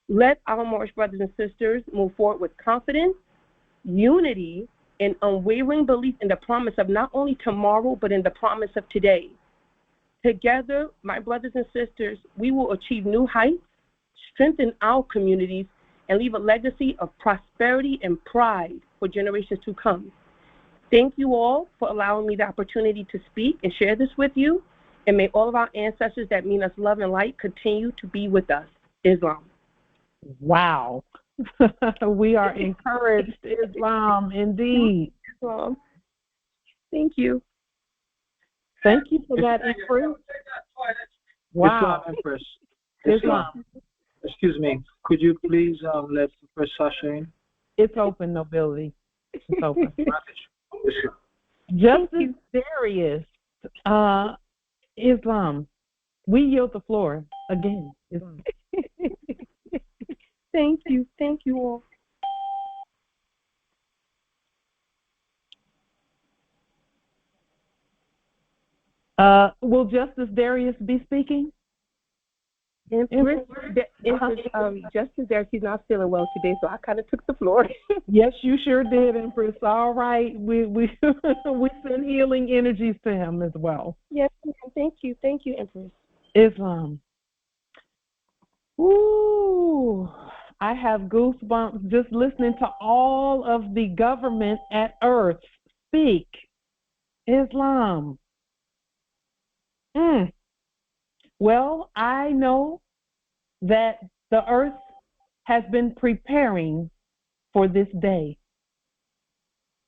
Let our Moorish brothers and sisters move forward with confidence, unity, and unwavering belief in the promise of not only tomorrow, but in the promise of today. Together, my brothers and sisters, we will achieve new heights, strengthen our communities, and leave a legacy of prosperity and pride for generations to come. Thank you all for allowing me the opportunity to speak and share this with you, and may all of our ancestors that mean us love and light continue to be with us. Islam. Wow. We are encouraged, Islam, indeed. Islam. Thank you. Thank you for that, Empress. Wow. Islam, Empress. Islam. Excuse me. Could you please let Empress Shasha in? It's open, nobility. It's open. Justice Darius, Islam. We yield the floor again. Islam. Thank you. Thank you all. Will Justice Darius be speaking? Justice Darius, he's not feeling well today, so I kind of took the floor. Yes, you sure did, Empress. All right. We send healing energies to him as well. Yes, thank you. Thank you, Empress. Islam. Ooh, I have goosebumps just listening to all of the government at Earth speak. Islam. Well, I know that the Earth has been preparing for this day.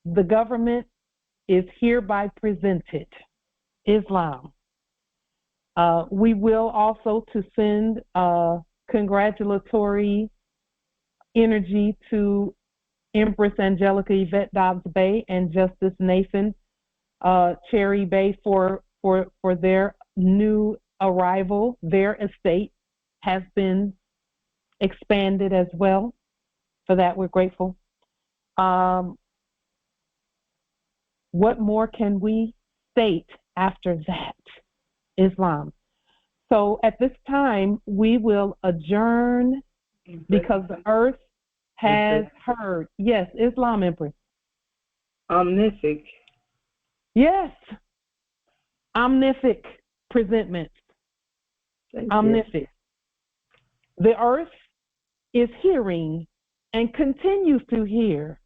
The government is hereby presented. Islam. We will also to send congratulatory energy to Empress Angelica Yvette Dobbs Bay and Justice Nathan Cherry Bay for their new arrival. Their estate has been expanded as well. For that, we're grateful. What more can we state after that? Islam. So at this time, we will adjourn because the Earth has heard. Yes, Islam, Empress. Omniscient. Yes. omnific presentments. Omnific. The earth is hearing and continues to hear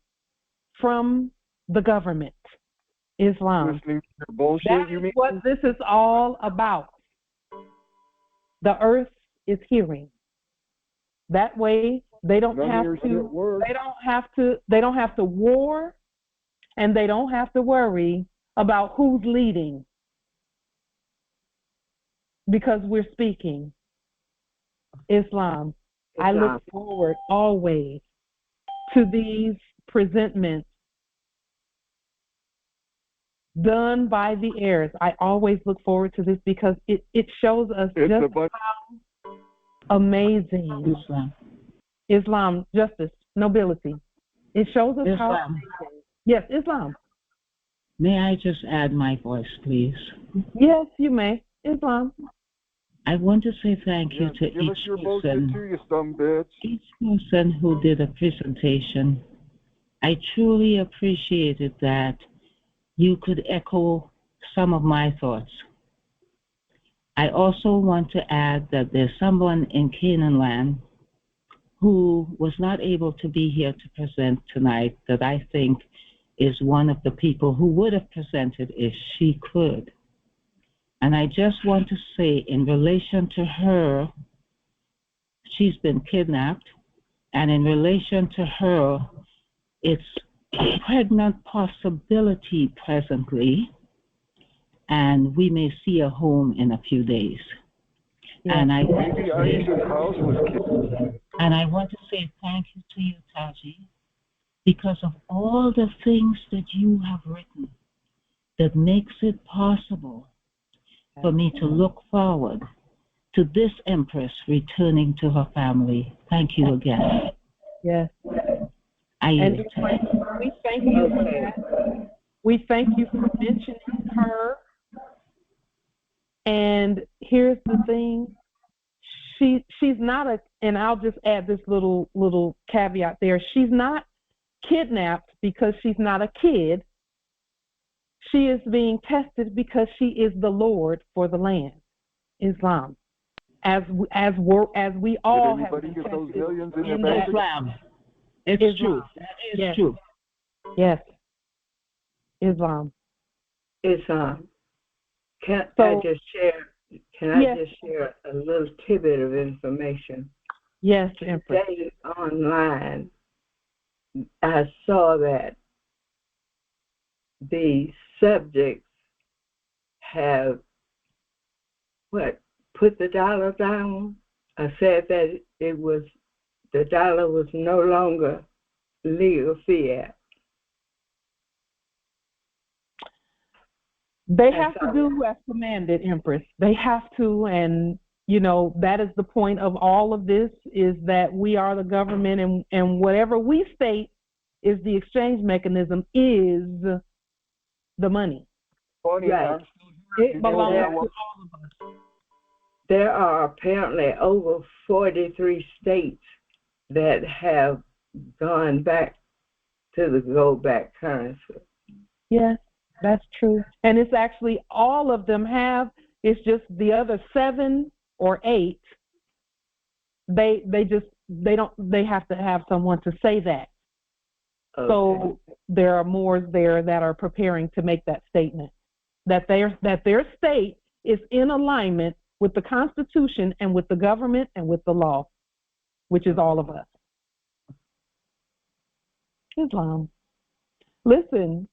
from the government, Islam. That is what this is all about. The earth is hearing. That way they don't have to war, and they don't have to worry about who's leading, because we're speaking Islam. I look forward always to these presentments done by the heirs. I always look forward to this because it shows us just how amazing Islam, justice, nobility. It shows us how amazing. Yes, Islam. May I just add my voice, please? Yes, you may. Islam. I want to say thank you to each person who did a presentation. I truly appreciated that you could echo some of my thoughts. I also want to add that there's someone in Canaan land who was not able to be here to present tonight that I think is one of the people who would have presented if she could. And I just want to say, in relation to her, she's been kidnapped, and in relation to her, it's a pregnant possibility presently, and we may see a home in a few days. Yes. And I want to say thank you to you, Tajah, because of all the things that you have written that makes it possible for me to look forward to this Empress returning to her family. Thank you again. Yes. And we thank you for that. We thank you for mentioning her. And here's the thing. She's not and I'll just add this little caveat there. She's not kidnapped because she's not a kid. She is being tested because she is the Lord for the land, Islam. As we all have been tested in Islam. It's true. That is true. Yes. Islam. Islam. Can I just share a little tidbit of information? Yes, Empress. Today online, I saw that the subjects have put the dollar down. I said that the dollar was no longer legal fiat. They have to do as commanded, Empress. They have to, and that is the point of all of this, is that we are the government, and whatever we state is the exchange mechanism is the money. Right. It belongs to all of us. There are apparently over 43 states that have gone back to the gold-back currency. Yes, that's true. And it's actually all of them have. It's just the other 7 or 8. They have to have someone to say that. Okay. So there are more there that are preparing to make that statement, that their state is in alignment with the Constitution and with the government and with the law, which is all of us. Islam. Listen,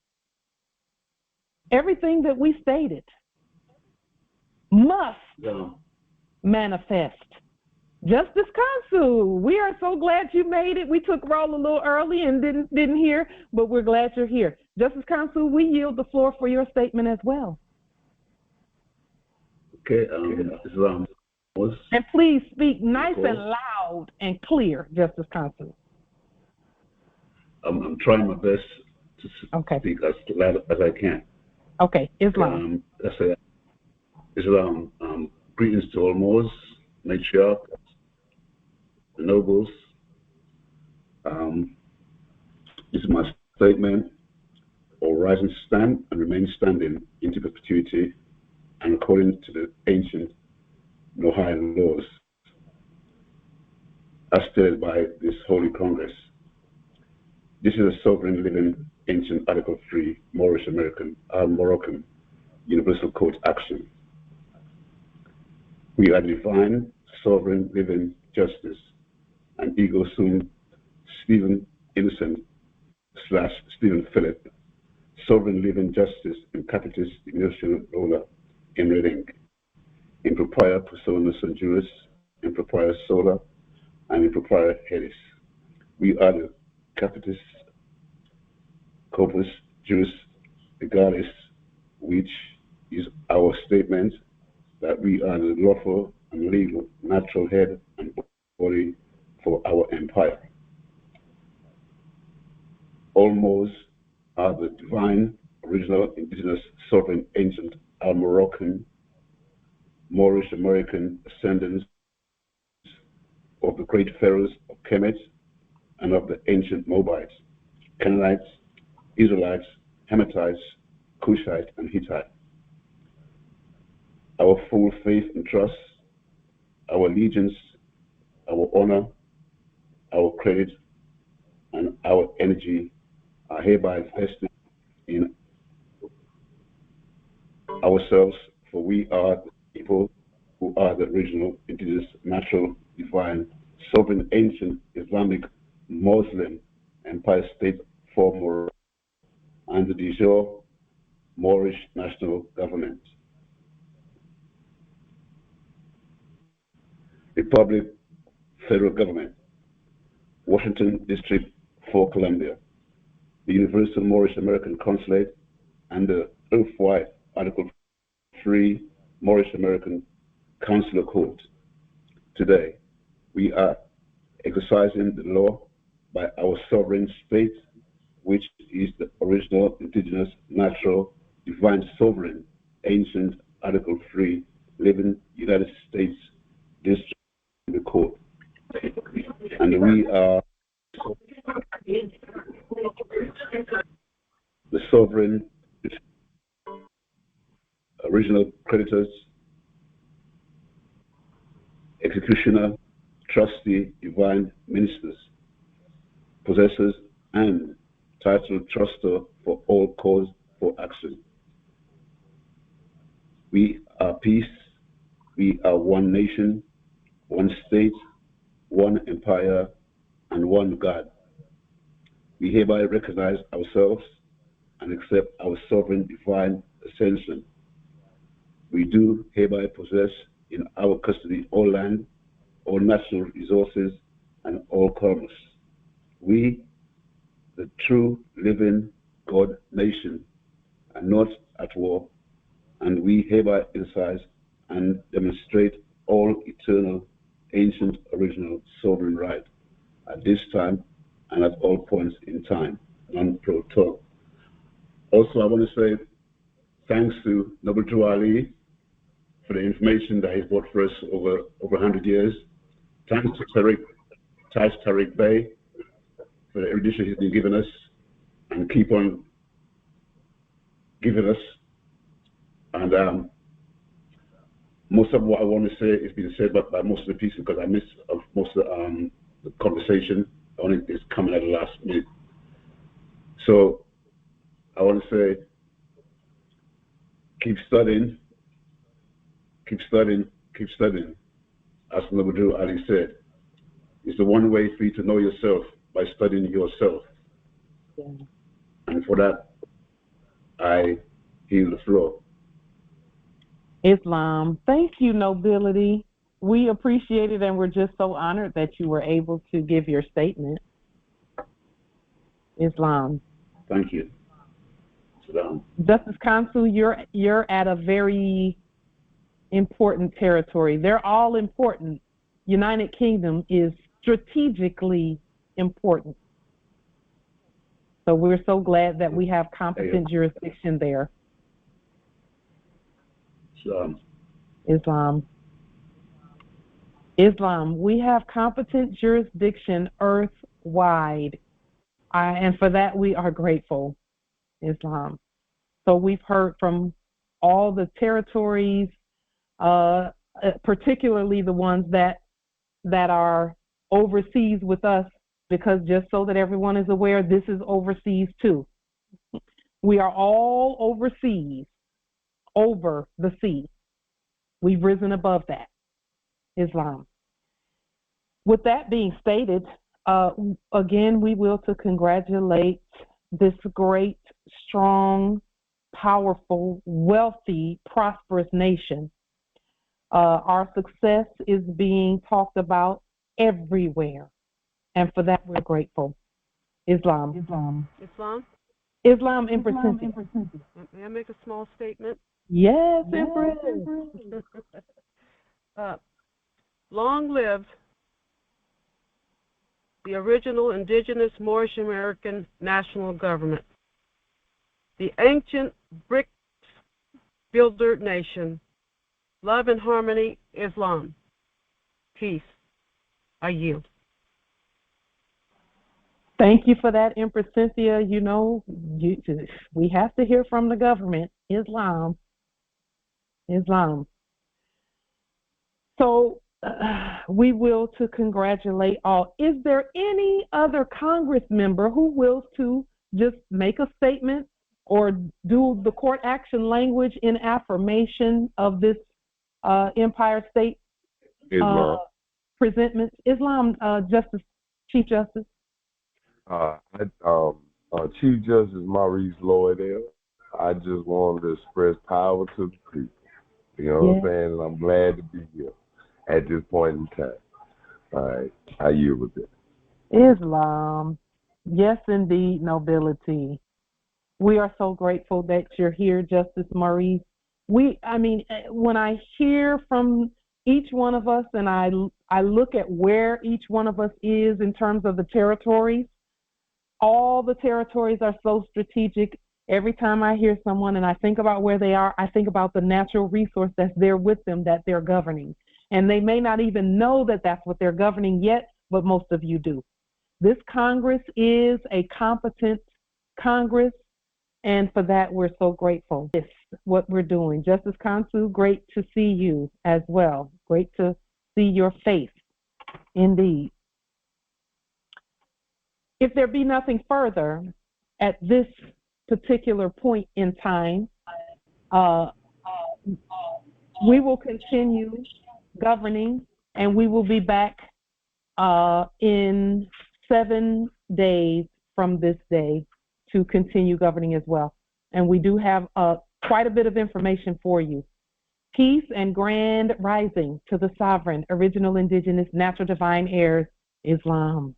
everything that we stated must manifest. Justice Khonsu, we are so glad you made it. We took roll a little early and didn't hear, but we're glad you're here. Justice Khonsu, we yield the floor for your statement as well. Okay, Islam. And please speak nice and loud and clear, Justice Khonsu. I'm trying my best to speak as loud as I can. Okay, Islam. Islam. Greetings to all Moors, matriarch, the nobles. This is my statement. All rise and stand and remain standing into perpetuity. and according to the ancient Noahide laws, as stated by this Holy Congress. This is a sovereign living ancient Article 3 Moorish American Moroccan Universal Court action. We are divine, sovereign, living justice, and ego sum Stephen Innocent / Stephen Philip, sovereign living justice in capitis dignitio rola in reading, in propria persona and juris, in propria sola, and in propria heris. We are the capitis corpus juris legalis, which is our statement that we are the lawful and legal natural head and body for our empire. All Moors are the divine, original, indigenous, sovereign, ancient, Al-Moroccan, Moorish American ascendants of the great pharaohs of Kemet and of the ancient Moabites, Canaanites, Israelites, Hamitites, Cushite, and Hittite. Our full faith and trust, our allegiance, our honor, our credit, and our energy are hereby vested in ourselves, for we are the people who are the original, indigenous, natural, divine, sovereign, ancient, Islamic, Muslim Empire State former and the de jure Moorish national government. Republic, Federal Government, Washington District for Columbia, the Universal Moorish American Consulate, and the Earth-wide Article 3 Moorish American Consular Court. Today, we are exercising the law by our sovereign state, which is the original, indigenous, natural, divine, sovereign, ancient, Article 3, living United States District in the Court. And we are the sovereign, original creditors, executioner, trustee, divine ministers, possessors, and title truster for all cause for action. We are peace, we are one nation, one state, one empire, and one God. We hereby recognize ourselves and accept our sovereign divine ascension. We do hereby possess in our custody all land, all natural resources, and all commerce. We, the true living God nation, are not at war, and we hereby exercise and demonstrate all eternal, ancient, original sovereign right at this time and at all points in time, non-pro ton. Also, I want to say thanks to Noble Drew Ali for the information that he's brought for us over 100 years. Thanks to Tariq Bey for the erudition he's been giving us and keep on giving us. And most of what I want to say has been said by most of the pieces because I missed most of the conversation. Only is coming at the last minute. So I want to say, keep studying, keep studying, keep studying. As Noble Drew Ali said, it's the one way for you to know yourself, by studying yourself. Yeah. And for that, I yield the floor. Islam. Thank you, Nobility. We appreciate it, and we're just so honored that you were able to give your statement. Islam. Thank you. Salam. Justice Khonsu, you're at a very important territory. They're all important. United Kingdom is strategically important. So we're so glad that we have competent jurisdiction there. Islam. Islam. We have competent jurisdiction earth-wide. And for that, we are grateful. Islam. So we've heard from all the territories, particularly the ones that are overseas with us, because just so that everyone is aware, this is overseas too. We are all overseas, over the sea. We've risen above that, Islam. With that being stated, again, we will to congratulate this great, strong, powerful, wealthy, prosperous nation. Our success is being talked about everywhere, and for that we're grateful. Islam. Islam? Islam, Empress Cynthia. May I make a small statement? Yes, Empress. Long live the original indigenous Moorish American national government, the ancient brick builder nation, love and harmony, Islam, peace. I yield. Thank you for that, Empress Cynthia. You know, we have to hear from the government. Islam. Islam. So we will to congratulate all. Is there any other Congress member who wills to just make a statement or do the court action language in affirmation of this Empire State presentment? Islam, Chief Justice. Chief Justice Maurice Lloyd here. I just wanted to express power to the people. You know what I'm saying? And I'm glad to be here at this point in time. All right, I yield with it. Islam. Yes, indeed, nobility. We are so grateful that you're here, Justice Maurice. When I hear from each one of us and I look at where each one of us is in terms of the territories, all the territories are so strategic. Every time I hear someone and I think about where they are, I think about the natural resource that's there with them that they're governing. And they may not even know that that's what they're governing yet, but most of you do. This Congress is a competent Congress, and for that we're so grateful. This is what we're doing. Justice Khonsu, great to see you as well. Great to see your face, indeed. If there be nothing further at this particular point in time, we will continue governing, and we will be back in 7 days from this day to continue governing as well. And we do have quite a bit of information for you. Peace and grand rising to the sovereign, original, indigenous, natural, divine heirs, Islam.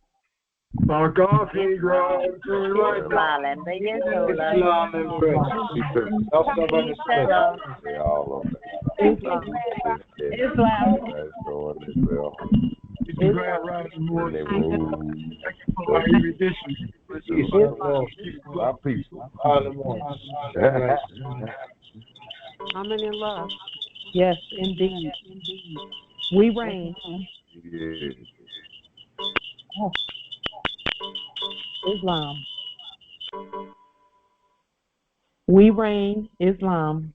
Fuck off, Negro. Islam and How many in love? Yes, indeed. We reign. Oh. Islam. We reign, Islam.